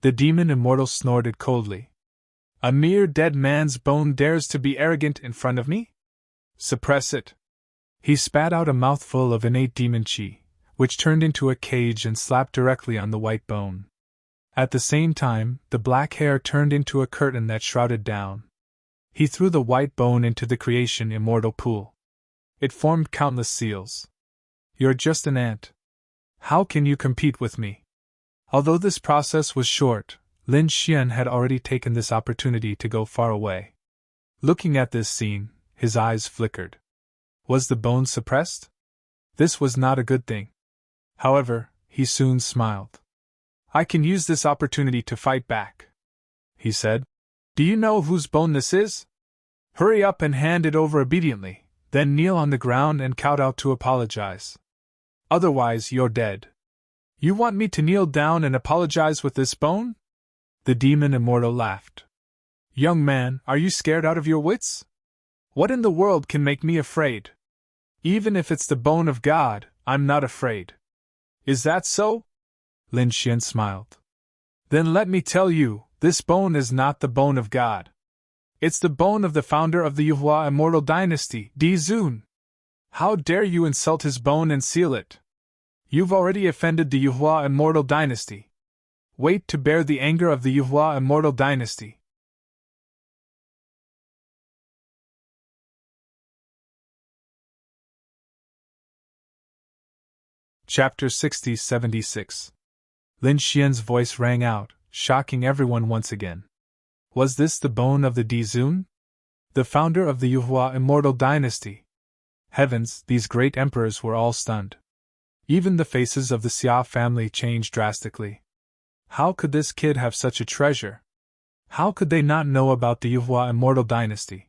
The demon immortal snorted coldly. A mere dead man's bone dares to be arrogant in front of me? Suppress it. He spat out a mouthful of innate demon qi, which turned into a cage and slapped directly on the white bone. At the same time, the black hair turned into a curtain that shrouded down. He threw the white bone into the creation immortal pool. It formed countless seals. You're just an ant. How can you compete with me? Although this process was short, Lin Xian had already taken this opportunity to go far away. Looking at this scene, his eyes flickered. Was the bone suppressed? This was not a good thing. However, he soon smiled. I can use this opportunity to fight back, he said. Do you know whose bone this is? Hurry up and hand it over obediently, then kneel on the ground and kowtow to apologize. Otherwise, you're dead. You want me to kneel down and apologize with this bone? The demon immortal laughed. Young man, are you scared out of your wits? What in the world can make me afraid? Even if it's the bone of God, I'm not afraid. Is that so? Lin Xian smiled. Then let me tell you, this bone is not the bone of God. It's the bone of the founder of the Yuhua immortal dynasty, Di Zun. How dare you insult his bone and seal it? You've already offended the Yuhua immortal dynasty. Wait to bear the anger of the Yuhua immortal dynasty. Chapter 60-76. Lin Xian's voice rang out, shocking everyone once again. Was this the bone of the Di Zun? The founder of the Yuhua immortal dynasty? Heavens, these great emperors were all stunned. Even the faces of the Xia family changed drastically. How could this kid have such a treasure? How could they not know about the Yuhua immortal dynasty?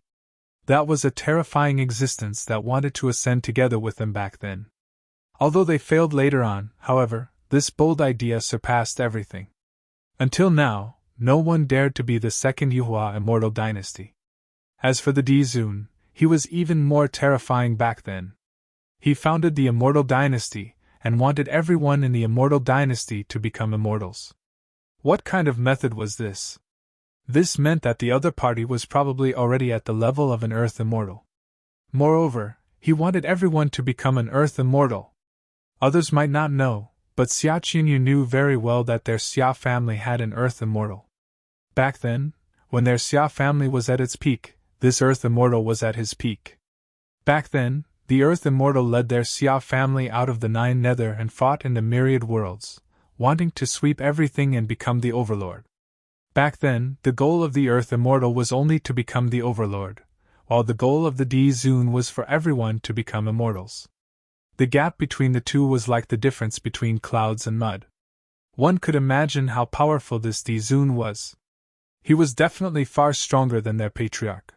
That was a terrifying existence that wanted to ascend together with them back then. Although they failed later on, however, this bold idea surpassed everything. Until now, no one dared to be the second Yuhua immortal dynasty. As for the Di Zun, he was even more terrifying back then. He founded the immortal dynasty, and wanted everyone in the immortal dynasty to become immortals. What kind of method was this? This meant that the other party was probably already at the level of an Earth immortal. Moreover, he wanted everyone to become an Earth immortal. Others might not know, but Xia Qinyu knew very well that their Xia family had an Earth immortal. Back then, when their Xia family was at its peak, this Earth immortal was at his peak. Back then, the Earth immortal led their Xia family out of the 9 nether and fought in the myriad worlds, wanting to sweep everything and become the overlord. Back then, the goal of the Earth immortal was only to become the overlord, while the goal of the D Zun was for everyone to become immortals. The gap between the two was like the difference between clouds and mud. One could imagine how powerful this D Zun was. He was definitely far stronger than their patriarch.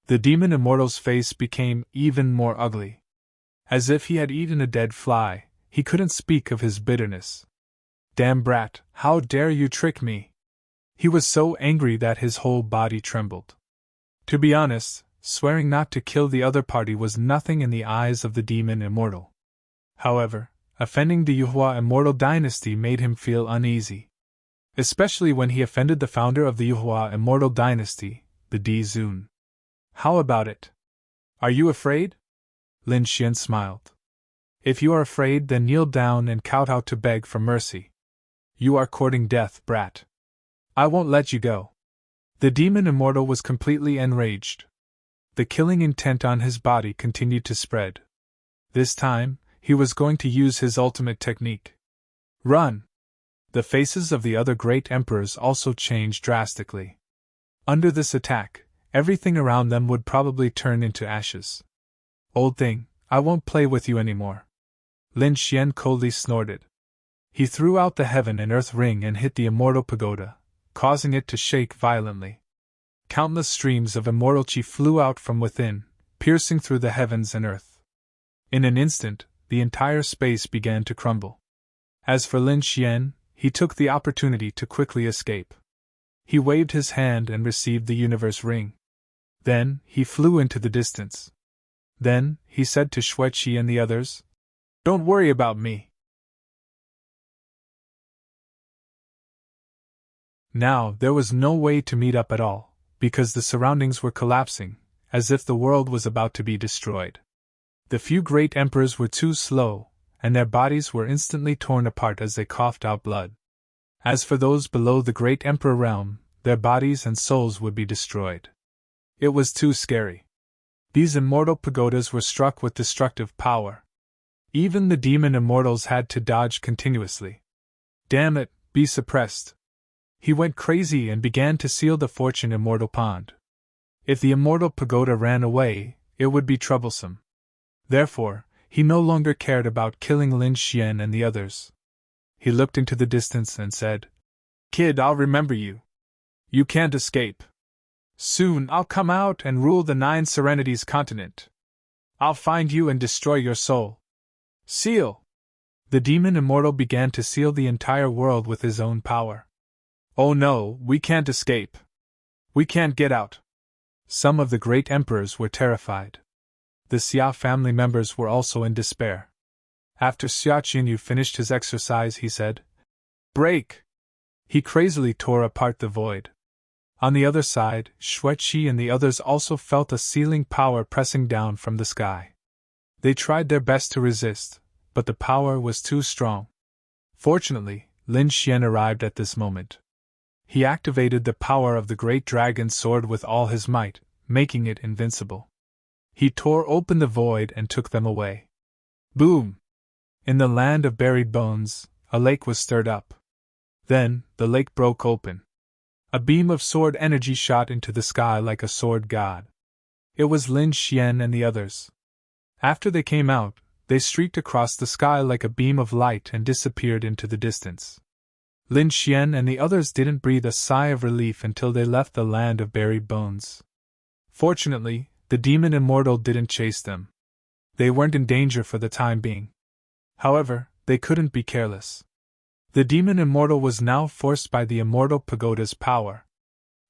The demon immortal's face became even more ugly. As if he had eaten a dead fly, he couldn't speak of his bitterness. Damn brat, how dare you trick me? He was so angry that his whole body trembled. To be honest, swearing not to kill the other party was nothing in the eyes of the demon immortal. However, offending the Yuhua immortal dynasty made him feel uneasy. Especially when he offended the founder of the Yuhua immortal dynasty, the D Zun. How about it? Are you afraid? Lin Xian smiled. If you are afraid, then kneel down and kowtow to beg for mercy. You are courting death, brat. I won't let you go. The demon immortal was completely enraged. The killing intent on his body continued to spread. This time, he was going to use his ultimate technique. Run! The faces of the other great emperors also changed drastically. Under this attack, everything around them would probably turn into ashes. Old thing, I won't play with you anymore. Lin Xian coldly snorted. He threw out the heaven and earth ring and hit the immortal pagoda, causing it to shake violently. Countless streams of immortal chi flew out from within, piercing through the heavens and earth. In an instant, the entire space began to crumble. As for Lin Xian, he took the opportunity to quickly escape. He waved his hand and received the universe ring. Then, he flew into the distance. Then, he said to Xueqi and the others, "Don't worry about me." Now, there was no way to meet up at all, because the surroundings were collapsing, as if the world was about to be destroyed. The few great emperors were too slow, and their bodies were instantly torn apart as they coughed out blood. As for those below the great emperor realm, their bodies and souls would be destroyed. It was too scary. These immortal pagodas were struck with destructive power. Even the demon immortals had to dodge continuously. Damn it, be suppressed. He went crazy and began to seal the fortune immortal pond. If the immortal pagoda ran away, it would be troublesome. Therefore, he no longer cared about killing Lin Xian and the others. He looked into the distance and said, "Kid, I'll remember you. You can't escape. Soon I'll come out and rule the 9 Serenities continent. I'll find you and destroy your soul. Seal!" The demon immortal began to seal the entire world with his own power. "Oh no, we can't escape. We can't get out." Some of the great emperors were terrified. The Xia family members were also in despair. After Xia Qinyu finished his exercise, he said, "Break!" He crazily tore apart the void. On the other side, Xueqi and the others also felt a sealing power pressing down from the sky. They tried their best to resist, but the power was too strong. Fortunately, Lin Xian arrived at this moment. He activated the power of the great dragon sword with all his might, making it invincible. He tore open the void and took them away. Boom! In the land of buried bones, a lake was stirred up. Then, the lake broke open. A beam of sword energy shot into the sky like a sword god. It was Lin Xian and the others. After they came out, they streaked across the sky like a beam of light and disappeared into the distance. Lin Xian and the others didn't breathe a sigh of relief until they left the land of buried bones. Fortunately, the demon immortal didn't chase them. They weren't in danger for the time being. However, they couldn't be careless. The demon immortal was now forced by the immortal pagoda's power.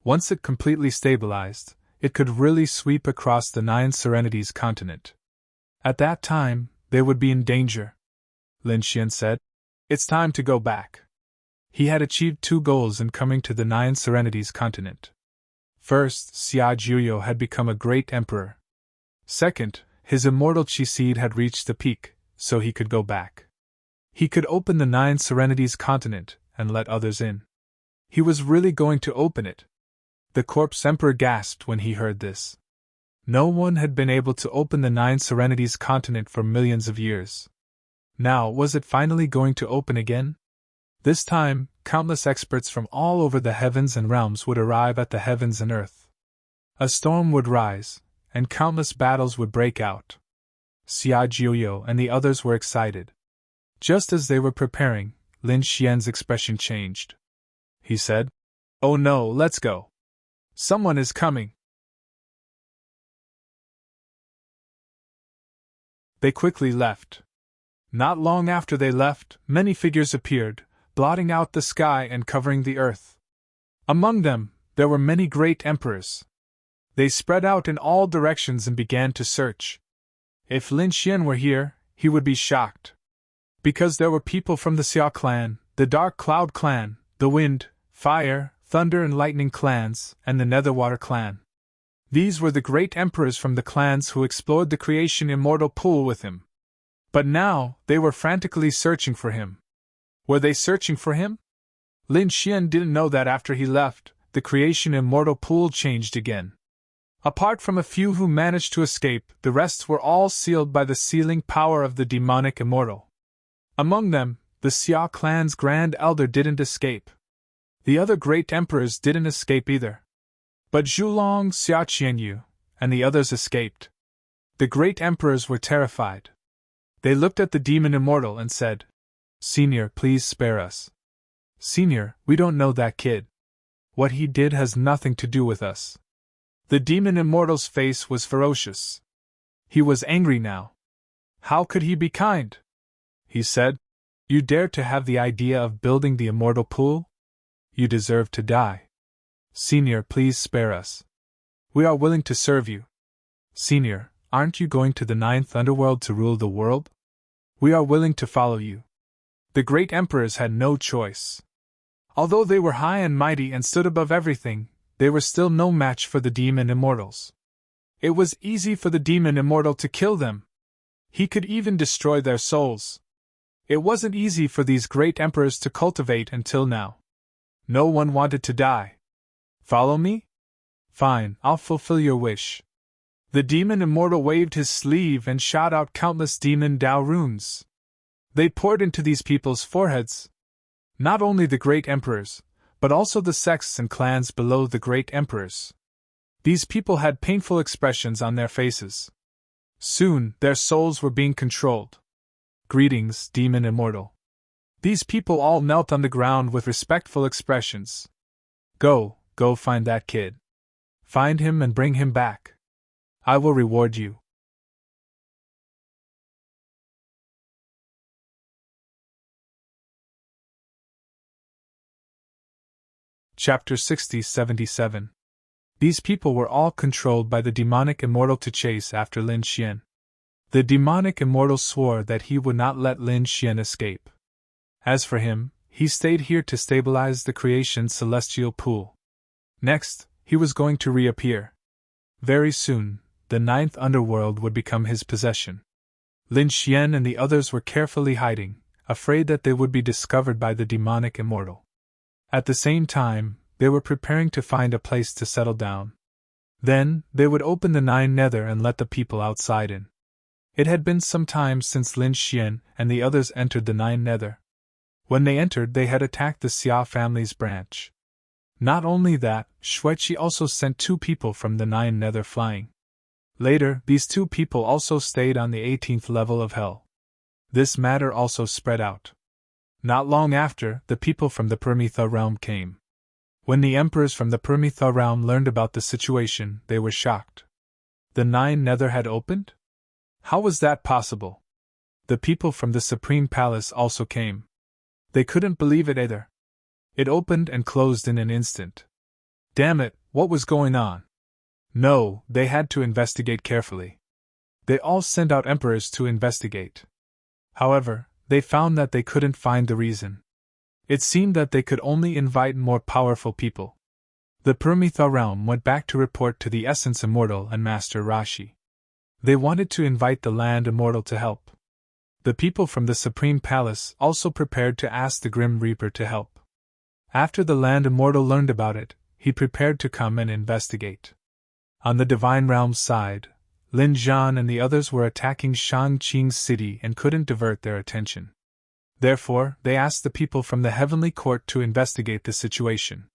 Once it completely stabilized, it could really sweep across the 9 Serenities continent. At that time, they would be in danger. Lin Xian said. It's time to go back. He had achieved 2 goals in coming to the 9 Serenities continent. First, Xia Jiuyo had become a great emperor. Second, his immortal qi seed had reached the peak, so he could go back. He could open the 9 Serenities continent and let others in. He was really going to open it. The corpse emperor gasped when he heard this. No one had been able to open the 9 Serenities continent for millions of years. Now, was it finally going to open again? This time, countless experts from all over the heavens and realms would arrive at the heavens and earth. A storm would rise, and countless battles would break out. Xia Jiuyo and the others were excited. Just as they were preparing, Lin Xian's expression changed. He said, "Oh no, let's go. Someone is coming." They quickly left. Not long after they left, many figures appeared, blotting out the sky and covering the earth. Among them, there were many great emperors. They spread out in all directions and began to search. If Lin Xian were here, he would be shocked. Because there were people from the Xia clan, the Dark Cloud clan, the Wind, Fire, Thunder and Lightning clans, and the Netherwater clan. These were the great emperors from the clans who explored the creation immortal pool with him. But now, they were frantically searching for him. Were they searching for him? Lin Xian didn't know that after he left, the creation immortal pool changed again. Apart from a few who managed to escape, the rest were all sealed by the sealing power of the demonic immortal. Among them, the Xia clan's grand elder didn't escape. The other great emperors didn't escape either. But Zhulong, Xia Qianyu, and the others escaped. The great emperors were terrified. They looked at the demon immortal and said, "Senior, please spare us. Senior, we don't know that kid. What he did has nothing to do with us." The demon immortal's face was ferocious. He was angry now. How could he be kind? He said, "You dare to have the idea of building the immortal pool? You deserve to die. Senior, please spare us. We are willing to serve you. Senior, aren't you going to the 9th underworld to rule the world? We are willing to follow you." The great emperors had no choice. Although they were high and mighty and stood above everything, they were still no match for the demon immortals. It was easy for the demon immortal to kill them. He could even destroy their souls. It wasn't easy for these great emperors to cultivate until now. No one wanted to die. Follow me? Fine, I'll fulfill your wish. The demon immortal waved his sleeve and shot out countless demon Dao runes. They poured into these people's foreheads. Not only the great emperors, but also the sects and clans below the great emperors. These people had painful expressions on their faces. Soon, their souls were being controlled. Greetings, demon immortal. These people all knelt on the ground with respectful expressions. Go find that kid. Find him and bring him back. I will reward you. Chapter 60-77. These people were all controlled by the demonic immortal to chase after Lin Xian. The demonic immortal swore that he would not let Lin Xian escape. As for him, he stayed here to stabilize the creation's celestial pool. Next, he was going to reappear. Very soon, the 9th underworld would become his possession. Lin Xian and the others were carefully hiding, afraid that they would be discovered by the demonic immortal. At the same time, they were preparing to find a place to settle down. Then, they would open the 9 Nether and let the people outside in. It had been some time since Lin Xian and the others entered the 9 Nether. When they entered, they had attacked the Xia family's branch. Not only that, Xueqi also sent 2 people from the 9 Nether flying. Later, these 2 people also stayed on the 18th level of Hell. This matter also spread out. Not long after, the people from the Permitha realm came. When the emperors from the Permitha realm learned about the situation, they were shocked. The 9 Nether had opened? How was that possible? The people from the Supreme Palace also came. They couldn't believe it either. It opened and closed in an instant. Damn it, what was going on? No, they had to investigate carefully. They all sent out emperors to investigate. However, they found that they couldn't find the reason. It seemed that they could only invite more powerful people. The Paramitha realm went back to report to the Essence Immortal and Master Rashi. They wanted to invite the Land Immortal to help. The people from the Supreme Palace also prepared to ask the Grim Reaper to help. After the Land Immortal learned about it, he prepared to come and investigate. On the Divine Realm's side, Lin Zhan and the others were attacking Shangqing's city and couldn't divert their attention. Therefore, they asked the people from the Heavenly Court to investigate the situation.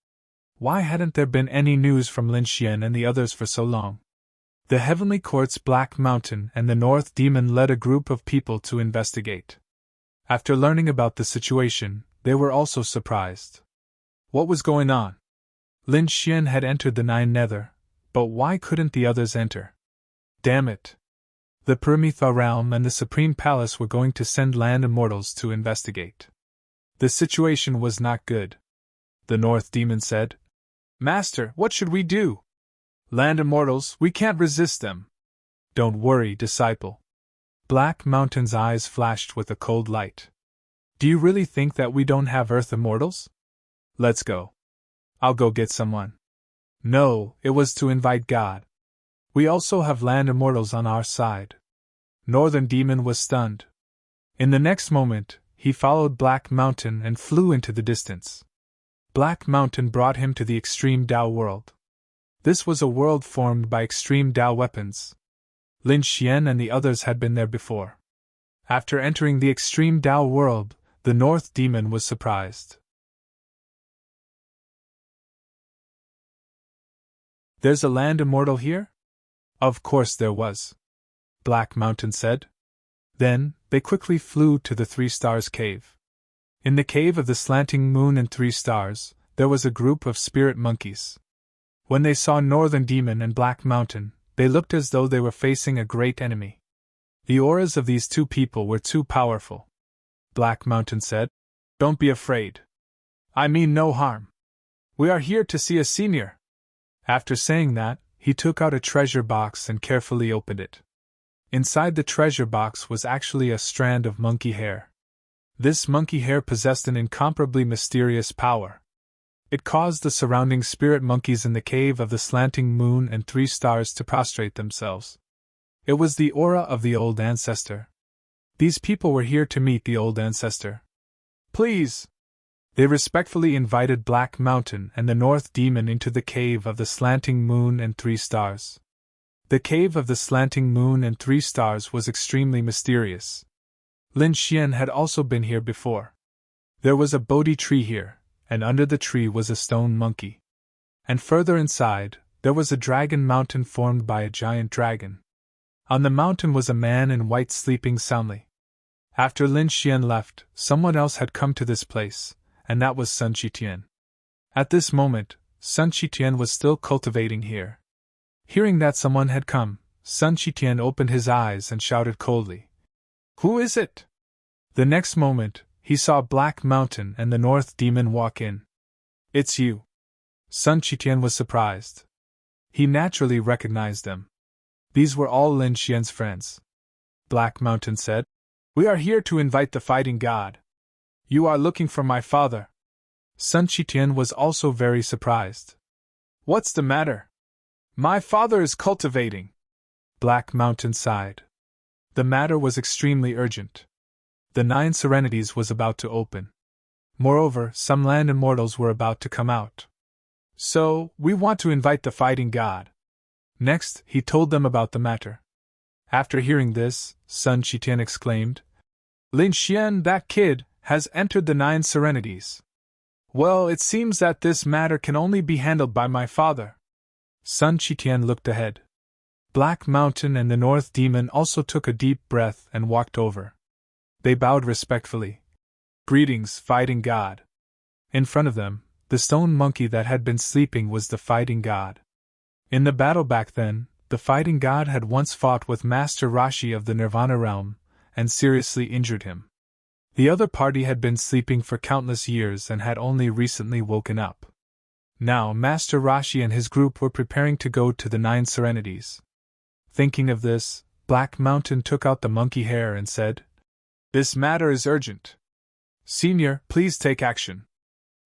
Why hadn't there been any news from Lin Xian and the others for so long? The Heavenly Court's Black Mountain and the North Demon led a group of people to investigate. After learning about the situation, they were also surprised. What was going on? Lin Xian had entered the Nine Nether, but why couldn't the others enter? Damn it! The Paramitha realm and the Supreme Palace were going to send Land Immortals to investigate. The situation was not good. The North Demon said, "Master, what should we do? Land Immortals, we can't resist them." "Don't worry, disciple." Black Mountain's eyes flashed with a cold light. "Do you really think that we don't have Earth Immortals? Let's go. I'll go get someone." "No, it was to invite God. We also have Land Immortals on our side." Northern Demon was stunned. In the next moment, he followed Black Mountain and flew into the distance. Black Mountain brought him to the Extreme Dao world. This was a world formed by extreme Dao weapons. Lin Xian and the others had been there before. After entering the Extreme Dao world, the North Demon was surprised. "There's a Land Immortal here?" "Of course there was," Black Mountain said. Then, they quickly flew to the Three Stars Cave. In the cave of the Slanting Moon and Three Stars, there was a group of spirit monkeys. When they saw Northern Demon and Black Mountain, they looked as though they were facing a great enemy. The auras of these two people were too powerful. Black Mountain said, "Don't be afraid. I mean no harm. We are here to see a senior." After saying that, he took out a treasure box and carefully opened it. Inside the treasure box was actually a strand of monkey hair. This monkey hair possessed an incomparably mysterious power. It caused the surrounding spirit monkeys in the cave of the Slanting Moon and Three Stars to prostrate themselves. It was the aura of the old ancestor. These people were here to meet the old ancestor. "Please!" They respectfully invited Black Mountain and the North Demon into the cave of the Slanting Moon and Three Stars. The cave of the Slanting Moon and Three Stars was extremely mysterious. Lin Xian had also been here before. There was a Bodhi tree here, and under the tree was a stone monkey. And further inside, there was a dragon mountain formed by a giant dragon. On the mountain was a man in white sleeping soundly. After Lin Xian left, someone else had come to this place, and that was Sun Qitian. At this moment, Sun Qitian was still cultivating here. Hearing that someone had come, Sun Qitian opened his eyes and shouted coldly, "Who is it?" The next moment, he saw Black Mountain and the North Demon walk in. "It's you." Sun Qitian was surprised. He naturally recognized them. These were all Lin Xian's friends. Black Mountain said, "We are here to invite the fighting god. You are looking for my father." Sun Qitian was also very surprised. "What's the matter?" "My father is cultivating." Black Mountain sighed. The matter was extremely urgent. The 9 Serenities was about to open. Moreover, some Land Immortals were about to come out. "So, we want to invite the fighting god." Next, he told them about the matter. After hearing this, Sun Qitian exclaimed, "Lin Xian, that kid, has entered the 9 Serenities. Well, it seems that this matter can only be handled by my father." Sun Qitian looked ahead. Black Mountain and the North Demon also took a deep breath and walked over. They bowed respectfully. "Greetings, fighting god." In front of them, the stone monkey that had been sleeping was the fighting god. In the battle back then, the fighting god had once fought with Master Rashi of the Nirvana realm, and seriously injured him. The other party had been sleeping for countless years and had only recently woken up. Now Master Rashi and his group were preparing to go to the 9 Serenities. Thinking of this, Black Mountain took out the monkey hair and said, This matter is urgent. Senior, please take action.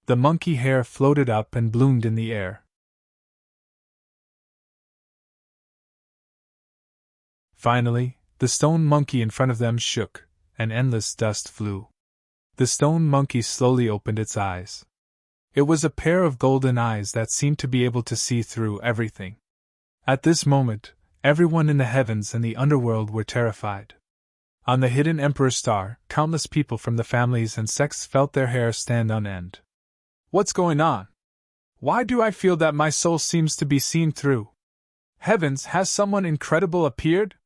The monkey hair floated up and bloomed in the air. Finally, the stone monkey in front of them shook, and endless dust flew. The stone monkey slowly opened its eyes. It was a pair of golden eyes that seemed to be able to see through everything. At this moment, everyone in the heavens and the underworld were terrified. On the hidden Emperor Star, countless people from the families and sects felt their hair stand on end. What's going on? Why do I feel that my soul seems to be seen through? Heavens, has someone incredible appeared?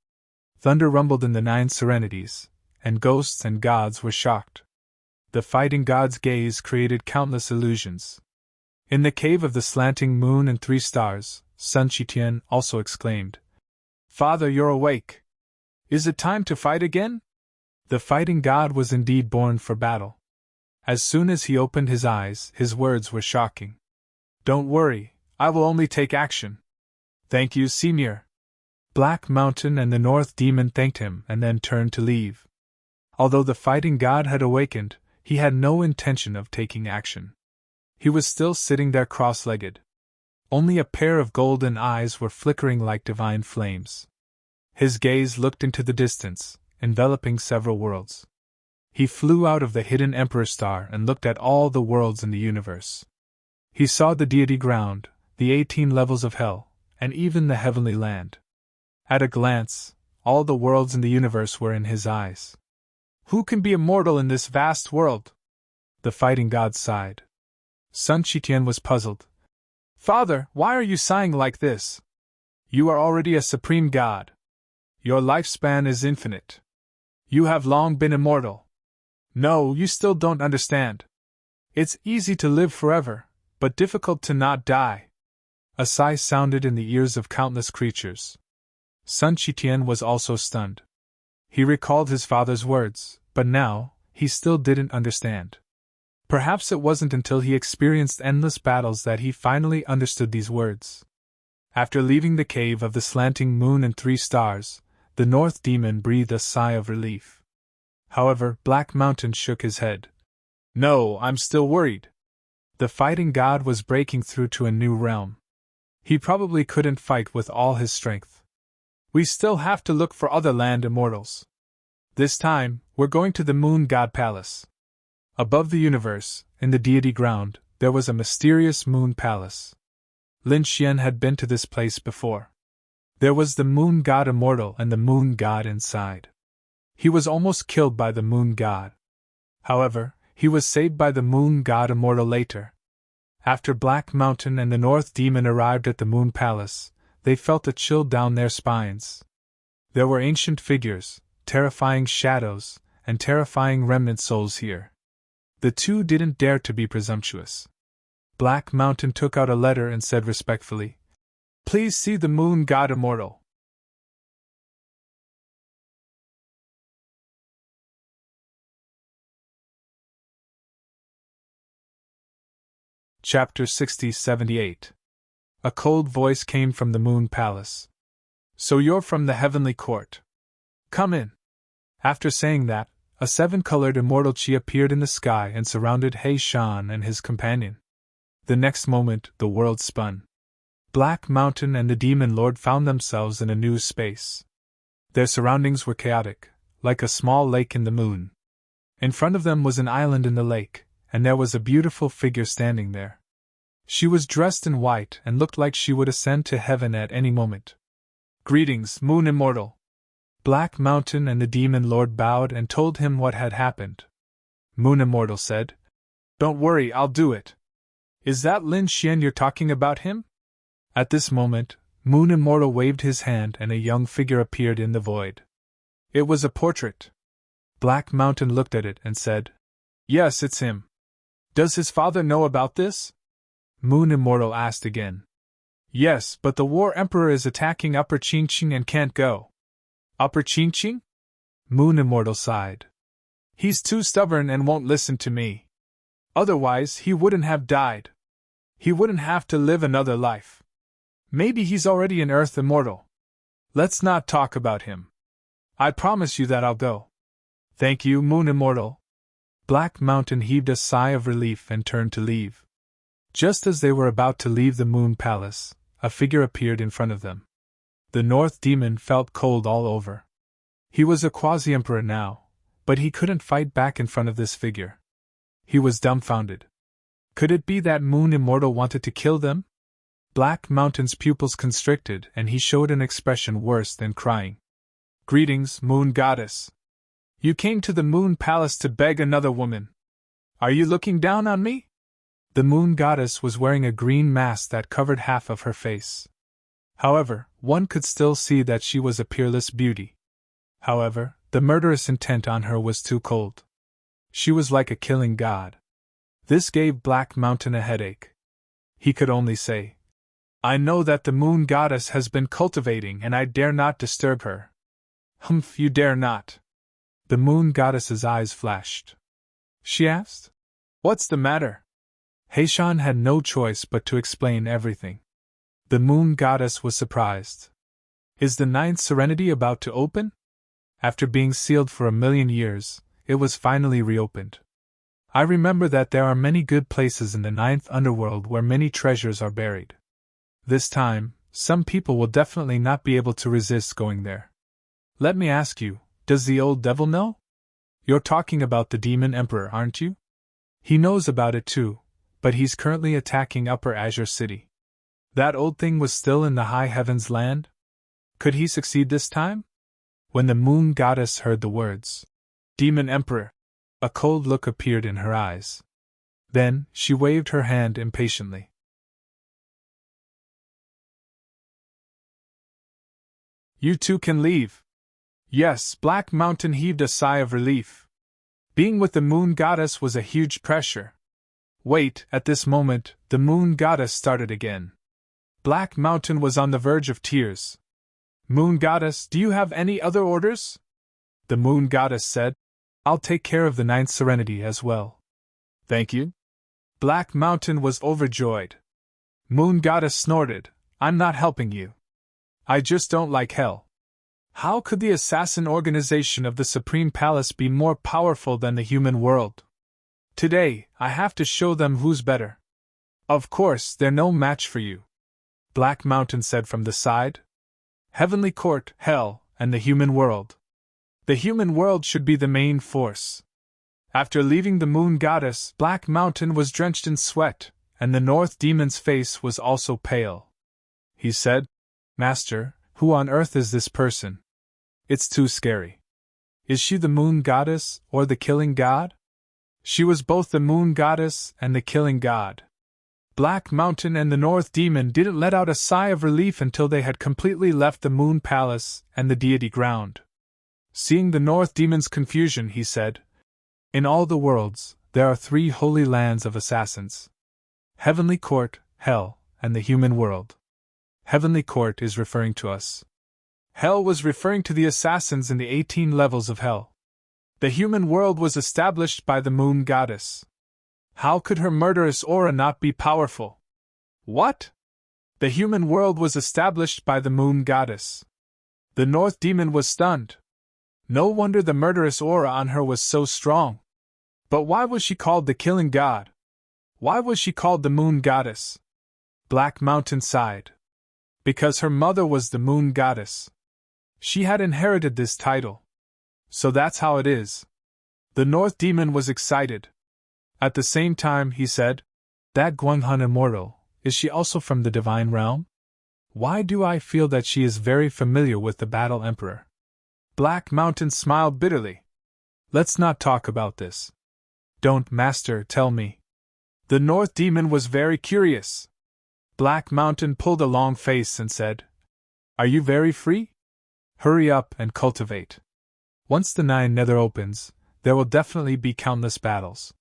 Thunder rumbled in the 9 serenities, and ghosts and gods were shocked. The fighting god's gaze created countless illusions. In the cave of the slanting moon and 3 stars, Sun Chitian also exclaimed, "Father, you're awake! Is it time to fight again?" The fighting god was indeed born for battle. As soon as he opened his eyes, his words were shocking. "Don't worry, I will only take action." "Thank you, Senior." Black Mountain and the North Demon thanked him and then turned to leave. Although the fighting god had awakened, he had no intention of taking action. He was still sitting there cross-legged. Only a pair of golden eyes were flickering like divine flames. His gaze looked into the distance, enveloping several worlds. He flew out of the hidden Emperor Star and looked at all the worlds in the universe. He saw the deity ground, the 18 levels of hell, and even the heavenly land. At a glance, all the worlds in the universe were in his eyes. Who can be immortal in this vast world? The fighting god sighed. Sun Chitian was puzzled. Father, why are you sighing like this? You are already a supreme god. Your lifespan is infinite. You have long been immortal. No, you still don't understand. It's easy to live forever, but difficult to not die. A sigh sounded in the ears of countless creatures. Sun Chitian was also stunned. He recalled his father's words, but now, he still didn't understand. Perhaps it wasn't until he experienced endless battles that he finally understood these words. After leaving the cave of the slanting moon and 3 stars, the North Demon breathed a sigh of relief. However, Black Mountain shook his head. No, I'm still worried. The fighting god was breaking through to a new realm. He probably couldn't fight with all his strength. We still have to look for other land immortals. This time, we're going to the Moon God Palace. Above the universe, in the deity ground, there was a mysterious moon palace. Lin Xian had been to this place before. There was the Moon God Immortal and the Moon God inside. He was almost killed by the Moon God. However, he was saved by the Moon God Immortal later. After Black Mountain and the North Demon arrived at the Moon Palace, they felt a chill down their spines. There were ancient figures, terrifying shadows, and terrifying remnant souls here. The two didn't dare to be presumptuous. Black Mountain took out a letter and said respectfully, "Please see the Moon God Immortal." Chapter 60-78. A cold voice came from the Moon Palace. So you're from the Heavenly Court. Come in. After saying that, a 7-colored immortal chi appeared in the sky and surrounded He Shan and his companion. The next moment, the world spun. Black Mountain and the Demon Lord found themselves in a new space. Their surroundings were chaotic, like a small lake in the moon. In front of them was an island in the lake, and there was a beautiful figure standing there. She was dressed in white and looked like she would ascend to heaven at any moment. Greetings, Moon Immortal. Black Mountain and the Demon Lord bowed and told him what had happened. Moon Immortal said, Don't worry, I'll do it. Is that Lin Xian you're talking about him? At this moment, Moon Immortal waved his hand and a young figure appeared in the void. It was a portrait. Black Mountain looked at it and said, Yes, it's him. Does his father know about this? Moon Immortal asked again. Yes, but the War Emperor is attacking Upper Qingqing and can't go. Upper Qingqing? Moon Immortal sighed. He's too stubborn and won't listen to me. Otherwise, he wouldn't have died. He wouldn't have to live another life. Maybe he's already an Earth Immortal. Let's not talk about him. I promise you that I'll go. Thank you, Moon Immortal. Black Mountain heaved a sigh of relief and turned to leave. Just as they were about to leave the Moon Palace, a figure appeared in front of them. The North Demon felt cold all over. He was a quasi-emperor now, but he couldn't fight back in front of this figure. He was dumbfounded. Could it be that Moon Immortal wanted to kill them? Black Mountain's pupils constricted and he showed an expression worse than crying. Greetings, Moon Goddess. You came to the Moon Palace to beg another woman. Are you looking down on me? The Moon Goddess was wearing a green mask that covered half of her face. However, one could still see that she was a peerless beauty. However, the murderous intent on her was too cold. She was like a killing god. This gave Black Mountain a headache. He could only say, I know that the Moon Goddess has been cultivating and I dare not disturb her. Humph, you dare not. The Moon Goddess's eyes flashed. She asked, What's the matter? Heishan had no choice but to explain everything. The Moon Goddess was surprised. Is the ninth serenity about to open? After being sealed for 1,000,000 years, it was finally reopened. I remember that there are many good places in the ninth underworld where many treasures are buried. This time, some people will definitely not be able to resist going there. Let me ask you, does the old devil know? You're talking about the Demon Emperor, aren't you? He knows about it too, but he's currently attacking Upper Azure City. That old thing was still in the high heavens land? Could he succeed this time? When the Moon Goddess heard the words, Demon Emperor, a cold look appeared in her eyes. Then, she waved her hand impatiently. You two can leave. Yes, Black Mountain heaved a sigh of relief. Being with the Moon Goddess was a huge pressure. Wait, at this moment, the Moon Goddess started again. Black Mountain was on the verge of tears. Moon Goddess, do you have any other orders? The Moon Goddess said, I'll take care of the ninth serenity as well. Thank you. Black Mountain was overjoyed. Moon Goddess snorted, I'm not helping you. I just don't like hell. How could the assassin organization of the Supreme Palace be more powerful than the human world? Today, I have to show them who's better. Of course, they're no match for you. Black Mountain said from the side. Heavenly Court, Hell, and the human world. The human world should be the main force. After leaving the Moon Goddess, Black Mountain was drenched in sweat, and the North Demon's face was also pale. He said, Master, who on earth is this person? It's too scary. Is she the Moon Goddess or the Killing God? She was both the Moon Goddess and the Killing God. Black Mountain and the North Demon didn't let out a sigh of relief until they had completely left the Moon Palace and the deity ground. Seeing the North Demon's confusion, he said, In all the worlds, there are 3 holy lands of assassins. Heavenly Court, Hell, and the human world. Heavenly Court is referring to us. Hell was referring to the assassins in the 18 levels of Hell. The human world was established by the Moon Goddess. How could her murderous aura not be powerful? What? The human world was established by the Moon Goddess. The North Demon was stunned. No wonder the murderous aura on her was so strong. But why was she called the Killing God? Why was she called the Moon Goddess? Black Mountain sighed. Because her mother was the Moon Goddess. She had inherited this title. So that's how it is. The North Demon was excited. At the same time, he said, That Guanghan Immortal, is she also from the Divine Realm? Why do I feel that she is very familiar with the Battle Emperor? Black Mountain smiled bitterly. Let's not talk about this. Don't, Master, tell me. The North Demon was very curious. Black Mountain pulled a long face and said, Are you very free? Hurry up and cultivate. Once the 9 Nether opens, there will definitely be countless battles.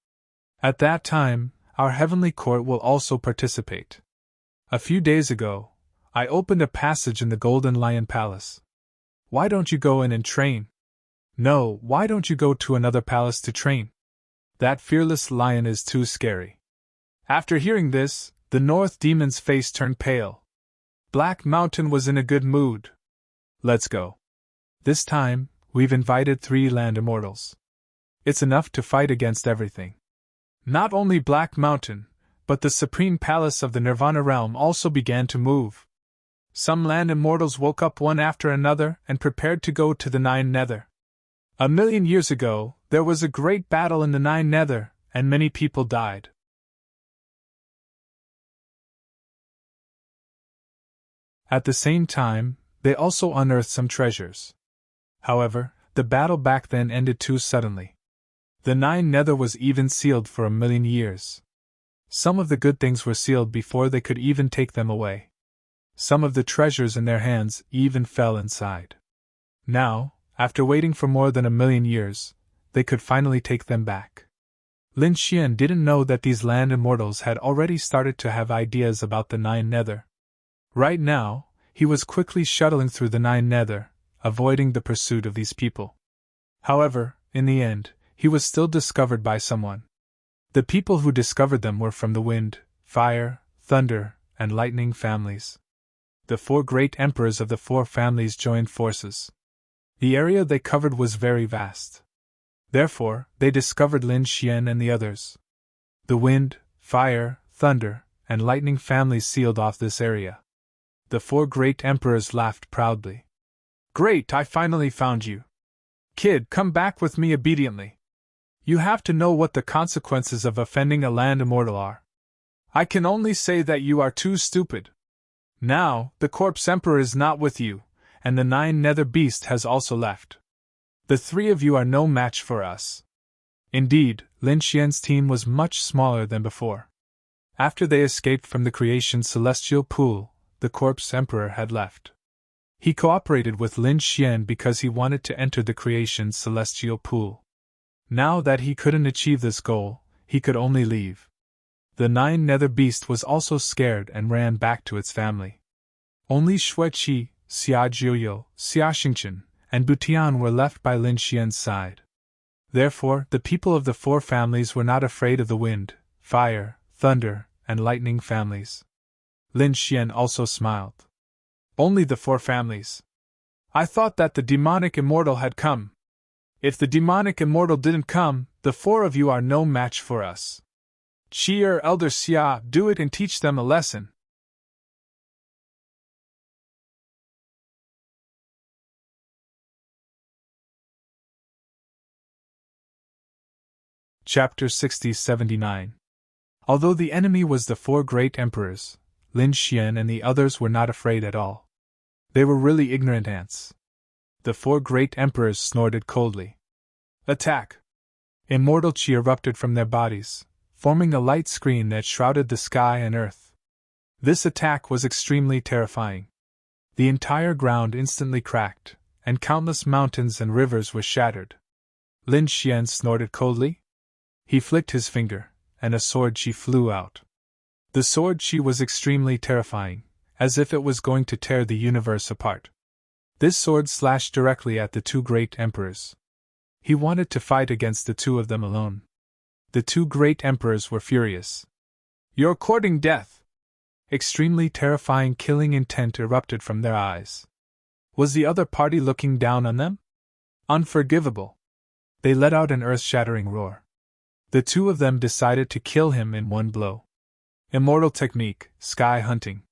At that time, our Heavenly Court will also participate. A few days ago, I opened a passage in the Golden Lion Palace. Why don't you go in and train? No, why don't you go to another palace to train? That fearless lion is too scary. After hearing this, the North Demon's face turned pale. Black Mountain was in a good mood. Let's go. This time, we've invited 3 land immortals. It's enough to fight against everything. Not only Black Mountain, but the supreme palace of the Nirvana realm also began to move. Some land immortals woke up one after another and prepared to go to the Nine Nether. 1,000,000 years ago, there was a great battle in the Nine Nether, and many people died. At the same time, they also unearthed some treasures. However, the battle back then ended too suddenly. The Nine Nether was even sealed for 1,000,000 years. Some of the good things were sealed before they could even take them away. Some of the treasures in their hands even fell inside. Now, after waiting for more than 1,000,000 years, they could finally take them back. Lin Xian didn't know that these land immortals had already started to have ideas about the Nine Nether. Right now, he was quickly shuttling through the Nine Nether, avoiding the pursuit of these people. However, in the end, he was still discovered by someone. The people who discovered them were from the Wind, Fire, Thunder, and Lightning families. The 4 great emperors of the 4 families joined forces. The area they covered was very vast. Therefore, they discovered Lin Xian and the others. The Wind, Fire, Thunder, and Lightning families sealed off this area. The 4 great emperors laughed proudly. "Great, I finally found you. Kid, come back with me obediently. You have to know what the consequences of offending a land immortal are. I can only say that you are too stupid. Now, the Corpse Emperor is not with you, and the Nine Nether Beast has also left. The 3 of you are no match for us." Indeed, Lin Xian's team was much smaller than before. After they escaped from the creation's celestial pool, the Corpse Emperor had left. He cooperated with Lin Xian because he wanted to enter the creation's celestial pool. Now that he couldn't achieve this goal, he could only leave. The Nine Nether Beast was also scared and ran back to its family. Only Xueqi, Xia Jiuyo, Xia Xingchen, and Butian were left by Lin Xian's side. Therefore, the people of the 4 families were not afraid of the Wind, Fire, Thunder, and Lightning families. Lin Xian also smiled. "Only the 4 families. I thought that the demonic immortal had come. If the demonic immortal didn't come, the 4 of you are no match for us. Cheer, Elder Xia, do it and teach them a lesson." Chapter 60-79. Although the enemy was the 4 great emperors, Lin Xian and the others were not afraid at all. They were really ignorant ants. The 4 great emperors snorted coldly. "Attack!" Immortal chi erupted from their bodies, forming a light screen that shrouded the sky and earth. This attack was extremely terrifying. The entire ground instantly cracked, and countless mountains and rivers were shattered. Lin Xian snorted coldly. He flicked his finger, and a sword chi flew out. The sword chi was extremely terrifying, as if it was going to tear the universe apart. This sword slashed directly at the 2 great emperors. He wanted to fight against the 2 of them alone. The 2 great emperors were furious. "You're courting death!" Extremely terrifying killing intent erupted from their eyes. Was the other party looking down on them? Unforgivable! They let out an earth-shattering roar. The 2 of them decided to kill him in one blow. Immortal Technique, Sky Hunting.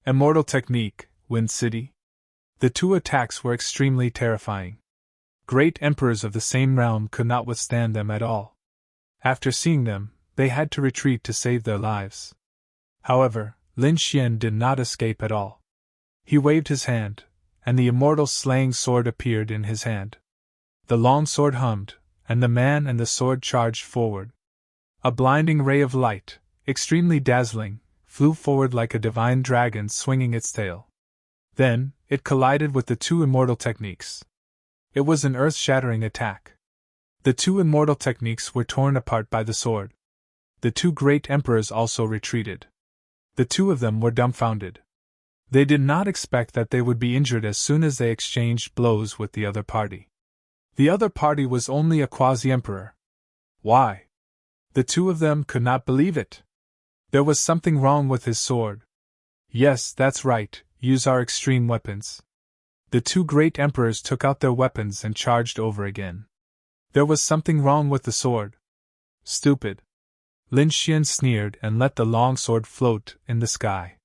Immortal Technique, Wind City. The 2 attacks were extremely terrifying. Great emperors of the same realm could not withstand them at all. After seeing them, they had to retreat to save their lives. However, Lin Xian did not escape at all. He waved his hand, and the immortal slaying sword appeared in his hand. The long sword hummed, and the man and the sword charged forward. A blinding ray of light, extremely dazzling, flew forward like a divine dragon swinging its tail. Then, it collided with the 2 immortal techniques. It was an earth-shattering attack. The 2 immortal techniques were torn apart by the sword. The 2 great emperors also retreated. The 2 of them were dumbfounded. They did not expect that they would be injured as soon as they exchanged blows with the other party. The other party was only a quasi-emperor. Why? The 2 of them could not believe it. There was something wrong with his sword. Yes, that's right, use our extreme weapons. The 2 great emperors took out their weapons and charged over again. There was something wrong with the sword. Stupid. Lin Xian sneered and let the long sword float in the sky.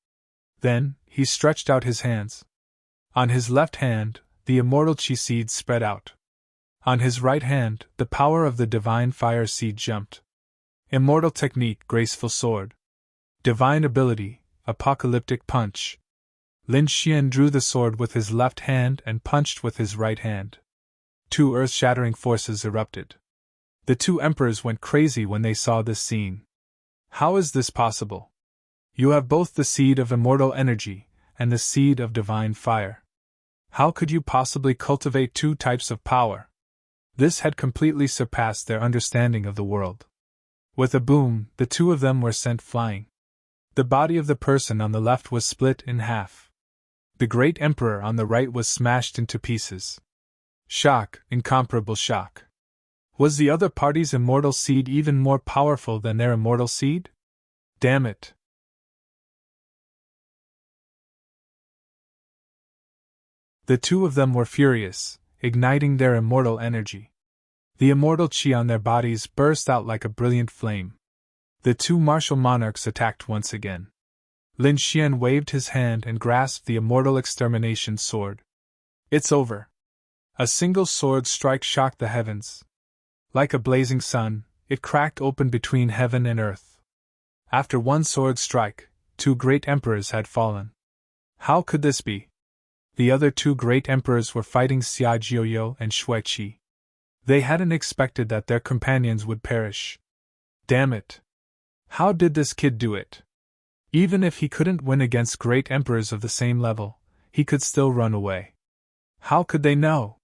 Then, he stretched out his hands. On his left hand, the immortal Qi seed spread out. On his right hand, the power of the divine fire seed jumped. Immortal technique, graceful sword. Divine ability, apocalyptic punch. Lin Xian drew the sword with his left hand and punched with his right hand. Two earth-shattering forces erupted. The two emperors went crazy when they saw this scene. How is this possible? You have both the seed of immortal energy and the seed of divine fire. How could you possibly cultivate two types of power? This had completely surpassed their understanding of the world. With a boom, the two of them were sent flying. The body of the person on the left was split in half. The great emperor on the right was smashed into pieces. Shock, incomparable shock. Was the other party's immortal seed even more powerful than their immortal seed? Damn it. The two of them were furious, igniting their immortal energy. The immortal Qi on their bodies burst out like a brilliant flame. The two martial monarchs attacked once again. Lin Xian waved his hand and grasped the immortal extermination sword. It's over. A single sword strike shocked the heavens. Like a blazing sun, it cracked open between heaven and earth. After one sword strike, two great emperors had fallen. How could this be? The other two great emperors were fighting Xia Jiuyo and Shui Qi. They hadn't expected that their companions would perish. Damn it! How did this kid do it? Even if he couldn't win against great emperors of the same level, he could still run away. How could they know?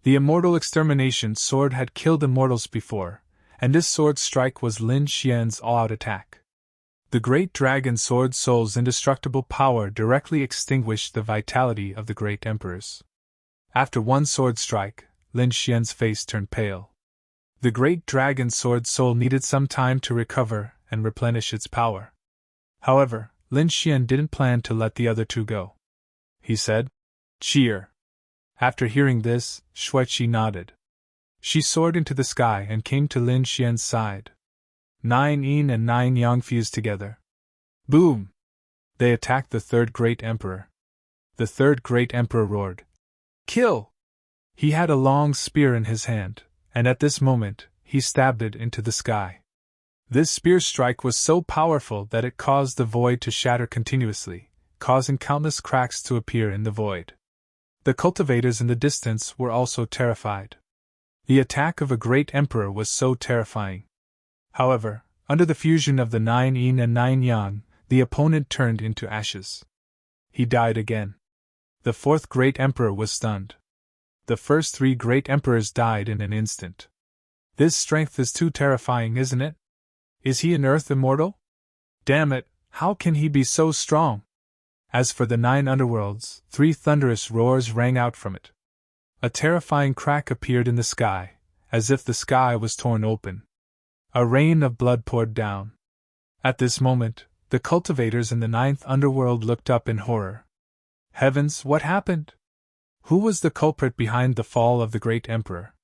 The immortal extermination sword had killed immortals before, and this sword strike was Lin Xian's all-out attack. The great dragon sword soul's indestructible power directly extinguished the vitality of the great emperors. After one sword strike, Lin Xian's face turned pale. The great dragon sword soul needed some time to recover and replenish its power. However, Lin Xian didn't plan to let the other two go. He said, "Cheer." After hearing this, Shui Qi nodded. She soared into the sky and came to Lin Xian's side. 9 yin and 9 yang fused together. Boom! They attacked the third great emperor. The third great emperor roared, "Kill!" He had a long spear in his hand, and at this moment, he stabbed it into the sky. This spear strike was so powerful that it caused the void to shatter continuously, causing countless cracks to appear in the void. The cultivators in the distance were also terrified. The attack of a great emperor was so terrifying. However, under the fusion of the 9 yin and 9 yang, the opponent turned into ashes. He died again. The fourth great emperor was stunned. The first three great emperors died in an instant. This strength is too terrifying, isn't it? Is he an earth immortal? Damn it, how can he be so strong? As for the 9 underworlds, 3 thunderous roars rang out from it. A terrifying crack appeared in the sky, as if the sky was torn open. A rain of blood poured down. At this moment, the cultivators in the 9th underworld looked up in horror. Heavens, what happened? Who was the culprit behind the fall of the great emperor?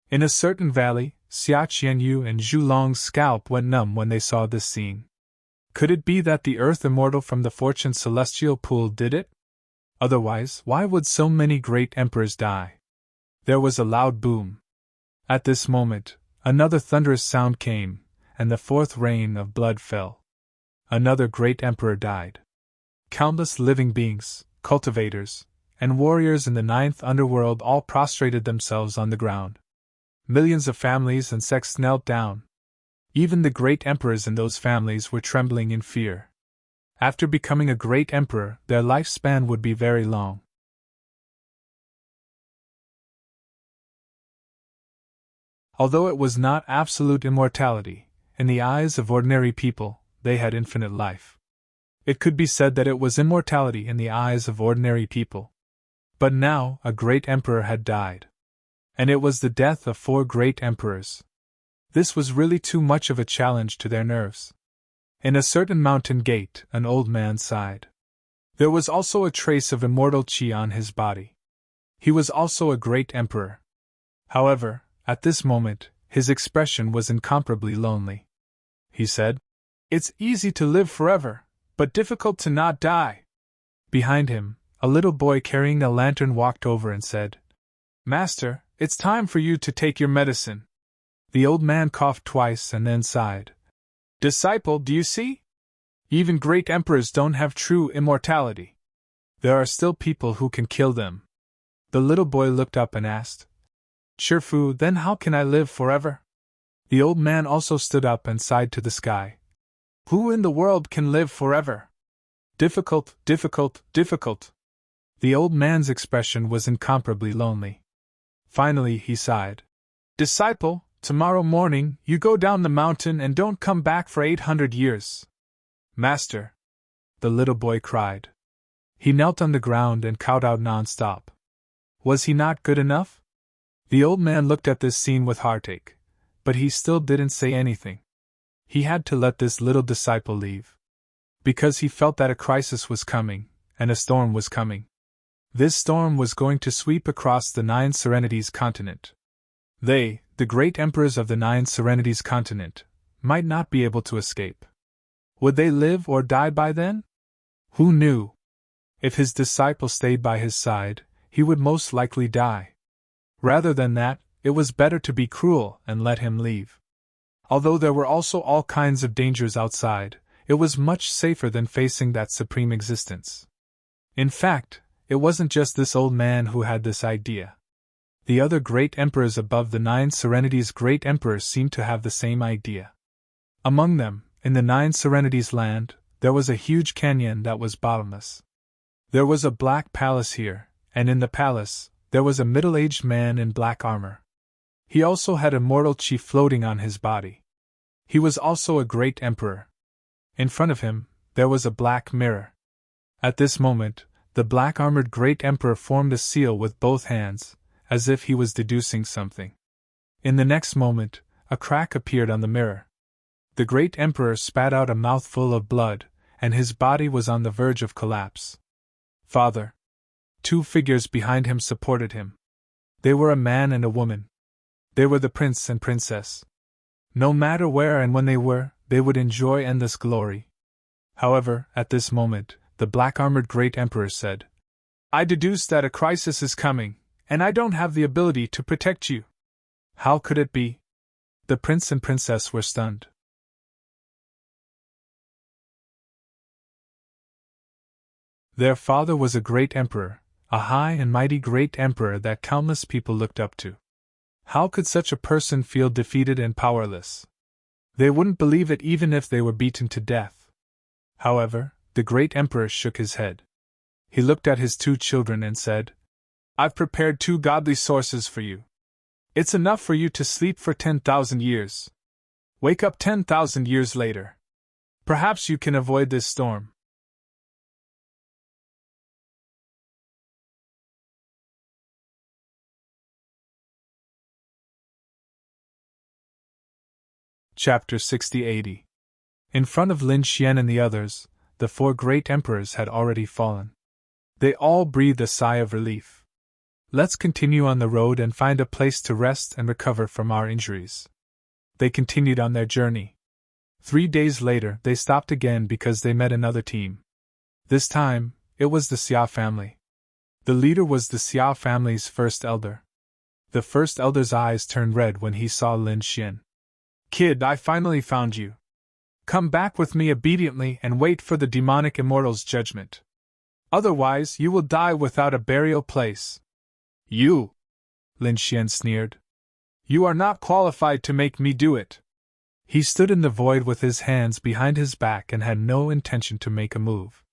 In a certain valley, Xia Qianyu and Zhu Long's scalp went numb when they saw this scene. Could it be that the earth immortal from the fortune celestial pool did it? Otherwise, why would so many great emperors die? There was a loud boom. At this moment, another thunderous sound came, and the fourth rain of blood fell. Another great emperor died. Countless living beings, cultivators, and warriors in the 9th underworld all prostrated themselves on the ground. Millions of families and sects knelt down. Even the great emperors in those families were trembling in fear. After becoming a great emperor, their lifespan would be very long. Although it was not absolute immortality, in the eyes of ordinary people, they had infinite life. It could be said that it was immortality in the eyes of ordinary people. But now, a great emperor had died. And it was the death of 4 great emperors. This was really too much of a challenge to their nerves. In a certain mountain gate, an old man sighed. There was also a trace of immortal Qi on his body. He was also a great emperor. However, At this moment, his expression was incomparably lonely. He said, "It's easy to live forever, but difficult to not die." Behind him, a little boy carrying a lantern walked over and said, "Master, it's time for you to take your medicine." The old man coughed twice and then sighed. "Disciple, do you see? Even great emperors don't have true immortality. There are still people who can kill them." The little boy looked up and asked, "Chirfu, then how can I live forever?" The old man also stood up and sighed to the sky. "Who in the world can live forever? Difficult, difficult, difficult." The old man's expression was incomparably lonely. Finally he sighed. "Disciple, tomorrow morning you go down the mountain and don't come back for 800 years. Master!" the little boy cried. He knelt on the ground and cowed out non-stop. Was he not good enough? The old man looked at this scene with heartache, but he still didn't say anything. He had to let this little disciple leave. Because he felt that a crisis was coming, and a storm was coming. This storm was going to sweep across the 9 Serenities continent. They, the great emperors of the 9 Serenities continent, might not be able to escape. Would they live or die by then? Who knew? If his disciple stayed by his side, he would most likely die. Rather than that, it was better to be cruel and let him leave. Although there were also all kinds of dangers outside, it was much safer than facing that supreme existence. In fact, it wasn't just this old man who had this idea. The other great emperors above the 9 Serenities great emperors seemed to have the same idea. Among them, in the 9 Serenities land, there was a huge canyon that was bottomless. There was a black palace here, and in the palace, there was a middle-aged man in black armor. He also had a mortal chief floating on his body. He was also a great emperor. In front of him, there was a black mirror. At this moment, the black-armored great emperor formed a seal with both hands, as if he was deducing something. In the next moment, a crack appeared on the mirror. The great emperor spat out a mouthful of blood, and his body was on the verge of collapse. "Father!" 2 figures behind him supported him. They were a man and a woman. They were the prince and princess. No matter where and when they were, they would enjoy endless glory. However, at this moment, the black-armored great emperor said, "I deduce that a crisis is coming, and I don't have the ability to protect you." How could it be? The prince and princess were stunned. Their father was a great emperor, a high and mighty great emperor that countless people looked up to. How could such a person feel defeated and powerless? They wouldn't believe it even if they were beaten to death. However, the great emperor shook his head. He looked at his 2 children and said, "I've prepared 2 godly sources for you. It's enough for you to sleep for 10,000 years. Wake up 10,000 years later. Perhaps you can avoid this storm." Chapter 60-80. In front of Lin Xian and the others, the 4 great emperors had already fallen. They all breathed a sigh of relief. "Let's continue on the road and find a place to rest and recover from our injuries." They continued on their journey. 3 days later, they stopped again because they met another team. This time, it was the Xia family. The leader was the Xia family's first elder. The first elder's eyes turned red when he saw Lin Xian. "Kid, I finally found you. Come back with me obediently and wait for the demonic immortal's judgment. Otherwise, you will die without a burial place." "You!" Lin Xian sneered. "You are not qualified to make me do it." He stood in the void with his hands behind his back and had no intention to make a move.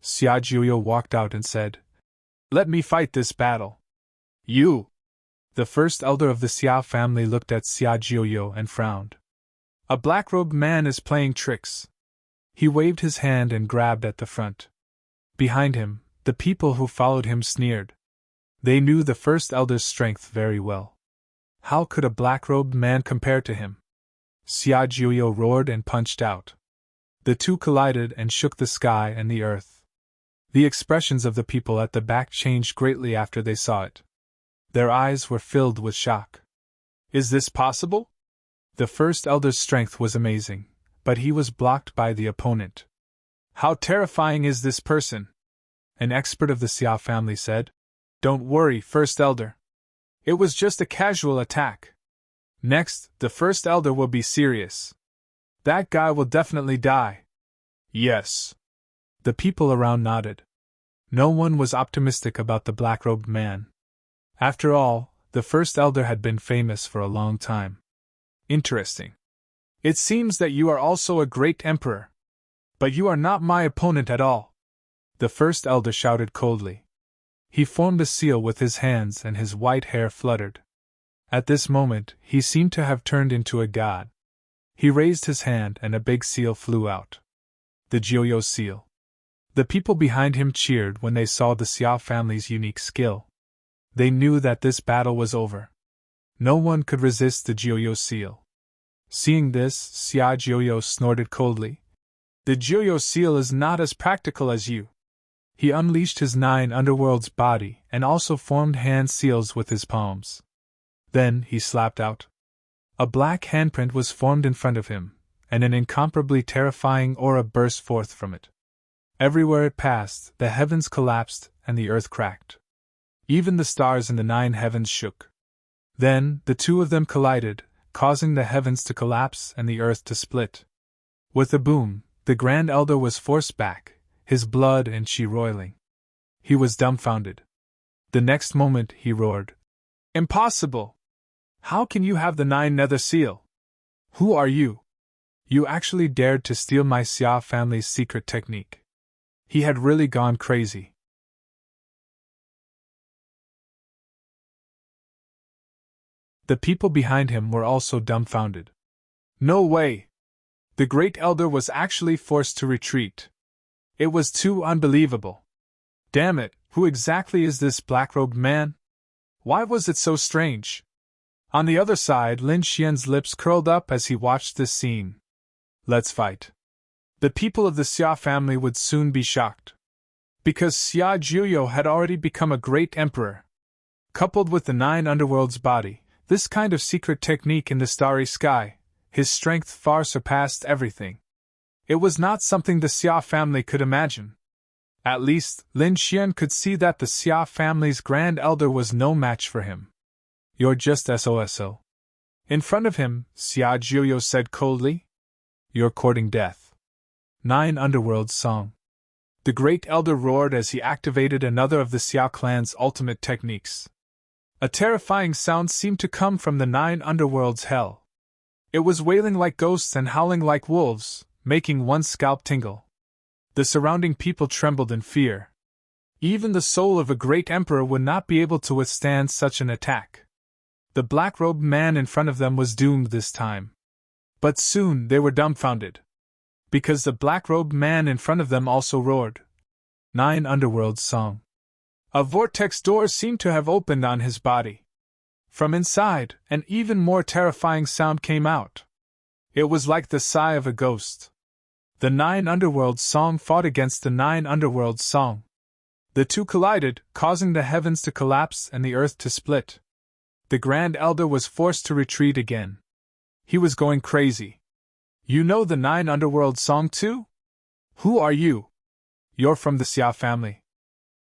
Xia Jiuyo walked out and said, "Let me fight this battle." "You!" The first elder of the Xia family looked at Xia Jiuyo and frowned. "A black-robed man is playing tricks." He waved his hand and grabbed at the front. Behind him, the people who followed him sneered. They knew the first elder's strength very well. How could a black-robed man compare to him? Xia Jiuyo roared and punched out. The 2 collided and shook the sky and the earth. The expressions of the people at the back changed greatly after they saw it. Their eyes were filled with shock. Is this possible? The first elder's strength was amazing, but he was blocked by the opponent. How terrifying is this person? An expert of the Xia family said. Don't worry, first elder. It was just a casual attack. Next, the first elder will be serious. That guy will definitely die. Yes. The people around nodded. No one was optimistic about the black-robed man. After all, the first elder had been famous for a long time. Interesting. It seems that you are also a great emperor. But you are not my opponent at all. The first elder shouted coldly. He formed a seal with his hands and his white hair fluttered. At this moment, he seemed to have turned into a god. He raised his hand and a big seal flew out. The Jiuyo seal. The people behind him cheered when they saw the Xia family's unique skill. They knew that this battle was over. No one could resist the Jiuyo seal. Seeing this, Xia Jiuyo snorted coldly. The Jiuyo seal is not as practical as you. He unleashed his 9 underworlds body and also formed hand seals with his palms. Then he slapped out. A black handprint was formed in front of him, and an incomparably terrifying aura burst forth from it. Everywhere it passed, the heavens collapsed and the earth cracked. Even the stars in the 9 heavens shook. Then, the two of them collided, causing the heavens to collapse and the earth to split. With a boom, the Grand Elder was forced back, his blood and chi roiling. He was dumbfounded. The next moment he roared. Impossible! How can you have the 9 nether seal? Who are you? You actually dared to steal my Xia family's secret technique. He had really gone crazy. The people behind him were also dumbfounded. No way! The Great Elder was actually forced to retreat. It was too unbelievable. Damn it, who exactly is this black-robed man? Why was it so strange? On the other side, Lin Xian's lips curled up as he watched this scene. Let's fight. The people of the Xia family would soon be shocked. Because Xia Jiuyo had already become a great emperor. Coupled with the 9 underworlds body, this kind of secret technique in the starry sky, his strength far surpassed everything. It was not something the Xia family could imagine. At least, Lin Xian could see that the Xia family's Grand Elder was no match for him. You're just SOSO. In front of him, Xia Jiuyo said coldly. You're courting death. 9 Underworld Song. The Great Elder roared as he activated another of the Xia clan's ultimate techniques. A terrifying sound seemed to come from the 9 Underworld's hell. It was wailing like ghosts and howling like wolves, making one's scalp tingle. The surrounding people trembled in fear. Even the soul of a great emperor would not be able to withstand such an attack. The black-robed man in front of them was doomed this time. But soon they were dumbfounded. Because the black-robed man in front of them also roared. 9 Underworld Song. A vortex door seemed to have opened on his body. From inside, an even more terrifying sound came out. It was like the sigh of a ghost. The 9 Underworld Song fought against the 9 Underworld Song. The two collided, causing the heavens to collapse and the earth to split. The Grand Elder was forced to retreat again. He was going crazy. You know the 9 Underworld Song too? Who are you? You're from the Xia family.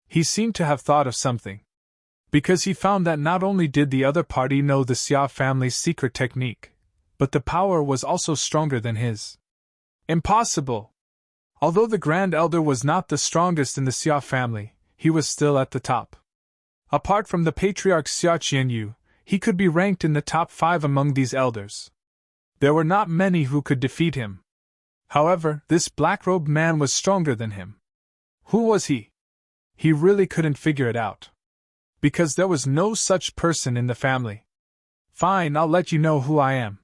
He seemed to have thought of something. Because he found that not only did the other party know the Xia family's secret technique, but the power was also stronger than his. Impossible! Although the Grand Elder was not the strongest in the Xia family, he was still at the top. Apart from the Patriarch Xia Qianyu, he could be ranked in the top 5 among these elders. There were not many who could defeat him. However, this black-robed man was stronger than him. Who was he? He really couldn't figure it out. Because there was no such person in the family. Fine, I'll let you know who I am.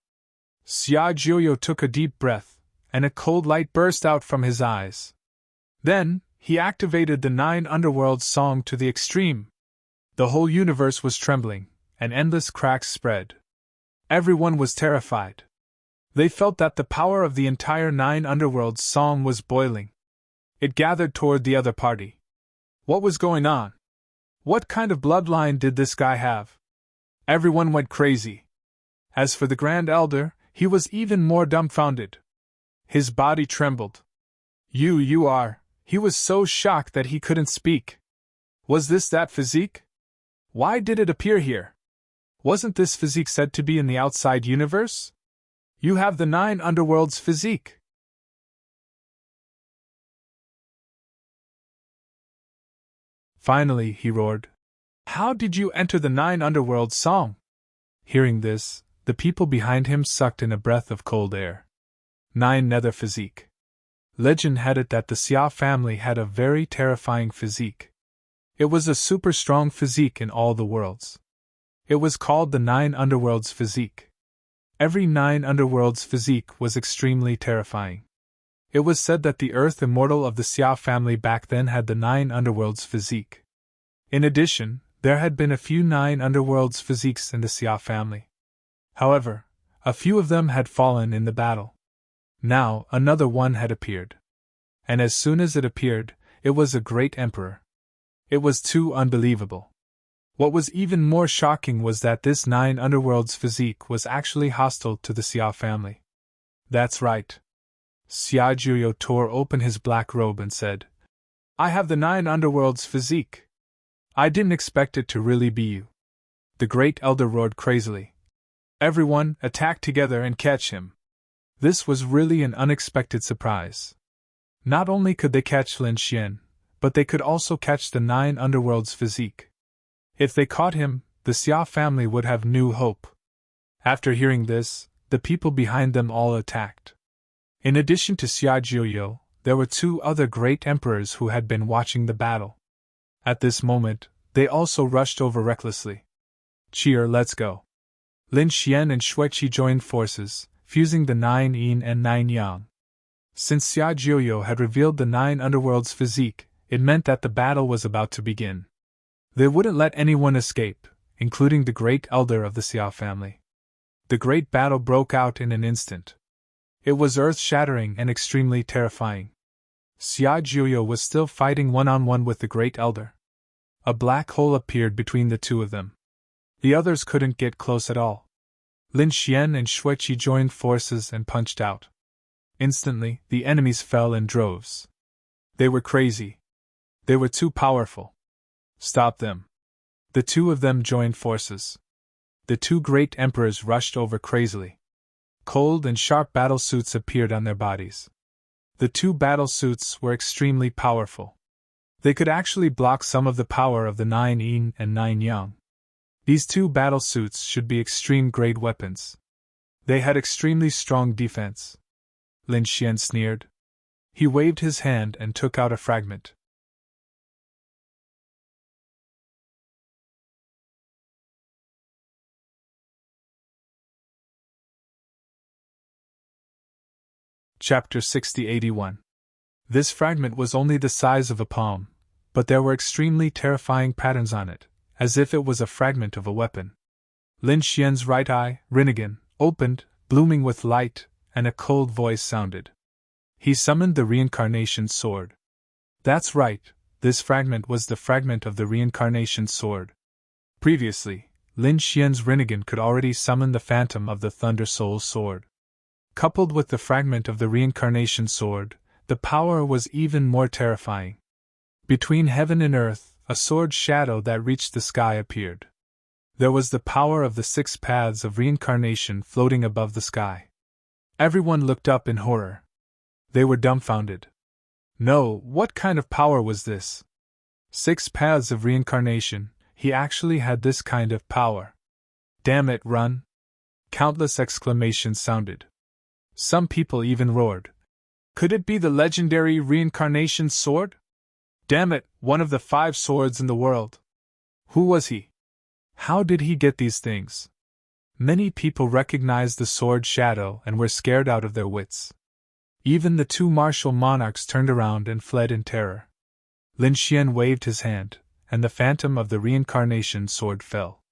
Xia Jiuyo took a deep breath, and a cold light burst out from his eyes. Then, he activated the 9 Underworld Song to the extreme. The whole universe was trembling, and endless cracks spread. Everyone was terrified. They felt that the power of the entire 9 Underworld Song was boiling. It gathered toward the other party. What was going on? What kind of bloodline did this guy have? Everyone went crazy. As for the Grand Elder, he was even more dumbfounded. His body trembled. You are. He was so shocked that he couldn't speak. Was this that physique? Why did it appear here? Wasn't this physique said to be in the outside universe? You have the 9 underworlds physique. Finally, he roared. How did you enter the 9 underworlds song? Hearing this, the people behind him sucked in a breath of cold air. 9 nether physique. Legend had it that the Xia family had a very terrifying physique. It was a super strong physique in all the worlds. It was called the 9 underworlds physique. Every 9 underworlds physique was extremely terrifying. It was said that the Earth Immortal of the Xia family back then had the 9 underworlds physique. In addition, there had been a few 9 underworlds physiques in the Xia family. However, a few of them had fallen in the battle. Now, another one had appeared. And as soon as it appeared, it was a great emperor. It was too unbelievable. What was even more shocking was that this 9 underworlds physique was actually hostile to the Xia family. That's right. Xia Juyo tore open his black robe and said, I have the 9 underworlds physique. I didn't expect it to really be you. The Great Elder roared crazily. Everyone, attack together and catch him. This was really an unexpected surprise. Not only could they catch Lin Xian, but they could also catch the 9 underworlds physique. If they caught him, the Xia family would have new hope. After hearing this, the people behind them all attacked. In addition to Xia Jiuyo, there were 2 other great emperors who had been watching the battle. At this moment, they also rushed over recklessly. Cheer, let's go. Lin Xian and Xueqi joined forces, fusing the 9 yin and 9 yang. Since Xia Jiuyo had revealed the 9 underworlds physique, it meant that the battle was about to begin. They wouldn't let anyone escape, including the Great Elder of the Xia family. The great battle broke out in an instant. It was earth-shattering and extremely terrifying. Xia Jiuyo was still fighting one-on-one with the Great Elder. A black hole appeared between the 2 of them. The others couldn't get close at all. Lin Xian and Xueqi joined forces and punched out. Instantly, the enemies fell in droves. They were crazy. They were too powerful. Stop them. The 2 of them joined forces. The 2 great emperors rushed over crazily. Cold and sharp battle suits appeared on their bodies. The 2 battle suits were extremely powerful. They could actually block some of the power of the 9 yin and 9 yang. These 2 battle suits should be extreme-grade weapons. They had extremely strong defense. Lin Xian sneered. He waved his hand and took out a fragment. Chapter 6081. This fragment was only the size of a palm, but there were extremely terrifying patterns on it, as if it was a fragment of a weapon. Lin Xian's right eye, Rinnegan, opened, blooming with light, and a cold voice sounded. He summoned the reincarnation sword. That's right, this fragment was the fragment of the reincarnation sword. Previously, Lin Xian's Rinnegan could already summon the phantom of the Thunder Soul sword. Coupled with the fragment of the reincarnation sword, the power was even more terrifying. Between heaven and earth, a sword shadow that reached the sky appeared. There was the power of the 6 paths of reincarnation floating above the sky. Everyone looked up in horror. They were dumbfounded. No, what kind of power was this? 6 paths of reincarnation, he actually had this kind of power. Damn it, run! Countless exclamations sounded. Some people even roared. Could it be the legendary reincarnation sword? Damn it, one of the 5 swords in the world. Who was he? How did he get these things? Many people recognized the sword shadow and were scared out of their wits. Even the 2 martial monarchs turned around and fled in terror. Lin Xian waved his hand, and the phantom of the reincarnation sword fell.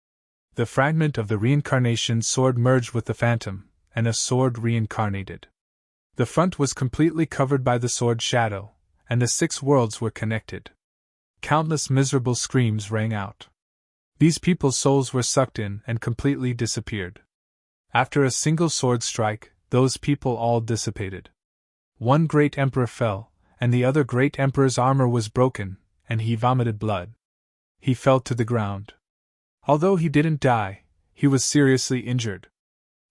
The fragment of the reincarnation sword merged with the phantom, and a sword reincarnated. The front was completely covered by the sword shadow, and the 6 worlds were connected. Countless miserable screams rang out. These people's souls were sucked in and completely disappeared. After a single sword strike, those people all dissipated. One great emperor fell, and the other great emperor's armor was broken, and he vomited blood. He fell to the ground. Although he didn't die, he was seriously injured.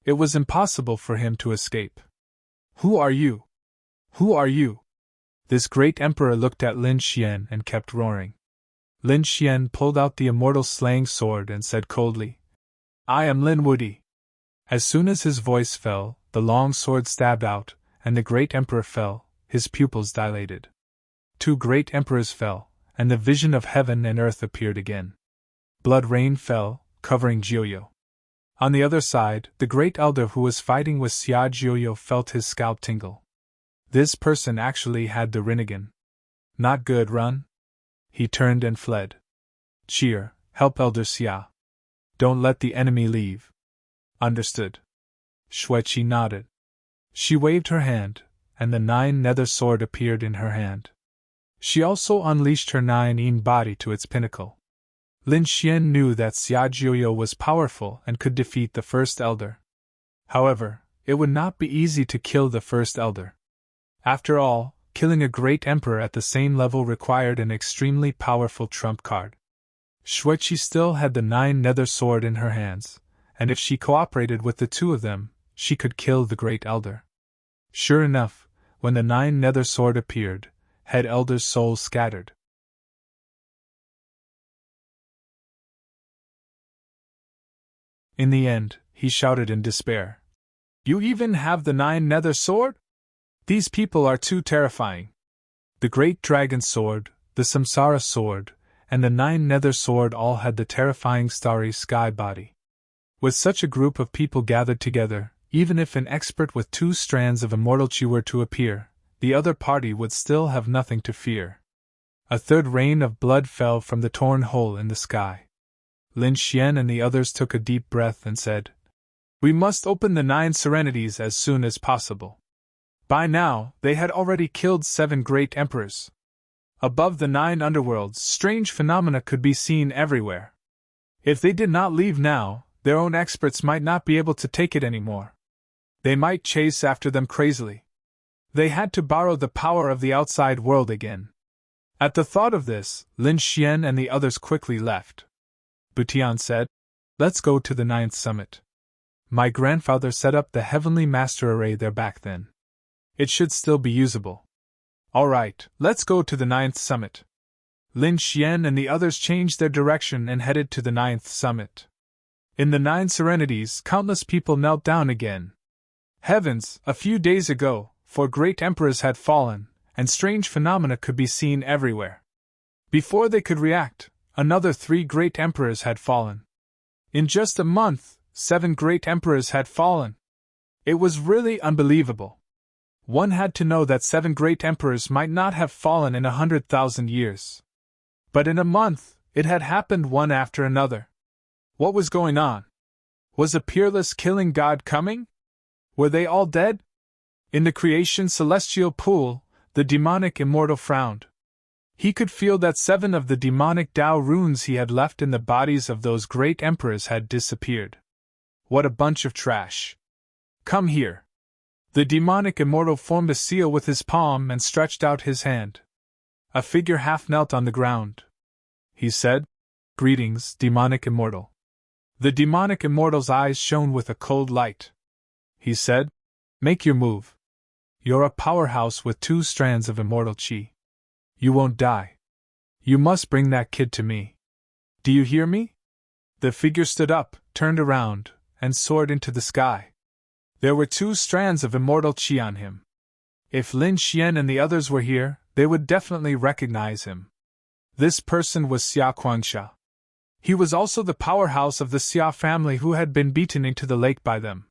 It was impossible for him to escape. "Who are you? Who are you?" This great emperor looked at Lin Xian and kept roaring. Lin Xian pulled out the immortal slaying sword and said coldly, "I am Lin Wudi." As soon as his voice fell, the long sword stabbed out, and the great emperor fell, his pupils dilated. Two great emperors fell, and the vision of heaven and earth appeared again. Blood rain fell, covering Jiuyo. On the other side, the great elder who was fighting with Xia Jiuyo felt his scalp tingle. This person actually had the Rinnegan. Not good, run. He turned and fled. Cheer, help Elder Xia. Don't let the enemy leave. Understood. Xueqi nodded. She waved her hand, and the 9 nether sword appeared in her hand. She also unleashed her 9 body to its pinnacle. Lin Xian knew that Xia Jiuyo was powerful and could defeat the first elder. However, it would not be easy to kill the first elder. After all, killing a great emperor at the same level required an extremely powerful trump card. Xueqi still had the 9 nether sword in her hands, and if she cooperated with the two of them, she could kill the great elder. Sure enough, when the 9 nether sword appeared, head elder's soul scattered. In the end, he shouted in despair, "You even have the 9 nether sword? These people are too terrifying." The great dragon sword, the samsara sword, and the 9 nether sword all had the terrifying starry sky body. With such a group of people gathered together, even if an expert with 2 strands of immortal chi were to appear, the other party would still have nothing to fear. A third rain of blood fell from the torn hole in the sky. Lin Xian and the others took a deep breath and said, "We must open the 9 serenities as soon as possible." By now, they had already killed 7 great emperors. Above the 9 underworlds, strange phenomena could be seen everywhere. If they did not leave now, their own experts might not be able to take it anymore. They might chase after them crazily. They had to borrow the power of the outside world again. At the thought of this, Lin Xian and the others quickly left. Butian said, "Let's go to the 9th summit. My grandfather set up the Heavenly Master Array there back then. It should still be usable." "All right, let's go to the 9th summit." Lin Xian and the others changed their direction and headed to the 9th summit. In the 9 serenities, countless people knelt down again. Heavens, a few days ago, 4 great emperors had fallen, and strange phenomena could be seen everywhere. Before they could react, another 3 great emperors had fallen. In just a month, 7 great emperors had fallen. It was really unbelievable. One had to know that 7 great emperors might not have fallen in 100,000 years. But in a month, it had happened one after another. What was going on? Was a peerless killing god coming? Were they all dead? In the creation celestial pool, the demonic immortal frowned. He could feel that 7 of the demonic Tao runes he had left in the bodies of those great emperors had disappeared. What a bunch of trash. "Come here." The demonic immortal formed a seal with his palm and stretched out his hand. A figure half knelt on the ground. He said, "Greetings, demonic immortal." The demonic immortal's eyes shone with a cold light. He said, "Make your move. You're a powerhouse with 2 strands of immortal chi. You won't die. You must bring that kid to me. Do you hear me?" The figure stood up, turned around, and soared into the sky. There were 2 strands of immortal chi on him. If Lin Xian and the others were here, they would definitely recognize him. This person was Xia Kuangsha. He was also the powerhouse of the Xia family who had been beaten into the lake by them.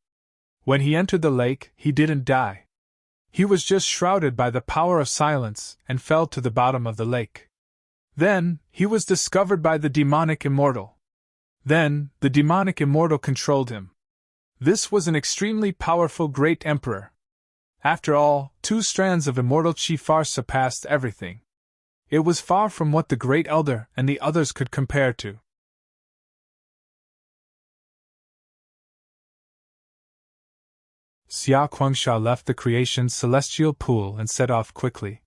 When he entered the lake, he didn't die. He was just shrouded by the power of silence and fell to the bottom of the lake. Then, he was discovered by the demonic immortal. Then, the demonic immortal controlled him. This was an extremely powerful great emperor. After all, 2 strands of immortal chi far surpassed everything. It was far from what the great elder and the others could compare to. Xia Guangsha left the creation's celestial pool and set off quickly.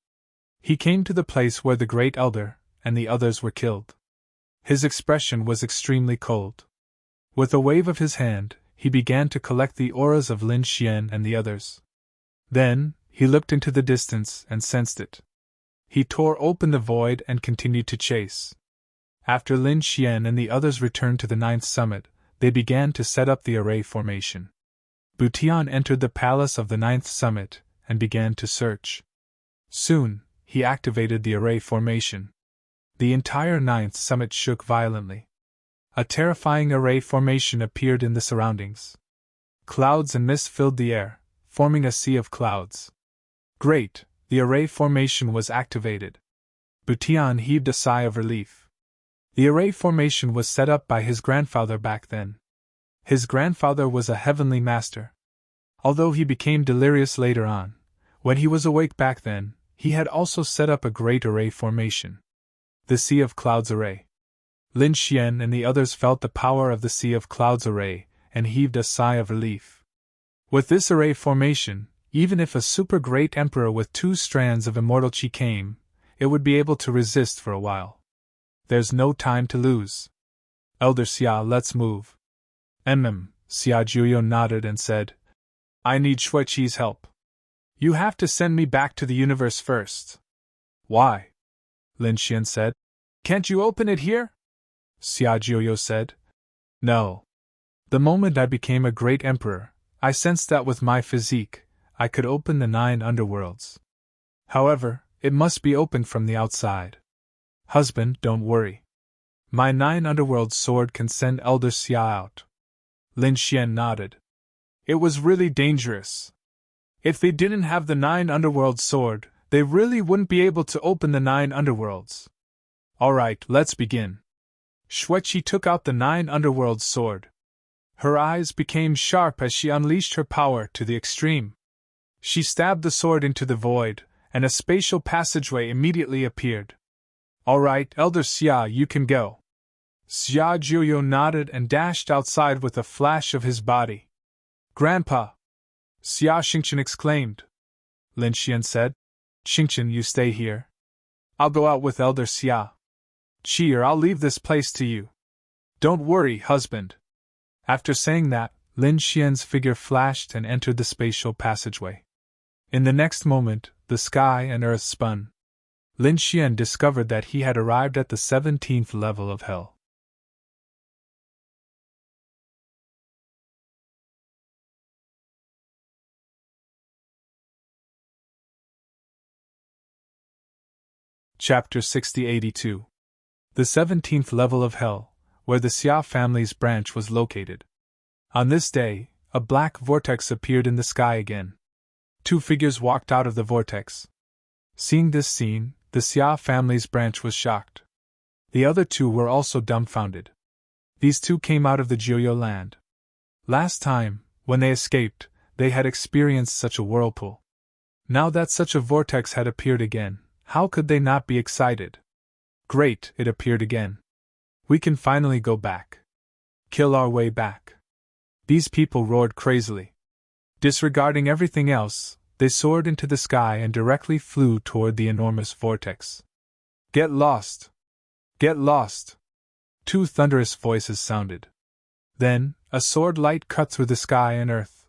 He came to the place where the Great Elder and the others were killed. His expression was extremely cold. With a wave of his hand, he began to collect the auras of Lin Xian and the others. Then, he looked into the distance and sensed it. He tore open the void and continued to chase. After Lin Xian and the others returned to the 9th summit, they began to set up the array formation. Butian entered the palace of the 9th summit and began to search. Soon, he activated the array formation. The entire 9th summit shook violently. A terrifying array formation appeared in the surroundings. Clouds and mist filled the air, forming a sea of clouds. Great, the array formation was activated. Butian heaved a sigh of relief. The array formation was set up by his grandfather back then. His grandfather was a heavenly master. Although he became delirious later on, when he was awake back then, he had also set up a great array formation. The Sea of Clouds Array. Lin Xian and the others felt the power of the Sea of Clouds Array and heaved a sigh of relief. With this array formation, even if a super great emperor with 2 strands of immortal chi came, it would be able to resist for a while. There's no time to lose. Elder Xia, let's move. Xia Juyo nodded and said, I need Shui Qi's help. You have to send me back to the universe first. Why? Lin Xian said. Can't you open it here? Xia Juyo said. No. The moment I became a great emperor, I sensed that with my physique, I could open the 9 underworlds. However, it must be opened from the outside. Husband, don't worry. My 9 underworld sword can send Elder Xia out. Lin Xian nodded. It was really dangerous. If they didn't have the 9 underworld sword, they really wouldn't be able to open the 9 underworlds. Alright, let's begin. Shuiqi took out the 9 underworld sword. Her eyes became sharp as she unleashed her power to the extreme. She stabbed the sword into the void, and a spatial passageway immediately appeared. Alright, Elder Xia, you can go. Xia Juyo nodded and dashed outside with a flash of his body. Grandpa! Xia Xingqian exclaimed. Lin Xian said, Xingqian, you stay here. I'll go out with Elder Xia. Qi, or I'll leave this place to you. Don't worry, husband. After saying that, Lin Xian's figure flashed and entered the spatial passageway. In the next moment, the sky and earth spun. Lin Xian discovered that he had arrived at the 17th level of hell. Chapter 6082. The 17th level of hell, where the Xia family's branch was located. On this day, a black vortex appeared in the sky again. 2 figures walked out of the vortex. Seeing this scene, the Xia family's branch was shocked. The other 2 were also dumbfounded. These 2 came out of the Jiuyo land. Last time, when they escaped, they had experienced such a whirlpool. Now that such a vortex had appeared again, how could they not be excited? Great, it appeared again. We can finally go back. Kill our way back. These people roared crazily. Disregarding everything else, they soared into the sky and directly flew toward the enormous vortex. Get lost! Get lost! 2 thunderous voices sounded. Then, a sword light cut through the sky and earth.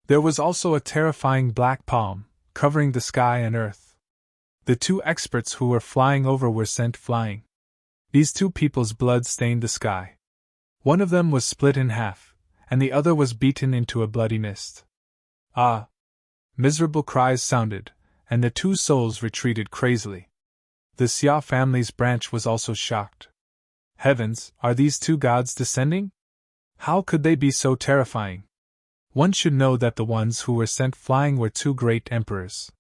There was also a terrifying black palm, covering the sky and earth. The 2 experts who were flying over were sent flying. These 2 people's blood stained the sky. One of them was split in half, and the other was beaten into a bloody mist. Ah! Miserable cries sounded, and the 2 souls retreated crazily. The Xia family's branch was also shocked. Heavens, are these 2 gods descending? How could they be so terrifying? One should know that the ones who were sent flying were 2 great emperors.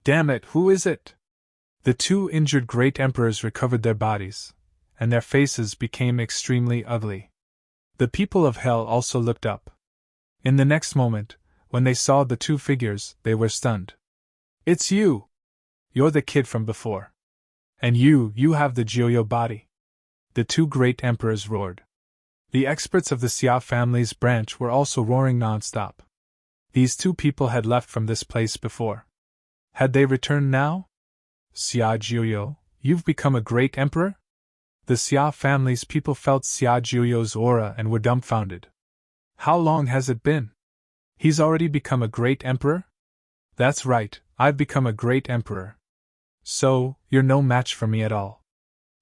Damn it, who is it? The 2 injured great emperors recovered their bodies, and their faces became extremely ugly. The people of hell also looked up. In the next moment, when they saw the 2 figures, they were stunned. It's you! You're the kid from before. And you have the Jiuyo body. The 2 great emperors roared. The experts of the Xia family's branch were also roaring non-stop. These two people had left from this place before. Had they returned now? Xia Jiuyo, you've become a great emperor? The Xia family's people felt Xia Jiuyo's aura and were dumbfounded. How long has it been? He's already become a great emperor? That's right, I've become a great emperor. So, you're no match for me at all.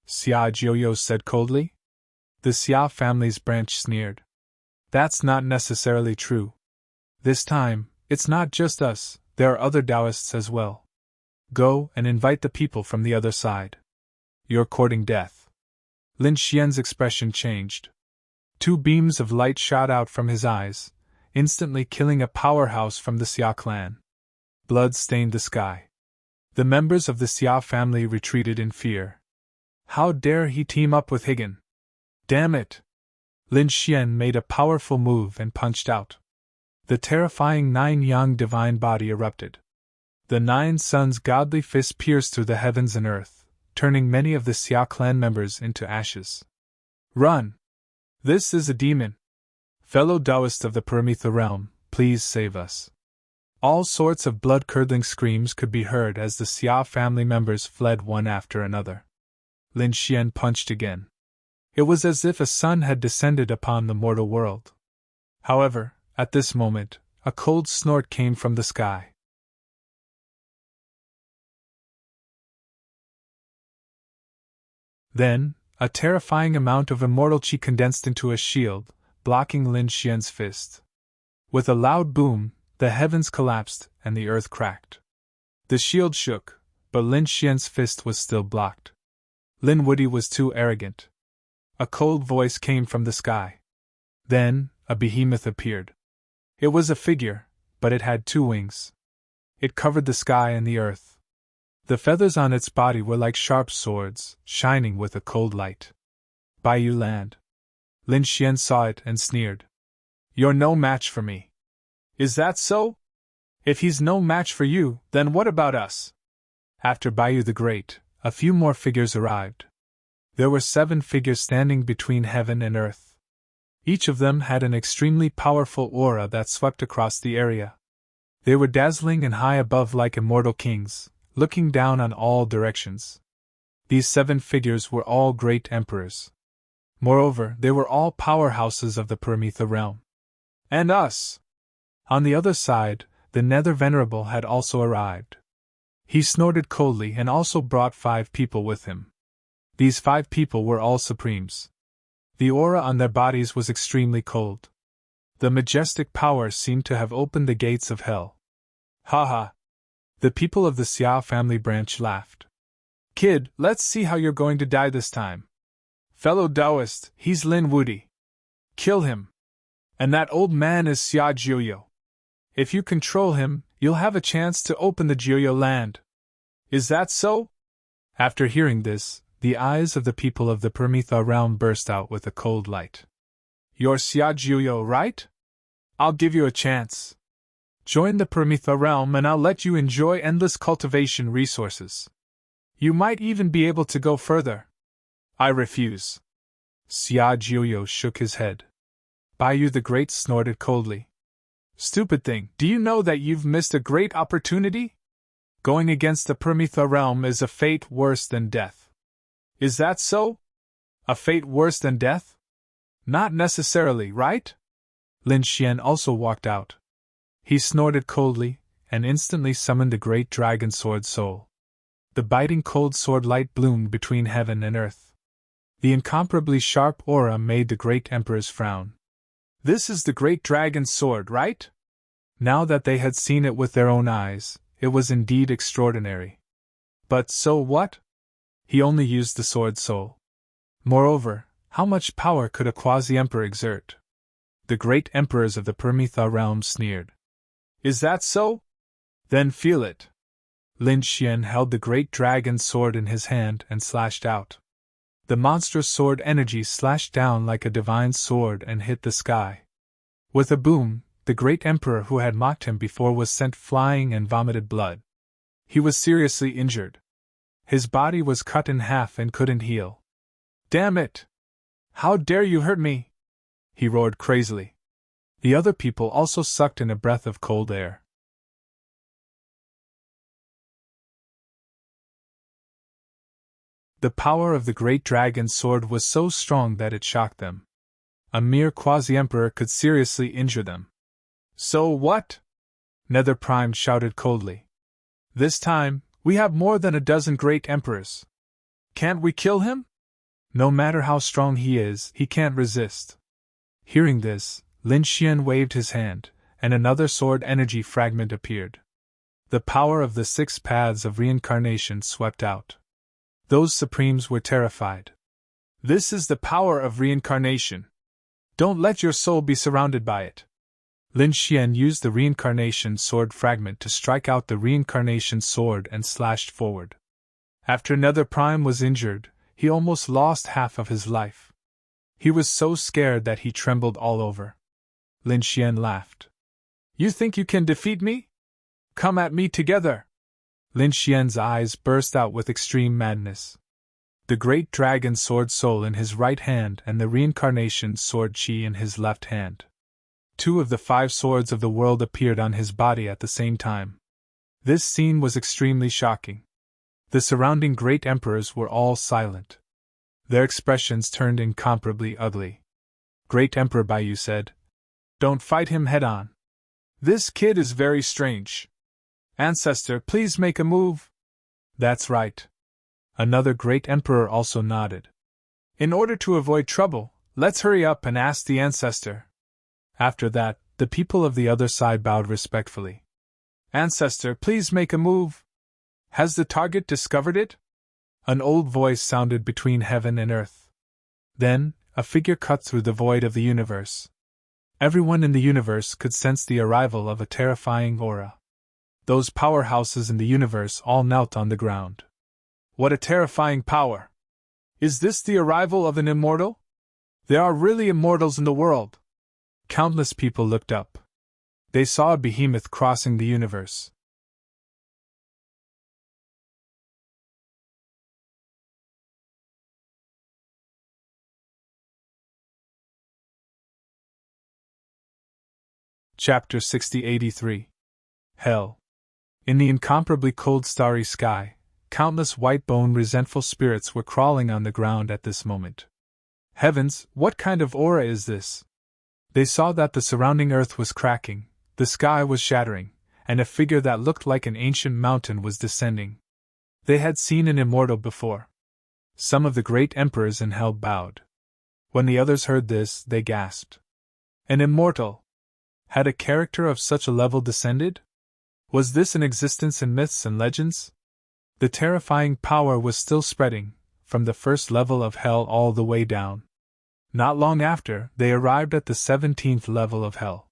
Xia Jiuyo said coldly. The Xia family's branch sneered. That's not necessarily true. This time, it's not just us, there are other Taoists as well. Go and invite the people from the other side. You're courting death. Lin Xian's expression changed. Two beams of light shot out from his eyes, instantly killing a powerhouse from the Xia clan. Blood stained the sky. The members of the Xia family retreated in fear. How dare he team up with Higan? Damn it! Lin Xian made a powerful move and punched out. The terrifying nine-yang divine body erupted. The nine suns' godly fist pierced through the heavens and earth, turning many of the Xia clan members into ashes. Run! This is a demon! Fellow Taoist of the Paramitha realm, please save us. All sorts of blood-curdling screams could be heard as the Xia family members fled one after another. Lin Xian punched again. It was as if a sun had descended upon the mortal world. However, at this moment, a cold snort came from the sky. Then, a terrifying amount of immortal chi condensed into a shield, blocking Lin Xian's fist. With a loud boom, the heavens collapsed and the earth cracked. The shield shook, but Lin Xian's fist was still blocked. Lin Wuti was too arrogant. A cold voice came from the sky. Then, a behemoth appeared. It was a figure, but it had two wings. It covered the sky and the earth. The feathers on its body were like sharp swords, shining with a cold light. Baiyu Land. Lin Xian saw it and sneered. You're no match for me. Is that so? If he's no match for you, then what about us? After Baiyu the Great, a few more figures arrived. There were 7 figures standing between heaven and earth. Each of them had an extremely powerful aura that swept across the area. They were dazzling and high above like immortal kings, looking down on all directions. These 7 figures were all great emperors. Moreover, they were all powerhouses of the Paramitha realm. And us! On the other side, the Nether Venerable had also arrived. He snorted coldly and also brought 5 people with him. These 5 people were all supremes. The aura on their bodies was extremely cold. The majestic power seemed to have opened the gates of hell. Ha ha! The people of the Xia family branch laughed. Kid, let's see how you're going to die this time. Fellow Taoist, he's Lin Wuti. Kill him. And that old man is Xia Jiuyo. If you control him, you'll have a chance to open the Jiuyo land. Is that so? After hearing this, the eyes of the people of the Paramitha realm burst out with a cold light. You're Xia Jiuyo, right? I'll give you a chance. Join the Paramitha realm and I'll let you enjoy endless cultivation resources. You might even be able to go further. I refuse. Xia Jiuyo shook his head. Baiyu the Great snorted coldly. Stupid thing, do you know that you've missed a great opportunity? Going against the Paramitha realm is a fate worse than death. Is that so? A fate worse than death? Not necessarily, right? Lin Xian also walked out. He snorted coldly, and instantly summoned the great dragon sword soul. The biting cold sword light bloomed between heaven and earth. The incomparably sharp aura made the great emperors frown. This is the great dragon's sword, right? Now that they had seen it with their own eyes, it was indeed extraordinary. But so what? He only used the sword soul. Moreover, how much power could a quasi-emperor exert? The great emperors of the Paramitha realm sneered. Is that so? Then feel it. Lin Xian held the great dragon's sword in his hand and slashed out. The monstrous sword energy slashed down like a divine sword and hit the sky. With a boom, the great emperor who had mocked him before was sent flying and vomited blood. He was seriously injured. His body was cut in half and couldn't heal. Damn it! How dare you hurt me? He roared crazily. The other people also sucked in a breath of cold air. The power of the great dragon's sword was so strong that it shocked them. A mere quasi-emperor could seriously injure them. So what? Nether Prime shouted coldly. This time, we have more than a dozen great emperors. Can't we kill him? No matter how strong he is, he can't resist. Hearing this, Lin Xian waved his hand, and another sword energy fragment appeared. The power of the 6 paths of reincarnation swept out. Those Supremes were terrified. This is the power of reincarnation. Don't let your soul be surrounded by it. Lin Xian used the reincarnation sword fragment to strike out the reincarnation sword and slashed forward. After Nether Prime was injured, he almost lost half of his life. He was so scared that he trembled all over. Lin Xian laughed. You think you can defeat me? Come at me together! Lin Xian's eyes burst out with extreme madness. The great dragon sword soul in his right hand and the reincarnation sword chi in his left hand. 2 of the 5 swords of the world appeared on his body at the same time. This scene was extremely shocking. The surrounding great emperors were all silent. Their expressions turned incomparably ugly. Great Emperor Baiyu said, Don't fight him head-on. This kid is very strange. Ancestor, please make a move. That's right. Another great emperor also nodded. In order to avoid trouble, let's hurry up and ask the ancestor. After that, the people of the other side bowed respectfully. Ancestor, please make a move. Has the target discovered it? An old voice sounded between heaven and earth. Then, a figure cut through the void of the universe. Everyone in the universe could sense the arrival of a terrifying aura. Those powerhouses in the universe all knelt on the ground. What a terrifying power! Is this the arrival of an immortal? There are really immortals in the world. Countless people looked up. They saw a behemoth crossing the universe. Chapter 6083. Hell. In the incomparably cold starry sky, countless white-boned resentful spirits were crawling on the ground at this moment. Heavens, what kind of aura is this? They saw that the surrounding earth was cracking, the sky was shattering, and a figure that looked like an ancient mountain was descending. They had seen an immortal before. Some of the great emperors in hell bowed. When the others heard this, they gasped. An immortal! Had a character of such a level descended? Was this an existence in myths and legends? The terrifying power was still spreading, from the first level of hell all the way down. Not long after, they arrived at the 17th level of hell.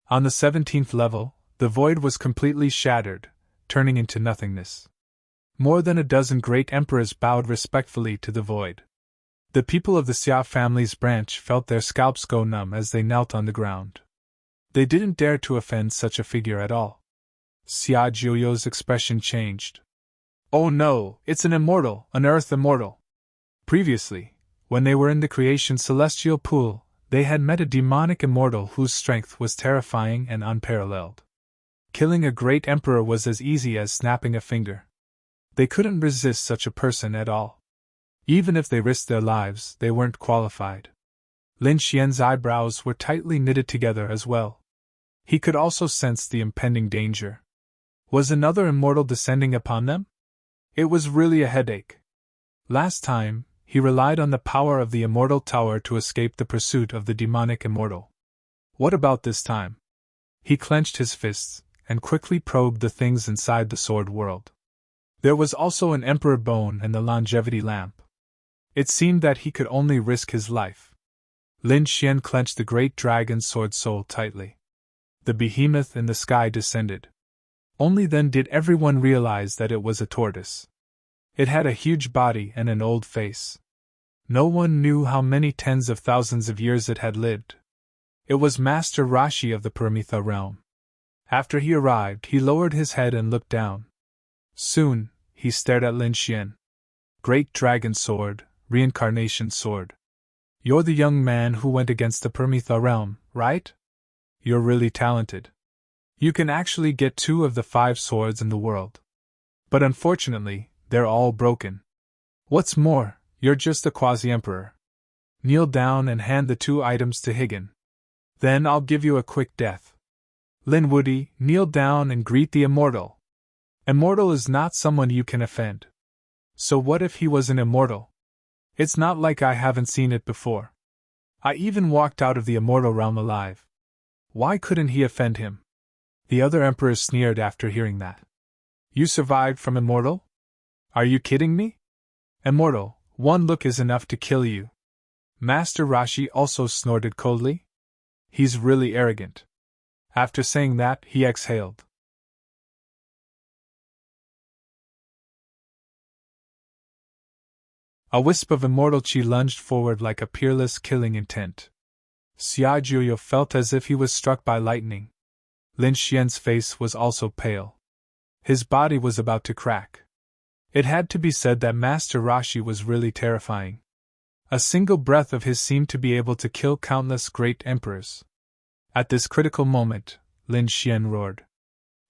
On the 17th level, the void was completely shattered, turning into nothingness. More than a dozen great emperors bowed respectfully to the void. The people of the Xia family's branch felt their scalps go numb as they knelt on the ground. They didn't dare to offend such a figure at all. Xia Jiuyo's expression changed. Oh no, it's an immortal, an earth immortal. Previously, when they were in the creation celestial pool, they had met a demonic immortal whose strength was terrifying and unparalleled. Killing a great emperor was as easy as snapping a finger. They couldn't resist such a person at all. Even if they risked their lives, they weren't qualified. Lin Xian's eyebrows were tightly knitted together as well. He could also sense the impending danger. Was another immortal descending upon them? It was really a headache. Last time, he relied on the power of the immortal tower to escape the pursuit of the demonic immortal. What about this time? He clenched his fists, and quickly probed the things inside the sword world. There was also an emperor bone and the longevity lamp. It seemed that he could only risk his life. Lin Xian clenched the great dragon sword soul tightly. The behemoth in the sky descended. Only then did everyone realize that it was a tortoise. It had a huge body and an old face. No one knew how many tens of thousands of years it had lived. It was Master Rashi of the Paramitha realm. After he arrived, he lowered his head and looked down. Soon, he stared at Lin Xian. Great dragon sword, reincarnation sword. You're the young man who went against the Paramitha realm, right? you're really talented. You can actually get 2 of the 5 swords in the world. But unfortunately, they're all broken. What's more, you're just a quasi-emperor. Kneel down and hand the 2 items to Higgin. Then I'll give you a quick death. Lin Woody, kneel down and greet the immortal. Immortal is not someone you can offend. So what if he was an immortal? It's not like I haven't seen it before. I even walked out of the immortal realm alive. Why couldn't he offend him? The other emperors sneered after hearing that. You survived from immortal? Are you kidding me? Immortal, 1 look is enough to kill you. Master Rashi also snorted coldly. He's really arrogant. After saying that, he exhaled. A wisp of immortal chi lunged forward like a peerless killing intent. Xia Juyo felt as if he was struck by lightning. Lin Xian's face was also pale. His body was about to crack. It had to be said that Master Rashi was really terrifying. A single breath of his seemed to be able to kill countless great emperors. At this critical moment, Lin Xian roared.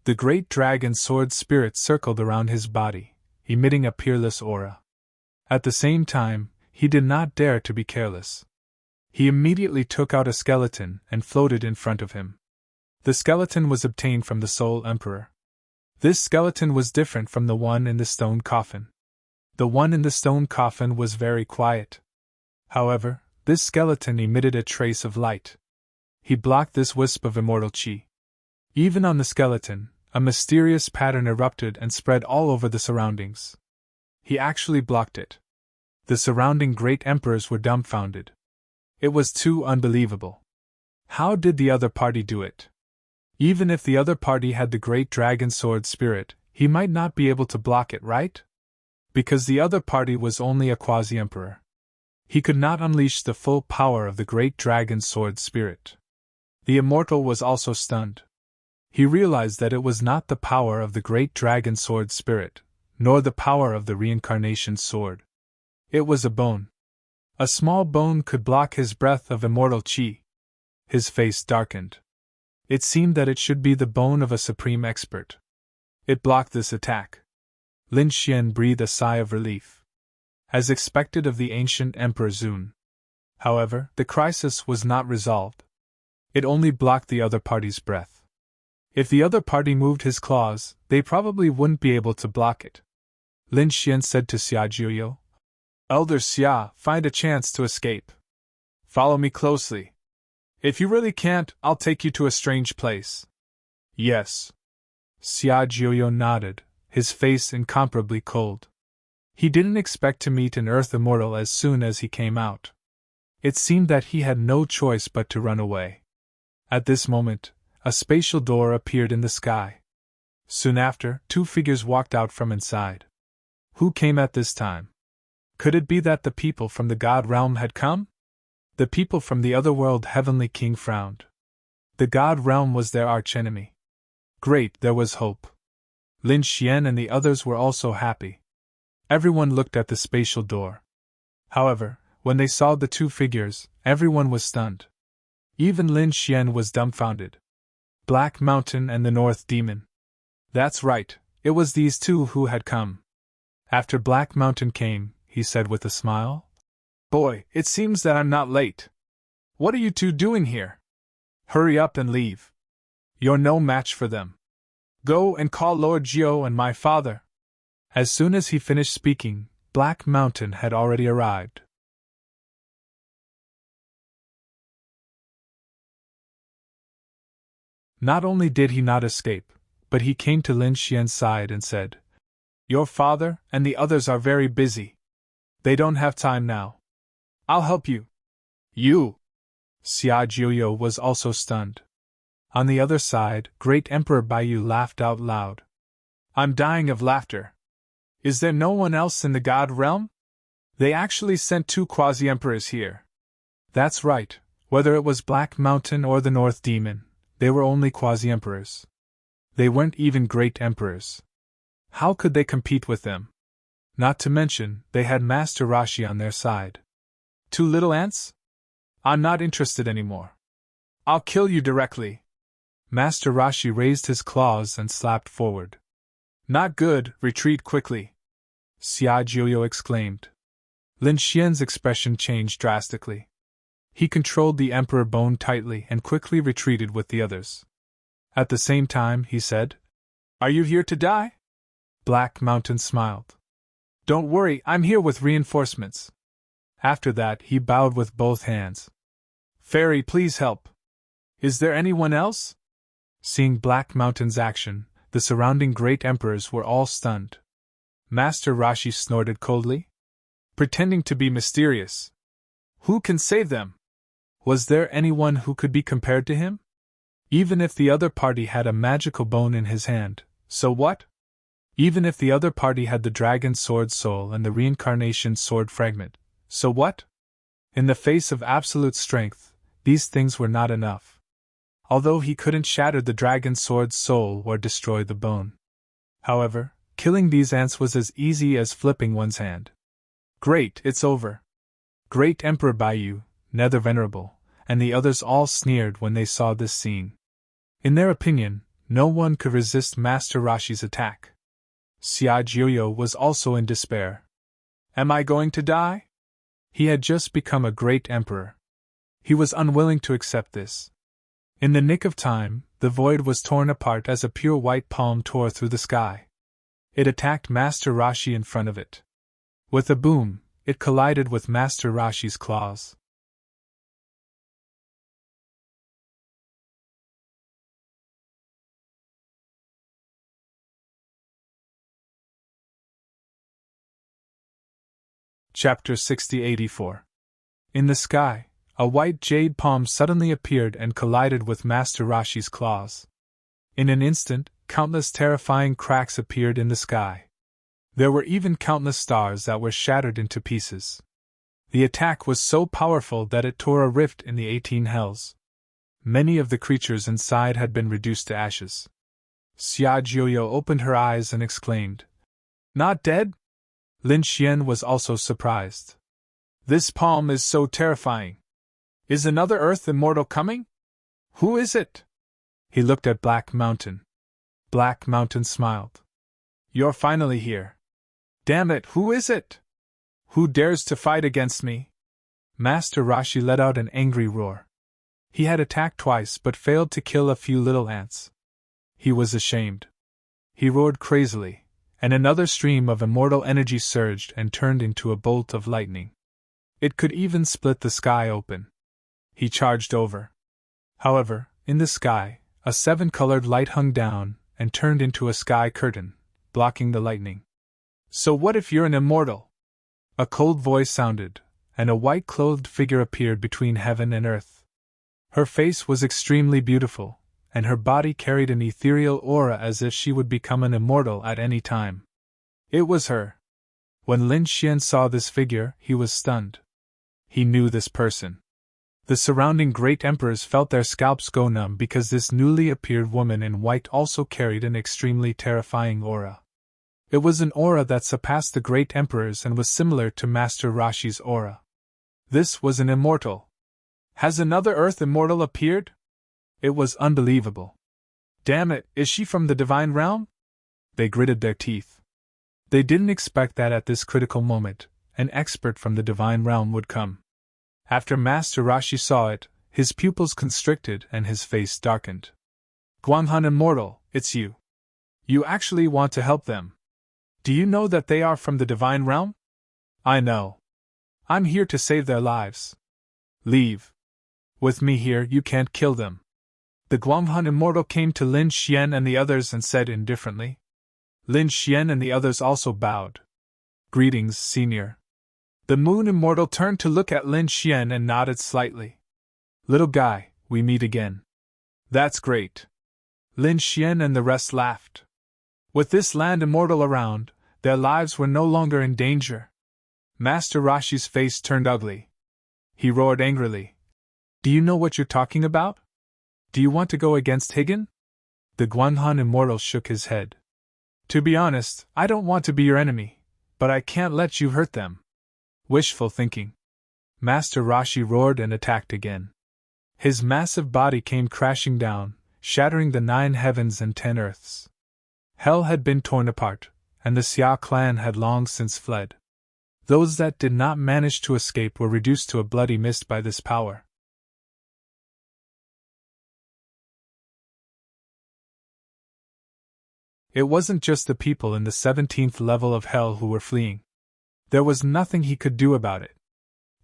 The great dragon sword spirit circled around his body, emitting a peerless aura. At the same time, he did not dare to be careless. He immediately took out a skeleton and floated in front of him. The skeleton was obtained from the Soul Emperor. This skeleton was different from the one in the stone coffin. The one in the stone coffin was very quiet. However, this skeleton emitted a trace of light. He blocked this wisp of immortal chi. Even on the skeleton, a mysterious pattern erupted and spread all over the surroundings. He actually blocked it. The surrounding great emperors were dumbfounded. It was too unbelievable. How did the other party do it? Even if the other party had the great dragon sword spirit, he might not be able to block it, right? Because the other party was only a quasi-emperor. He could not unleash the full power of the great dragon sword spirit. The immortal was also stunned. He realized that it was not the power of the great dragon sword spirit, nor the power of the reincarnation sword. It was a bone. A small bone could block his breath of immortal chi. His face darkened. It seemed that it should be the bone of a supreme expert. It blocked this attack. Lin Xian breathed a sigh of relief. As expected of the ancient Emperor Zun. However, the crisis was not resolved. It only blocked the other party's breath. If the other party moved his claws, they probably wouldn't be able to block it. Lin Xian said to Xia Juyo, Elder Xia, find a chance to escape. Follow me closely. If you really can't, I'll take you to a strange place. Yes. Xia Juyo nodded, his face incomparably cold. He didn't expect to meet an Earth immortal as soon as he came out. It seemed that he had no choice but to run away. At this moment, a spatial door appeared in the sky. Soon after, 2 figures walked out from inside. Who came at this time? Could it be that the people from the God realm had come? The people from the otherworld Heavenly King frowned. The God realm was their archenemy. Great, there was hope. Lin Xian and the others were also happy. Everyone looked at the spatial door. However, when they saw the 2 figures, everyone was stunned. Even Lin Xian was dumbfounded. Black Mountain and the North Demon. That's right, it was these 2 who had come. After Black Mountain came, he said with a smile, Boy, it seems that I'm not late. What are you 2 doing here? Hurry up and leave. You're no match for them. Go and call Lord Jiao and my father. As soon as he finished speaking, Black Mountain had already arrived. Not only did he not escape, but he came to Lin Xian's side and said, Your father and the others are very busy. They don't have time now. I'll help you. You! Xia Juyo was also stunned. On the other side, Great Emperor Baiyu laughed out loud. I'm dying of laughter. Is there no one else in the God realm? They actually sent 2 quasi-emperors here. That's right, whether it was Black Mountain or the North Demon, they were only quasi-emperors. They weren't even great emperors. How could they compete with them? Not to mention, they had Master Rashi on their side. 2 little ants? I'm not interested anymore. I'll kill you directly. Master Rashi raised his claws and slapped forward. Not good, retreat quickly! Xia Jiuyo exclaimed. Lin Xian's expression changed drastically. He controlled the emperor bone tightly and quickly retreated with the others. At the same time, he said, Are you here to die? Black Mountain smiled. Don't worry, I'm here with reinforcements. After that, he bowed with both hands. Fairy, please help. Is there anyone else? Seeing Black Mountain's action, the surrounding great emperors were all stunned. Master Rashi snorted coldly, pretending to be mysterious. Who can save them? Was there anyone who could be compared to him? Even if the other party had a magical bone in his hand, so what? Even if the other party had the dragon sword soul and the reincarnation sword fragment, so what? In the face of absolute strength, these things were not enough. Although he couldn't shatter the dragon sword's soul or destroy the bone. However, killing these ants was as easy as flipping one's hand. Great, it's over. Great Emperor Baiyu, Nether Venerable, and the others all sneered when they saw this scene. In their opinion, no one could resist Master Rashi's attack. Xia Jiuyo was also in despair. Am I going to die? He had just become a great emperor. He was unwilling to accept this. In the nick of time, the void was torn apart as a pure white palm tore through the sky. It attacked Master Rashi in front of it. With a boom, it collided with Master Rashi's claws. Chapter 60-84. In the sky, a white jade palm suddenly appeared and collided with Master Rashi's claws. In an instant, countless terrifying cracks appeared in the sky. There were even countless stars that were shattered into pieces. The attack was so powerful that it tore a rift in the 18 hells. Many of the creatures inside had been reduced to ashes. Xia Jiuyo opened her eyes and exclaimed, Not dead? Lin Xian was also surprised. This palm is so terrifying. Is another Earth Immortal coming? Who is it? He looked at Black Mountain. Black Mountain smiled. You're finally here. Damn it, who is it? Who dares to fight against me? Master Rashi let out an angry roar. He had attacked twice but failed to kill a few little ants. He was ashamed. He roared crazily, and another stream of immortal energy surged and turned into a bolt of lightning. It could even split the sky open. He charged over. However, in the sky, a 7-colored light hung down and turned into a sky curtain, blocking the lightning. So what if you're an immortal? A cold voice sounded, and a white-clothed figure appeared between heaven and earth. Her face was extremely beautiful, and her body carried an ethereal aura as if she would become an immortal at any time. It was her. When Lin Xian saw this figure, he was stunned. He knew this person. The surrounding great emperors felt their scalps go numb because this newly appeared woman in white also carried an extremely terrifying aura. It was an aura that surpassed the great emperors and was similar to Master Rashi's aura. This was an immortal. Has another Earth Immortal appeared? It was unbelievable. Damn it, is she from the Divine Realm? They gritted their teeth. They didn't expect that at this critical moment, an expert from the Divine Realm would come. After Master Rashi saw it, his pupils constricted and his face darkened. Guanghan Immortal, it's you. You actually want to help them. Do you know that they are from the Divine Realm? I know. I'm here to save their lives. Leave. With me here, you can't kill them. The Guanghan Immortal came to Lin Xian and the others and said indifferently. Lin Xian and the others also bowed. Greetings, Senior. The Moon Immortal turned to look at Lin Xian and nodded slightly. Little guy, we meet again. That's great. Lin Xian and the rest laughed. With this land immortal around, their lives were no longer in danger. Master Rashi's face turned ugly. He roared angrily. Do you know what you're talking about? Do you want to go against Higan? The Guanghan Immortal shook his head. To be honest, I don't want to be your enemy, but I can't let you hurt them. Wishful thinking. Master Rashi roared and attacked again. His massive body came crashing down, shattering the 9 heavens and 10 earths. Hell had been torn apart, and the Xia clan had long since fled. Those that did not manage to escape were reduced to a bloody mist by this power. It wasn't just the people in the 17th level of Hell who were fleeing. There was nothing he could do about it.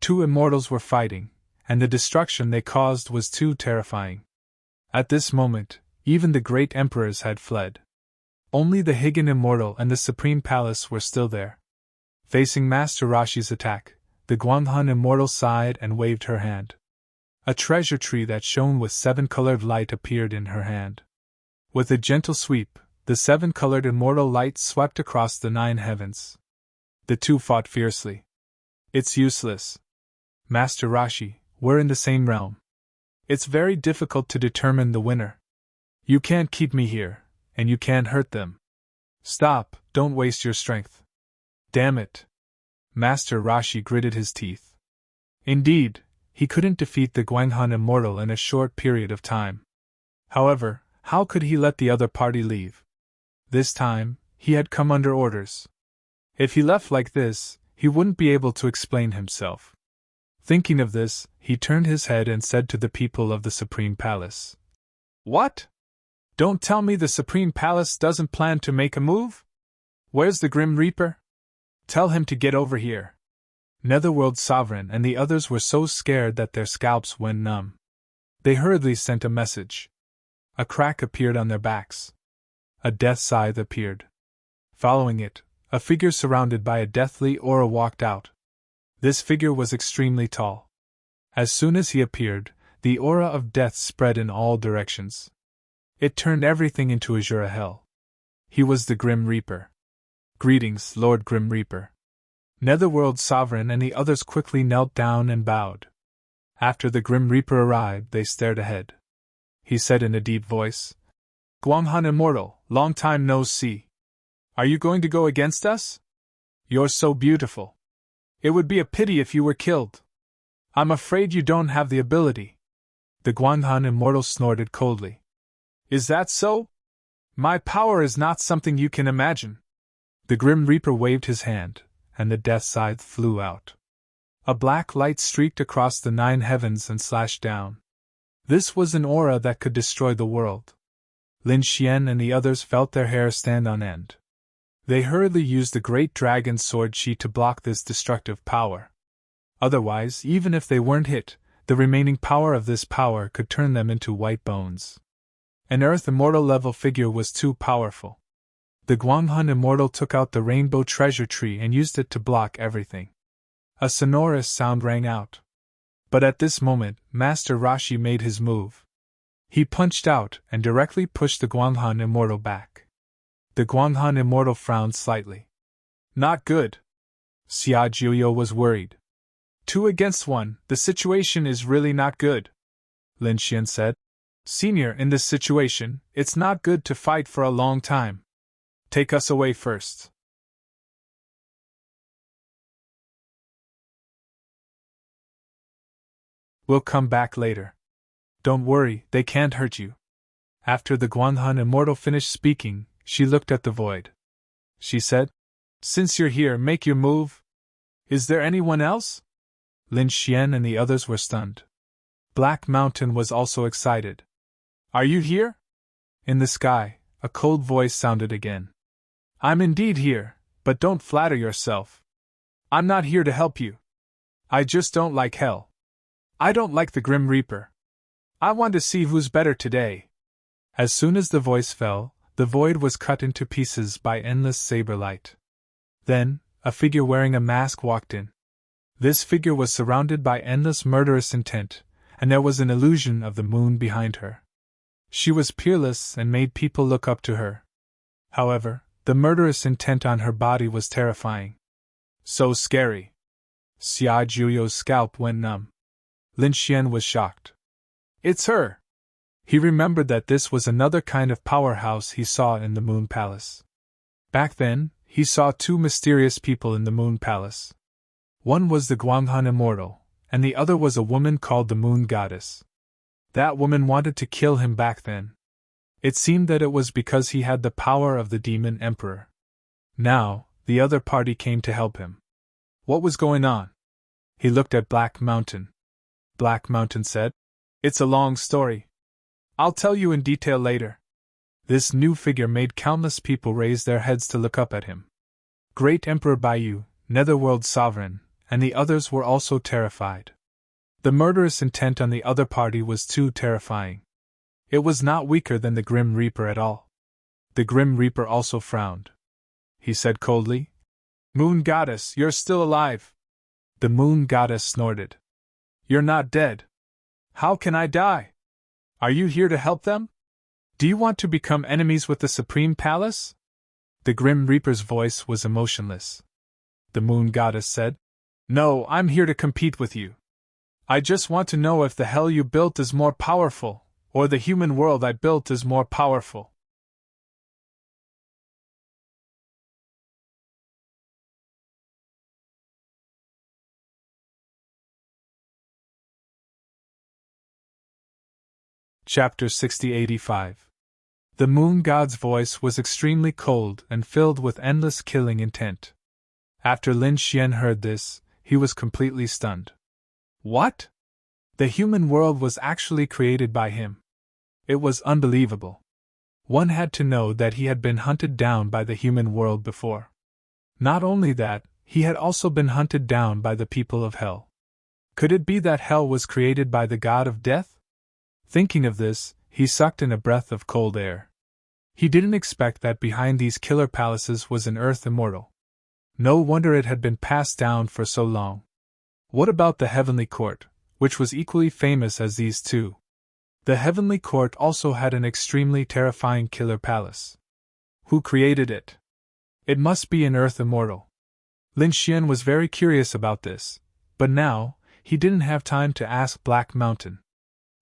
2 immortals were fighting, and the destruction they caused was too terrifying. At this moment, even the great emperors had fled. Only the Higan Immortal and the Supreme Palace were still there. Facing Master Rashi's attack, the Guanghun Immortal sighed and waved her hand. A treasure tree that shone with 7-colored light appeared in her hand. With a gentle sweep, the 7-colored immortal light swept across the 9 heavens. The two fought fiercely. It's useless. Master Rashi, we're in the same realm. It's very difficult to determine the winner. You can't keep me here, and you can't hurt them. Stop, don't waste your strength. Damn it. Master Rashi gritted his teeth. Indeed, he couldn't defeat the Guanghun Immortal in a short period of time. However, how could he let the other party leave? This time, he had come under orders. If he left like this, he wouldn't be able to explain himself. Thinking of this, he turned his head and said to the people of the Supreme Palace, "What? Don't tell me the Supreme Palace doesn't plan to make a move? Where's the Grim Reaper? Tell him to get over here." Netherworld Sovereign and the others were so scared that their scalps went numb. They hurriedly sent a message. A crack appeared on their backs. A death scythe appeared. Following it, a figure surrounded by a deathly aura walked out. This figure was extremely tall. As soon as he appeared, the aura of death spread in all directions. It turned everything into azure hell. He was the Grim Reaper. "Greetings, Lord Grim Reaper." Netherworld Sovereign and the others quickly knelt down and bowed. After the Grim Reaper arrived, they stared ahead. He said in a deep voice, "Guanghun Immortal, long time no see. Are you going to go against us? You're so beautiful. It would be a pity if you were killed. I'm afraid you don't have the ability." The Guanghun Immortal snorted coldly. "Is that so? My power is not something you can imagine." The Grim Reaper waved his hand, and the death scythe flew out. A black light streaked across the 9 heavens and slashed down. This was an aura that could destroy the world. Lin Xian and the others felt their hair stand on end. They hurriedly used the great dragon sword Shi to block this destructive power. Otherwise, even if they weren't hit, the remaining power of this power could turn them into white bones. An Earth Immortal level figure was too powerful. The Guanghun Immortal took out the rainbow treasure tree and used it to block everything. A sonorous sound rang out. But at this moment, Master Rashi made his move. He punched out and directly pushed the Guanghun Immortal back. The Guanghun Immortal frowned slightly. "Not good." Xia Jiuyo was worried. 2 against 1, the situation is really not good. Lin Xian said. "Senior, in this situation, it's not good to fight for a long time. Take us away first." "We'll come back later. Don't worry, they can't hurt you." After the Guanghun Immortal finished speaking, she looked at the void. She said, "Since you're here, make your move. Is there anyone else?" Lin Xian and the others were stunned. Black Mountain was also excited. "Are you here?" In the sky, a cold voice sounded again. "I'm indeed here, but don't flatter yourself. I'm not here to help you. I just don't like hell. I don't like the Grim Reaper. I want to see who's better today." As soon as the voice fell, the void was cut into pieces by endless saber light. Then, a figure wearing a mask walked in. This figure was surrounded by endless murderous intent, and there was an illusion of the moon behind her. She was peerless and made people look up to her. However, the murderous intent on her body was terrifying. So scary. Xia Jiuyo's scalp went numb. Lin Xian was shocked. "It's her!" He remembered that this was another kind of powerhouse he saw in the Moon Palace. Back then, he saw 2 mysterious people in the Moon Palace. One was the Guanghun Immortal, and the other was a woman called the Moon Goddess. That woman wanted to kill him back then, It seemed that it was because he had the power of the demon emperor. Now, the other party came to help him. What was going on? He looked at Black Mountain. Black Mountain said, "It's a long story. I'll tell you in detail later." This new figure made countless people raise their heads to look up at him. Great Emperor Baiyu, Netherworld Sovereign, and the others were also terrified. The murderous intent on the other party was too terrifying. It was not weaker than the Grim Reaper at all. The Grim Reaper also frowned. He said coldly, "Moon Goddess, you're still alive." The Moon Goddess snorted. "You're not dead. How can I die? Are you here to help them? Do you want to become enemies with the Supreme Palace?" The Grim Reaper's voice was emotionless. The Moon Goddess said, "No, I'm here to compete with you. I just want to know if the hell you built is more powerful, or the human world I built is more powerful." Chapter 6085. The Moon God's voice was extremely cold and filled with endless killing intent. After Lin Xian heard this, he was completely stunned. What? The human world was actually created by him. It was unbelievable. One had to know that he had been hunted down by the human world before. Not only that, he had also been hunted down by the people of Hell. Could it be that Hell was created by the god of death? Thinking of this, he sucked in a breath of cold air. He didn't expect that behind these killer palaces was an earth immortal. No wonder it had been passed down for so long. What about the Heavenly Court, which was equally famous as these two? The Heavenly Court also had an extremely terrifying killer palace. Who created it? It must be an earth immortal. Lin Xian was very curious about this, but now, he didn't have time to ask Black Mountain,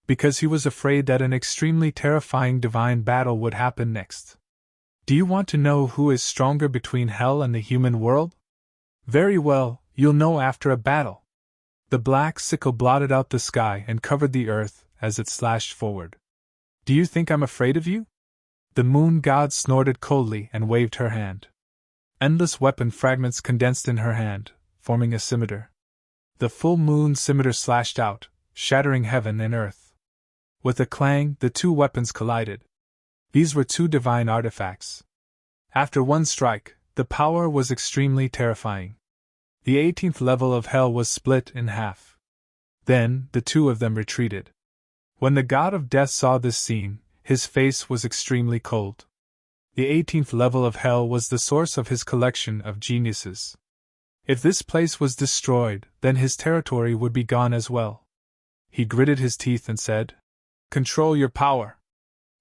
because he was afraid that an extremely terrifying divine battle would happen next. Do you want to know who is stronger between Hell and the human world? Very well, you'll know after a battle. The black sickle blotted out the sky and covered the earth as it slashed forward. Do you think I'm afraid of you? The Moon God snorted coldly and waved her hand. Endless weapon fragments condensed in her hand, forming a scimitar. The full moon scimitar slashed out, shattering heaven and earth. With a clang, the two weapons collided. These were two divine artifacts. After one strike, the power was extremely terrifying. The 18th level of Hell was split in half. Then, the two of them retreated. When the god of death saw this scene, his face was extremely cold. The 18th level of Hell was the source of his collection of geniuses. If this place was destroyed, then his territory would be gone as well. He gritted his teeth and said, "Control your power.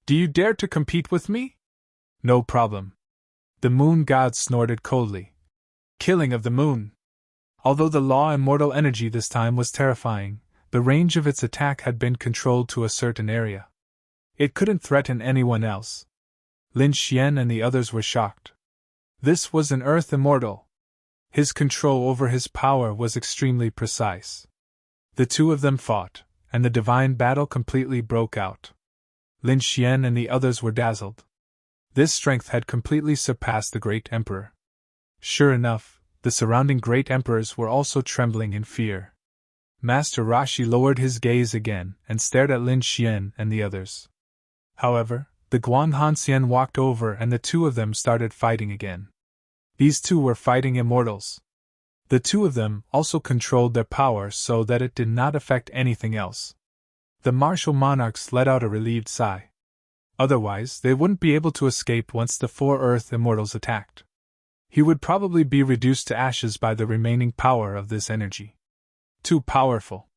Do you dare to compete with me?" "No problem." The Moon God snorted coldly. Killing of the moon. Although the law immortal energy this time was terrifying, the range of its attack had been controlled to a certain area. It couldn't threaten anyone else. Lin Xian and the others were shocked. This was an earth immortal. His control over his power was extremely precise. The two of them fought, and the divine battle completely broke out. Lin Xian and the others were dazzled. This strength had completely surpassed the Great Emperor. Sure enough, the surrounding Great Emperors were also trembling in fear. Master Rashi lowered his gaze again and stared at Lin Xian and the others. However, the Guan Hanxian walked over and the two of them started fighting again. These two were fighting immortals. The two of them also controlled their power so that it did not affect anything else. The martial monarchs let out a relieved sigh. Otherwise, they wouldn't be able to escape once the four Earth Immortals attacked. He would probably be reduced to ashes by the remaining power of this energy. Too powerful.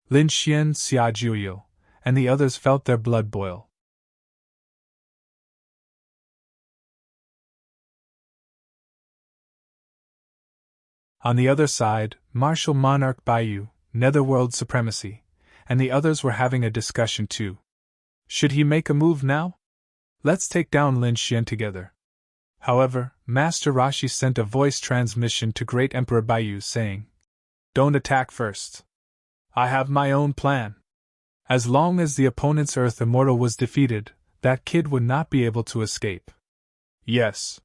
Lin Xian, Xia Juyo, and the others felt their blood boil. On the other side, Martial Monarch Baiyu, Netherworld Supremacy, and the others were having a discussion too. Should he make a move now? Let's take down Lin Xian together. However, Master Rashi sent a voice transmission to Great Emperor Baiyu saying, "Don't attack first. I have my own plan." As long as the opponent's Earth Immortal was defeated, that kid would not be able to escape. Yes.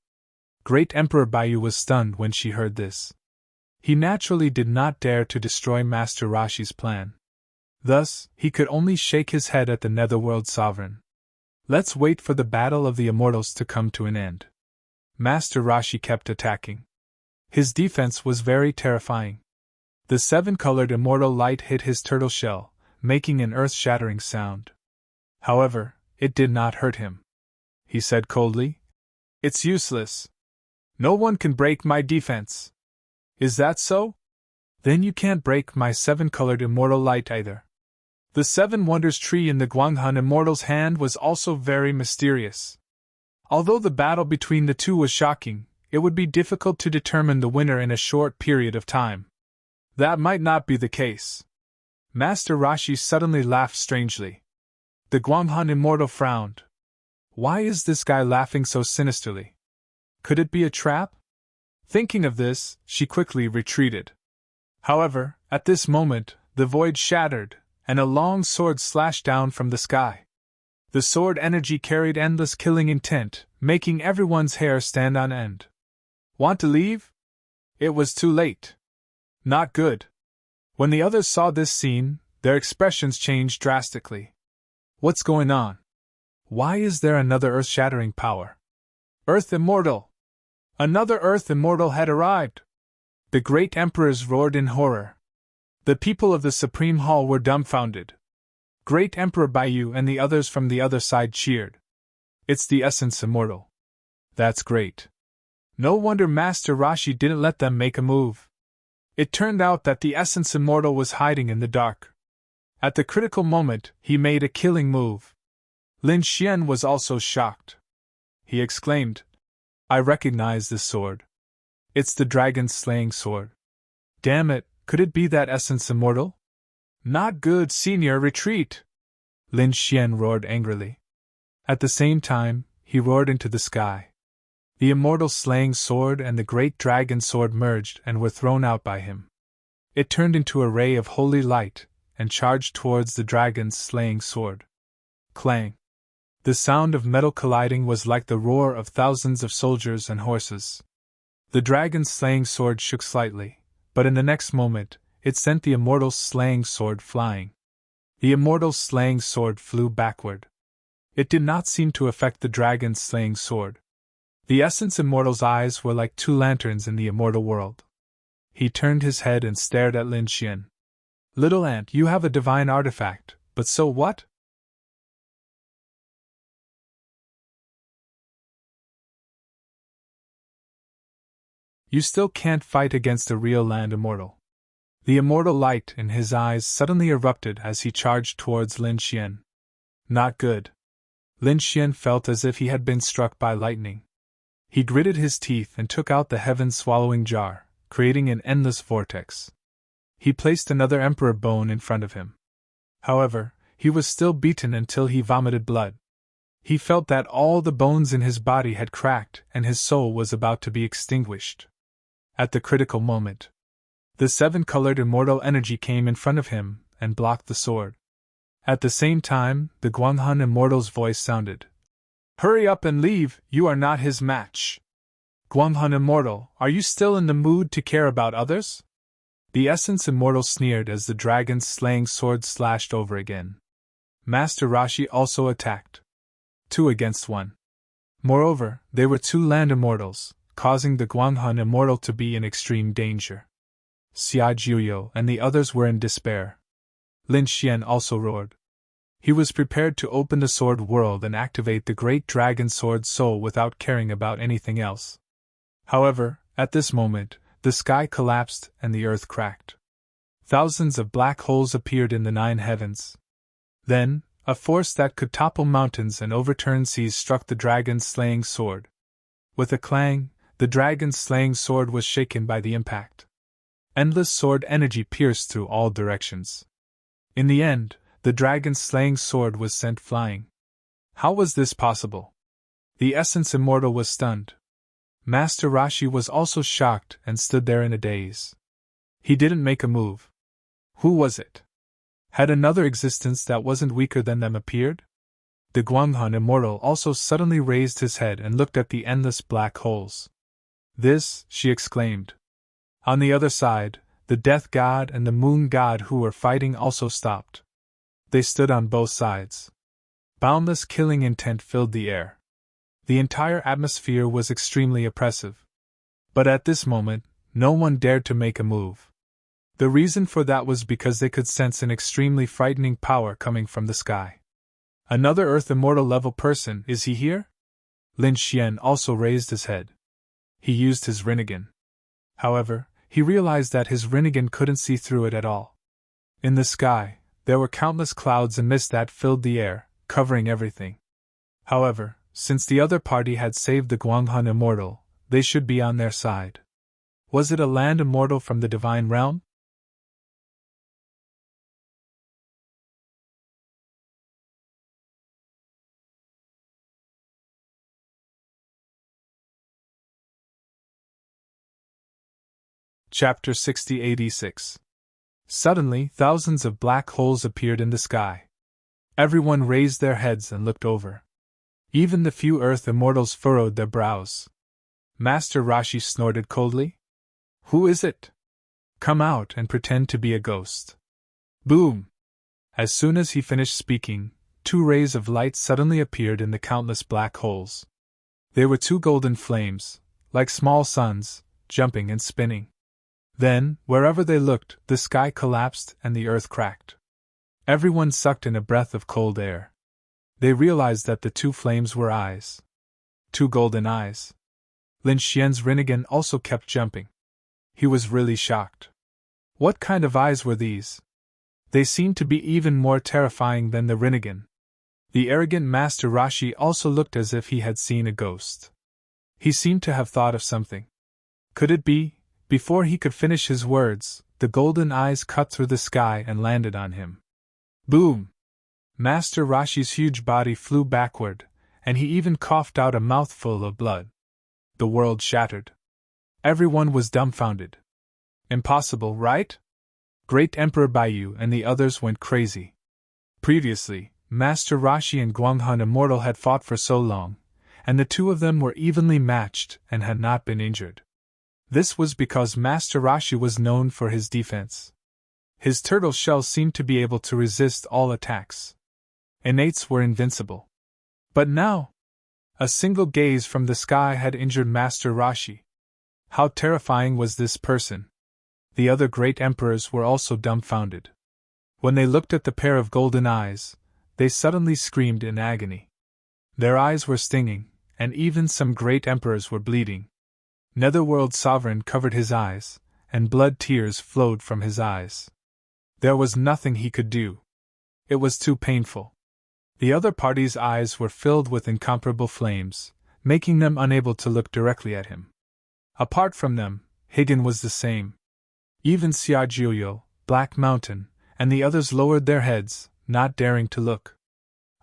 Great Emperor Baiyu was stunned when she heard this. He naturally did not dare to destroy Master Rashi's plan. Thus, he could only shake his head at the Netherworld Sovereign. Let's wait for the battle of the immortals to come to an end. Master Rashi kept attacking. His defense was very terrifying. The seven-colored immortal light hit his turtle shell, making an earth-shattering sound. However, it did not hurt him. He said coldly, "It's useless. No one can break my defense." "Is that so? Then you can't break my seven-colored immortal light either." The Seven Wonders tree in the Guanghan Immortal's hand was also very mysterious. Although the battle between the two was shocking, it would be difficult to determine the winner in a short period of time. That might not be the case. Master Rashi suddenly laughed strangely. The Guanghan Immortal frowned. Why is this guy laughing so sinisterly? Could it be a trap? Thinking of this, she quickly retreated. However, at this moment, the void shattered, and a long sword slashed down from the sky. The sword energy carried endless killing intent, making everyone's hair stand on end. Want to leave? It was too late. Not good. When the others saw this scene, their expressions changed drastically. What's going on? Why is there another earth-shattering power? Earth Immortal! Another Earth Immortal had arrived! The great emperors roared in horror. The people of the Supreme Hall were dumbfounded. Great Emperor Baiyu and the others from the other side cheered. It's the Essence Immortal. That's great. No wonder Master Rashi didn't let them make a move. It turned out that the Essence Immortal was hiding in the dark. At the critical moment, he made a killing move. Lin Xian was also shocked. He exclaimed, "I recognize this sword. It's the dragon's slaying sword. Damn it, could it be that Essence Immortal?" "Not good, senior, retreat!" Lin Xian roared angrily. At the same time, he roared into the sky. The immortal slaying sword and the great dragon sword merged and were thrown out by him. It turned into a ray of holy light and charged towards the dragon's slaying sword. Clang! The sound of metal colliding was like the roar of thousands of soldiers and horses. The dragon's slaying sword shook slightly, but in the next moment, it sent the immortal slaying sword flying. The immortal slaying sword flew backward. It did not seem to affect the dragon's slaying sword. The Essence Immortal's eyes were like two lanterns in the immortal world. He turned his head and stared at Lin Xian. "Little ant, you have a divine artifact, but so what?" "You still can't fight against a real land immortal." The immortal light in his eyes suddenly erupted as he charged towards Lin Xian. Not good. Lin Xian felt as if he had been struck by lightning. He gritted his teeth and took out the heaven-swallowing jar, creating an endless vortex. He placed another emperor bone in front of him. However, he was still beaten until he vomited blood. He felt that all the bones in his body had cracked and his soul was about to be extinguished. At the critical moment, the seven-colored immortal energy came in front of him and blocked the sword. At the same time, the Guanghan Immortal's voice sounded. "Hurry up and leave, you are not his match." "Guanghan Immortal, are you still in the mood to care about others?" The Essence Immortal sneered as the dragon's slaying sword slashed over again. Master Rashi also attacked. 2 against 1. Moreover, they were 2 land immortals, causing the Guanghan Immortal to be in extreme danger. Xia Jiuyo and the others were in despair. Lin Xian also roared. He was prepared to open the sword world and activate the great dragon sword soul without caring about anything else. However, at this moment, the sky collapsed and the earth cracked. Thousands of black holes appeared in the 9 heavens. Then, a force that could topple mountains and overturn seas struck the dragon's slaying sword. With a clang, the dragon's slaying sword was shaken by the impact. Endless sword energy pierced through all directions. In the end, the dragon's slaying sword was sent flying. How was this possible? The Essence Immortal was stunned. Master Rashi was also shocked and stood there in a daze. He didn't make a move. Who was it? Had another existence that wasn't weaker than them appeared? The Guanghun immortal also suddenly raised his head and looked at the endless black holes. This, she exclaimed. On the other side, the Death God and the Moon God who were fighting also stopped. They stood on both sides. Boundless killing intent filled the air. The entire atmosphere was extremely oppressive. But at this moment, no one dared to make a move. The reason for that was because they could sense an extremely frightening power coming from the sky. Another Earth Immortal level person, is he here? Lin Xian also raised his head. He used his Rinnegan. However, he realized that his Rinnegan couldn't see through it at all. In the sky, there were countless clouds and mist that filled the air, covering everything. However, since the other party had saved the Guanghun Immortal, they should be on their side. Was it a land immortal from the divine realm? Chapter 6086. Suddenly, thousands of black holes appeared in the sky. Everyone raised their heads and looked over. Even the few Earth Immortals furrowed their brows. Master Rashi snorted coldly. Who is it? Come out and pretend to be a ghost. Boom! As soon as he finished speaking, two rays of light suddenly appeared in the countless black holes. They were two golden flames, like small suns, jumping and spinning. Then, wherever they looked, the sky collapsed and the earth cracked. Everyone sucked in a breath of cold air. They realized that the two flames were eyes. Two golden eyes. Lin Xian's Rinnegan also kept jumping. He was really shocked. What kind of eyes were these? They seemed to be even more terrifying than the Rinnegan. The arrogant Master Rashi also looked as if he had seen a ghost. He seemed to have thought of something. Could it be? Before he could finish his words, the golden eyes cut through the sky and landed on him. Boom! Master Rashi's huge body flew backward, and he even coughed out a mouthful of blood. The world shattered. Everyone was dumbfounded. Impossible, right? Great Emperor Baiyu and the others went crazy. Previously, Master Rashi and Guanghun Immortal had fought for so long, and the two of them were evenly matched and had not been injured. This was because Master Rashi was known for his defense. His turtle shell seemed to be able to resist all attacks. Innates were invincible. But now, a single gaze from the sky had injured Master Rashi. How terrifying was this person? The other great emperors were also dumbfounded. When they looked at the pair of golden eyes, they suddenly screamed in agony. Their eyes were stinging, and even some great emperors were bleeding. Netherworld Sovereign covered his eyes, and blood tears flowed from his eyes. There was nothing he could do. It was too painful. The other party's eyes were filled with incomparable flames, making them unable to look directly at him. Apart from them, Higan was the same. Even Xiajiuyo, Black Mountain, and the others lowered their heads, not daring to look.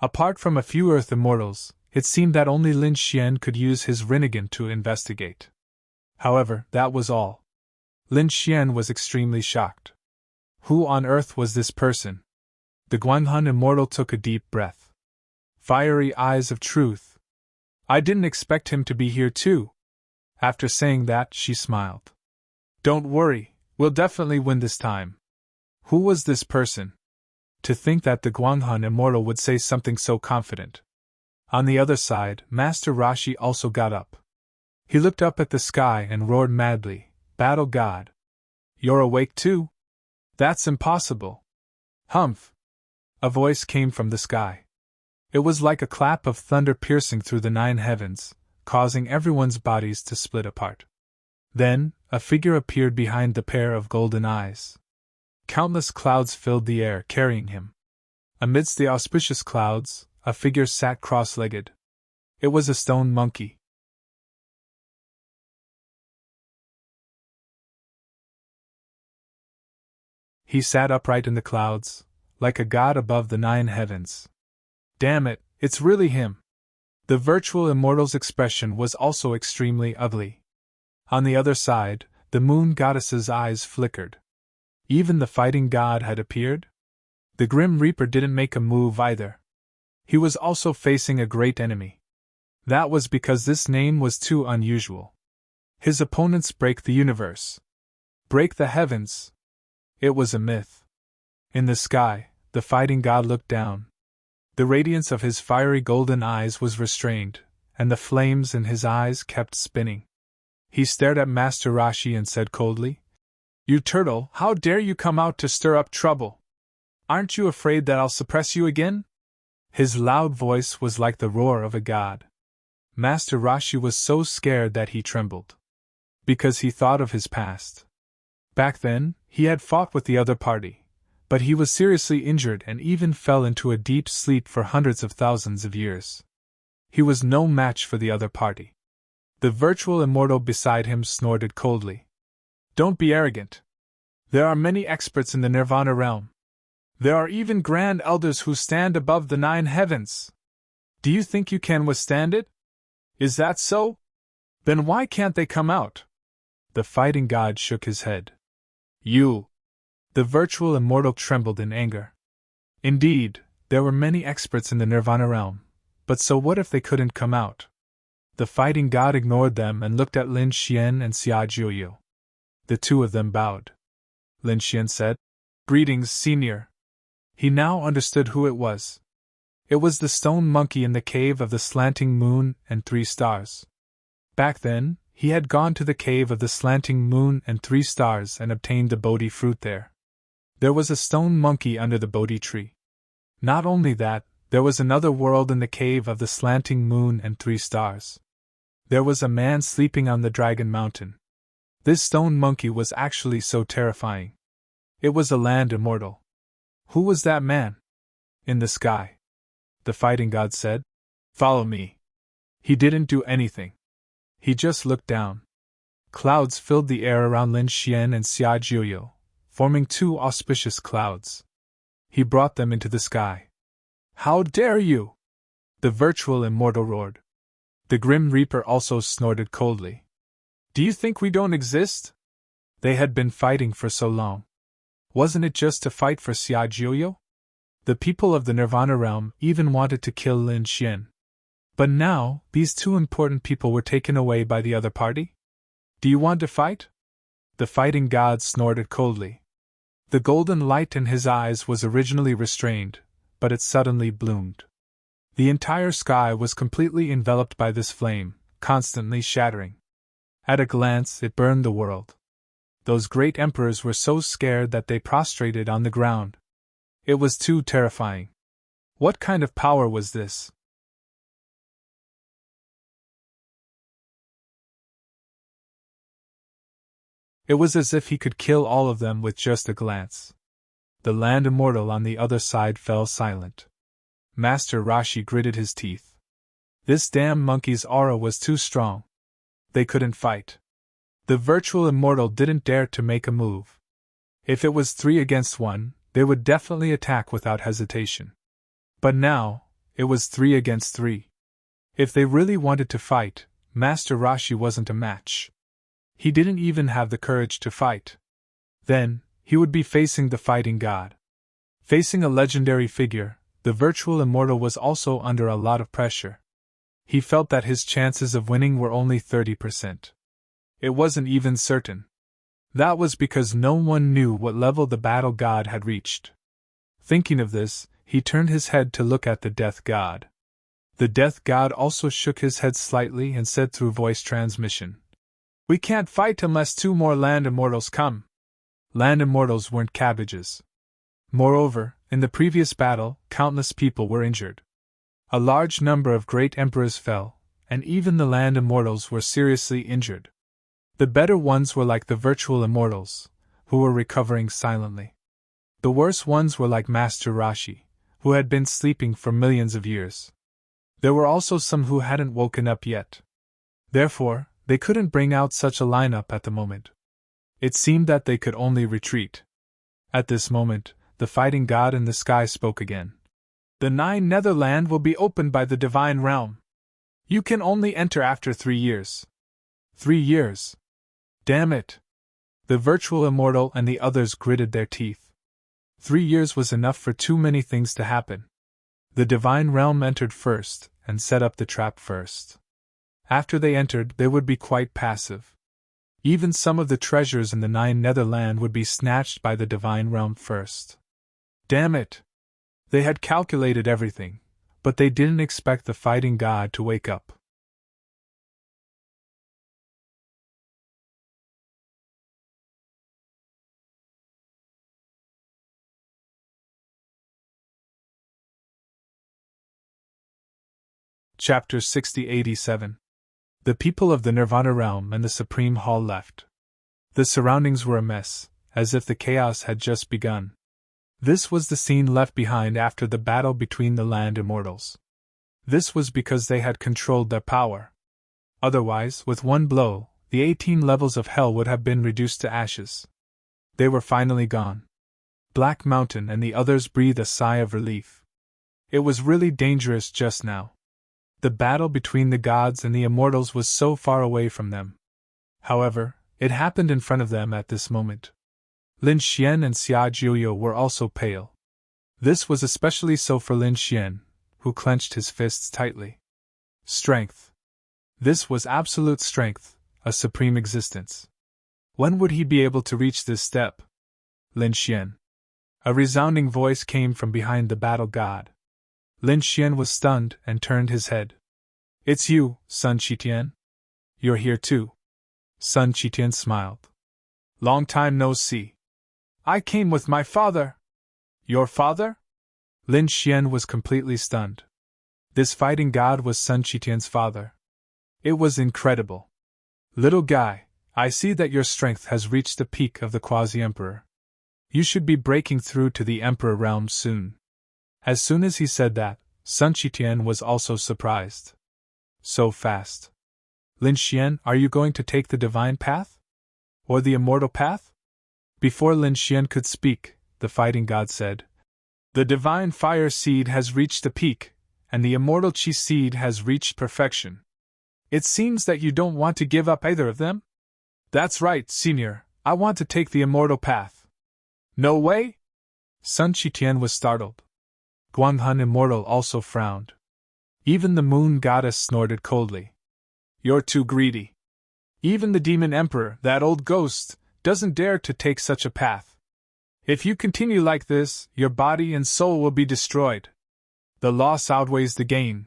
Apart from a few Earth Immortals, it seemed that only Lin Xian could use his Rinnegan to investigate. However, that was all. Lin Xian was extremely shocked. Who on earth was this person? The Guanghun Immortal took a deep breath. Fiery eyes of truth. I didn't expect him to be here too. After saying that, she smiled. Don't worry, we'll definitely win this time. Who was this person? To think that the Guanghun Immortal would say something so confident. On the other side, Master Rashi also got up. He looked up at the sky and roared madly, Battle God! You're awake too? That's impossible. Humph! A voice came from the sky. It was like a clap of thunder piercing through the 9 heavens, causing everyone's bodies to split apart. Then, a figure appeared behind the pair of golden eyes. Countless clouds filled the air, carrying him. Amidst the auspicious clouds, a figure sat cross-legged. It was a stone monkey. He sat upright in the clouds, like a god above the 9 heavens. Damn it, it's really him! The virtual immortal's expression was also extremely ugly. On the other side, the moon goddess's eyes flickered. Even the fighting god had appeared? The Grim Reaper didn't make a move either. He was also facing a great enemy. That was because this name was too unusual. His opponents break the universe. Break the heavens. It was a myth. In the sky, the fighting god looked down. The radiance of his fiery golden eyes was restrained, and the flames in his eyes kept spinning. He stared at Master Rashi and said coldly, "You turtle, how dare you come out to stir up trouble? Aren't you afraid that I'll suppress you again?" His loud voice was like the roar of a god. Master Rashi was so scared that he trembled. Because he thought of his past. Back then, he had fought with the other party, but he was seriously injured and even fell into a deep sleep for hundreds of thousands of years. He was no match for the other party. The virtual immortal beside him snorted coldly. "Don't be arrogant. There are many experts in the Nirvana realm. There are even grand elders who stand above the 9 heavens. Do you think you can withstand it? Is that so? Then why can't they come out?" The fighting god shook his head. "You!" The virtual immortal trembled in anger. Indeed, there were many experts in the Nirvana realm, but so what if they couldn't come out? The fighting god ignored them and looked at Lin Xian and Xia Jiuyu. The two of them bowed. Lin Xian said, "Greetings, senior." He now understood who it was. It was the stone monkey in the cave of the slanting moon and 3 stars. Back then, he had gone to the cave of the slanting moon and 3 stars and obtained the Bodhi fruit there. There was a stone monkey under the Bodhi tree. Not only that, there was another world in the cave of the slanting moon and 3 stars. There was a man sleeping on the Dragon Mountain. This stone monkey was actually so terrifying. It was a land immortal. Who was that man? In the sky. The fighting god said, "Follow me." He didn't do anything. He just looked down. Clouds filled the air around Lin Xian and Xia Jiuyu, forming 2 auspicious clouds. He brought them into the sky. "How dare you!" the virtual immortal roared. The Grim Reaper also snorted coldly. "Do you think we don't exist?" They had been fighting for so long. Wasn't it just to fight for Xia Jiuyu? The people of the Nirvana realm even wanted to kill Lin Xian. But now, these 2 important people were taken away by the other party? "Do you want to fight?" The fighting god snorted coldly. The golden light in his eyes was originally restrained, but it suddenly bloomed. The entire sky was completely enveloped by this flame, constantly shattering. At a glance, it burned the world. Those great emperors were so scared that they prostrated on the ground. It was too terrifying. What kind of power was this? It was as if he could kill all of them with just a glance. The land immortal on the other side fell silent. Master Rashi gritted his teeth. This damn monkey's aura was too strong. They couldn't fight. The virtual immortal didn't dare to make a move. If it was 3 against 1, they would definitely attack without hesitation. But now, it was 3 against 3. If they really wanted to fight, Master Rashi wasn't a match. He didn't even have the courage to fight. Then, he would be facing the fighting god. Facing a legendary figure, the virtual immortal was also under a lot of pressure. He felt that his chances of winning were only 30%. It wasn't even certain. That was because no one knew what level the battle god had reached. Thinking of this, he turned his head to look at the death god. The death god also shook his head slightly and said through voice transmission, "We can't fight unless 2 more land immortals come." Land immortals weren't cabbages. Moreover, in the previous battle, countless people were injured. A large number of great emperors fell, and even the land immortals were seriously injured. The better ones were like the virtual immortals, who were recovering silently. The worse ones were like Master Rashi, who had been sleeping for millions of years. There were also some who hadn't woken up yet. Therefore, they couldn't bring out such a lineup at the moment. It seemed that they could only retreat. At this moment, the fighting god in the sky spoke again. "The 9 Netherland will be opened by the divine realm. You can only enter after 3 years. 3 years. Damn it!" The virtual immortal and the others gritted their teeth. 3 years was enough for too many things to happen. The divine realm entered first, and set up the trap first. After they entered, they would be quite passive. Even some of the treasures in the Nine Netherland would be snatched by the divine realm first. Damn it! They had calculated everything, but they didn't expect the fighting god to wake up. Chapter 6087. The people of the Nirvana realm and the Supreme Hall left. The surroundings were a mess, as if the chaos had just begun. This was the scene left behind after the battle between the land immortals. This was because they had controlled their power. Otherwise, with one blow, the 18 levels of hell would have been reduced to ashes. They were finally gone. Black Mountain and the others breathed a sigh of relief. It was really dangerous just now. The battle between the gods and the immortals was so far away from them. However, it happened in front of them at this moment. Lin Xian and Xia Jiuyo were also pale. This was especially so for Lin Xian, who clenched his fists tightly. Strength. This was absolute strength, a supreme existence. When would he be able to reach this step? Lin Xian. A resounding voice came from behind the battle god. Lin Xian was stunned and turned his head. It's you, Sun Qitian. You're here too. Sun Qitian smiled. Long time no see. I came with my father. Your father? Lin Xian was completely stunned. This fighting god was Sun Qitian's father. It was incredible. Little guy, I see that your strength has reached the peak of the quasi-emperor. You should be breaking through to the emperor realm soon. As soon as he said that, Sun Qitian was also surprised. So fast. Lin Xian, are you going to take the divine path? Or the immortal path? Before Lin Xian could speak, the fighting god said, The divine fire seed has reached the peak, and the immortal chi seed has reached perfection. It seems that you don't want to give up either of them? That's right, senior, I want to take the immortal path. No way? Sun Qitian was startled. Guanghan Immortal also frowned. Even the moon goddess snorted coldly. You're too greedy. Even the demon emperor, that old ghost, doesn't dare to take such a path. If you continue like this, your body and soul will be destroyed. The loss outweighs the gain.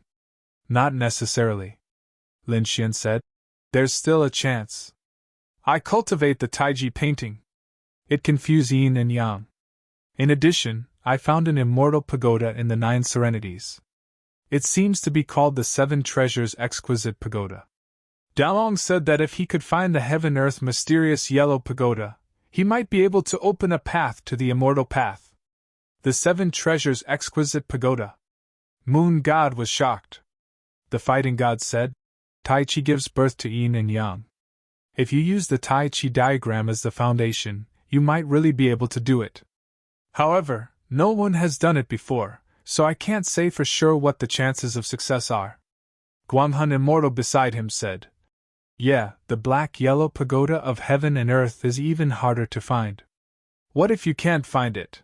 Not necessarily, Lin Xian said. There's still a chance. I cultivate the Taiji painting. It can fuse yin and yang. In addition, I found an immortal pagoda in the 9 serenities. It seems to be called the 7 Treasures Exquisite Pagoda. Dalong said that if he could find the heaven-earth mysterious yellow pagoda, he might be able to open a path to the immortal path. The 7 Treasures Exquisite Pagoda. Moon God was shocked. The fighting god said, Tai Chi gives birth to yin and yang. If you use the Tai Chi diagram as the foundation, you might really be able to do it. However, no one has done it before, so I can't say for sure what the chances of success are. Guanghan Immortal beside him said, Yeah, the black-yellow pagoda of heaven and earth is even harder to find. What if you can't find it?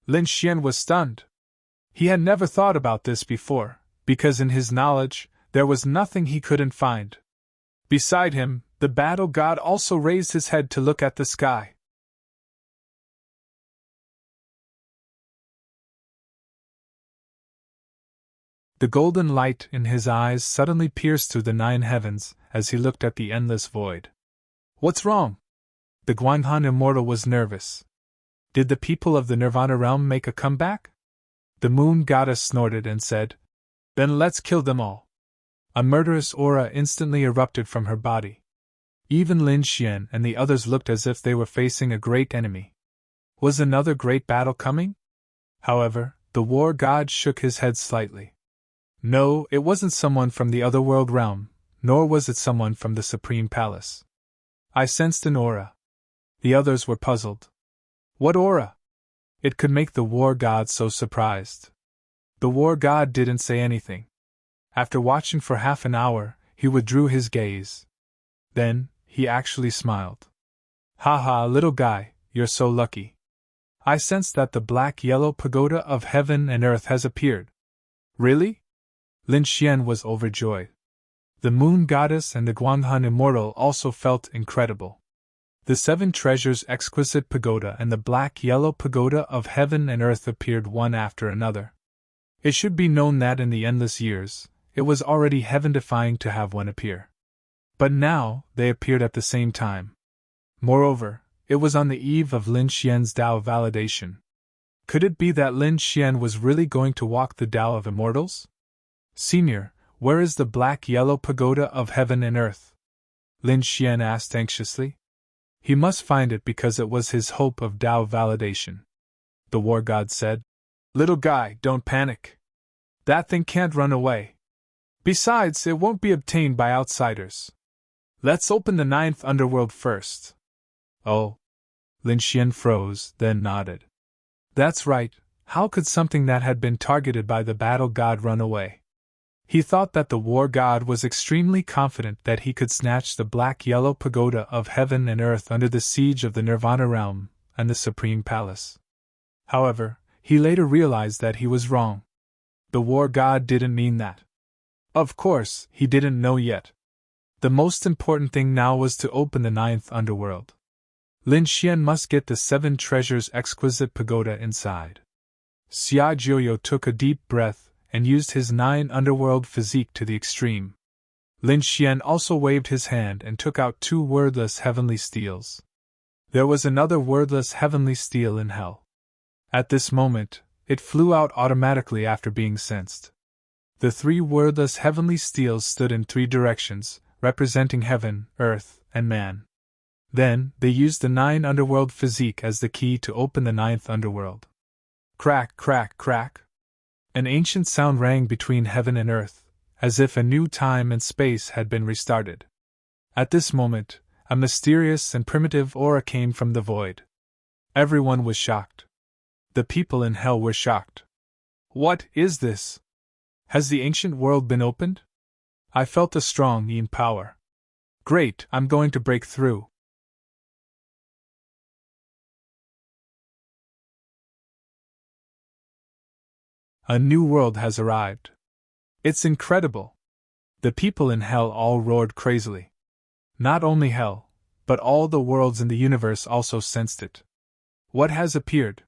Lin Xian was stunned. He had never thought about this before, because in his knowledge, there was nothing he couldn't find. Beside him, the battle god also raised his head to look at the sky. The golden light in his eyes suddenly pierced through the 9 heavens as he looked at the endless void. What's wrong? The Guanghan Immortal was nervous. Did the people of the Nirvana realm make a comeback? The moon goddess snorted and said, Then let's kill them all. A murderous aura instantly erupted from her body. Even Lin Xian and the others looked as if they were facing a great enemy. Was another great battle coming? However, the war god shook his head slightly. No, it wasn't someone from the otherworld realm, nor was it someone from the Supreme Palace. I sensed an aura. The others were puzzled. What aura? It could make the war god so surprised. The war god didn't say anything. After watching for half an hour, he withdrew his gaze. Then, he actually smiled. Haha, little guy, you're so lucky. I sense that the black-yellow pagoda of heaven and earth has appeared. Really? Lin Xian was overjoyed. The Moon Goddess and the Guanghan Immortal also felt incredible. The 7 treasures exquisite pagoda and the black-yellow pagoda of heaven and earth appeared one after another. It should be known that in the endless years, it was already heaven-defying to have one appear. But now, they appeared at the same time. Moreover, it was on the eve of Lin Xian's Tao validation. Could it be that Lin Xian was really going to walk the Tao of Immortals? Senior, where is the black-yellow pagoda of heaven and earth? Lin Xian asked anxiously. He must find it because it was his hope of Tao validation. The war god said, "Little guy, don't panic. That thing can't run away. Besides, it won't be obtained by outsiders. Let's open the 9th underworld first." Oh. Lin Xian froze, then nodded. That's right, how could something that had been targeted by the battle god run away? He thought that the war god was extremely confident that he could snatch the black-yellow pagoda of heaven and earth under the siege of the Nirvana realm and the Supreme Palace. However, he later realized that he was wrong. The war god didn't mean that. Of course, he didn't know yet. The most important thing now was to open the 9th underworld. Lin Xian must get the 7 treasures exquisite pagoda inside. Xia Jiuyo took a deep breath and used his 9 underworld physique to the extreme. Lin Xian also waved his hand and took out 2 wordless heavenly steels. There was another wordless heavenly steel in hell. At this moment, it flew out automatically after being sensed. The 3 wordless heavenly steels stood in 3 directions, representing heaven, earth, and man. Then, they used the 9 underworld physique as the key to open the 9th underworld. Crack, crack, crack. An ancient sound rang between heaven and earth, as if a new time and space had been restarted. At this moment, a mysterious and primitive aura came from the void. Everyone was shocked. The people in hell were shocked. What is this? Has the ancient world been opened? I felt a strong yin power. Great, I'm going to break through. A new world has arrived. It's incredible. The people in hell all roared crazily. Not only hell, but all the worlds in the universe also sensed it. What has appeared?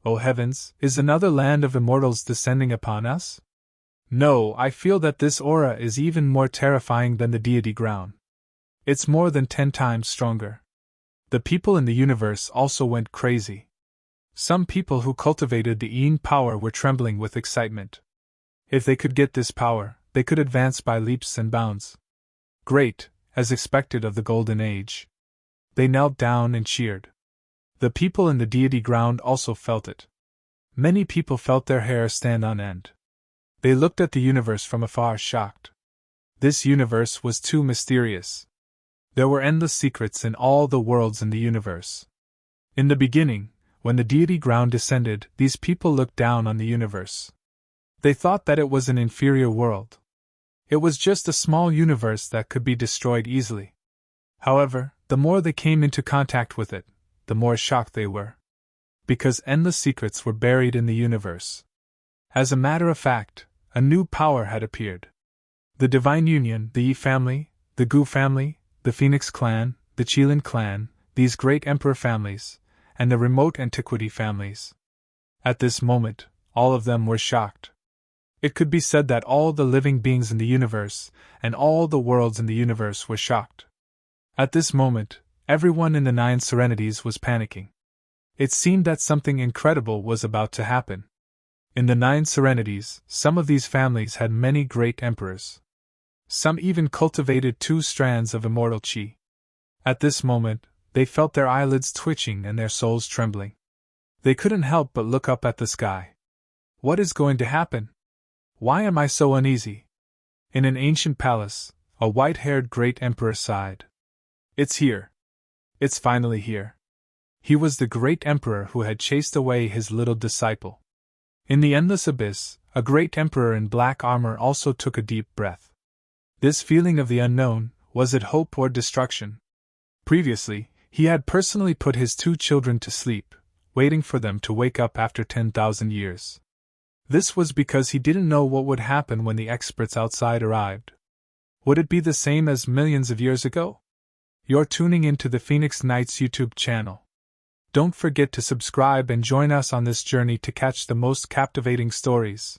O heavens, is another land of immortals descending upon us? No, I feel that this aura is even more terrifying than the deity ground. It's more than 10 times stronger. The people in the universe also went crazy. Some people who cultivated the yin power were trembling with excitement. If they could get this power, they could advance by leaps and bounds. Great, as expected of the Golden Age. They knelt down and cheered. The people in the deity ground also felt it. Many people felt their hair stand on end. They looked at the universe from afar shocked. This universe was too mysterious. There were endless secrets in all the worlds in the universe. In the beginning, when the deity ground descended, these people looked down on the universe. They thought that it was an inferior world. It was just a small universe that could be destroyed easily. However, the more they came into contact with it, the more shocked they were. Because endless secrets were buried in the universe. As a matter of fact, a new power had appeared. The Divine Union, the Yi family, the Gu family, the Phoenix clan, the Qilin clan, these great emperor families, and the remote antiquity families. At this moment, all of them were shocked. It could be said that all the living beings in the universe, and all the worlds in the universe were shocked. At this moment, everyone in the 9 serenities was panicking. It seemed that something incredible was about to happen. In the 9 serenities, some of these families had many great emperors. Some even cultivated 2 strands of immortal qi. At this moment, they felt their eyelids twitching and their souls trembling. They couldn't help but look up at the sky. What is going to happen? Why am I so uneasy? In an ancient palace, a white-haired great emperor sighed. It's here. It's finally here. He was the great emperor who had chased away his little disciple. In the endless abyss, a great emperor in black armor also took a deep breath. This feeling of the unknown, was it hope or destruction? Previously, he had personally put his 2 children to sleep, waiting for them to wake up after 10,000 years. This was because he didn't know what would happen when the experts outside arrived. Would it be the same as millions of years ago? You're tuning into the Phoenix Nights YouTube channel. Don't forget to subscribe and join us on this journey to catch the most captivating stories.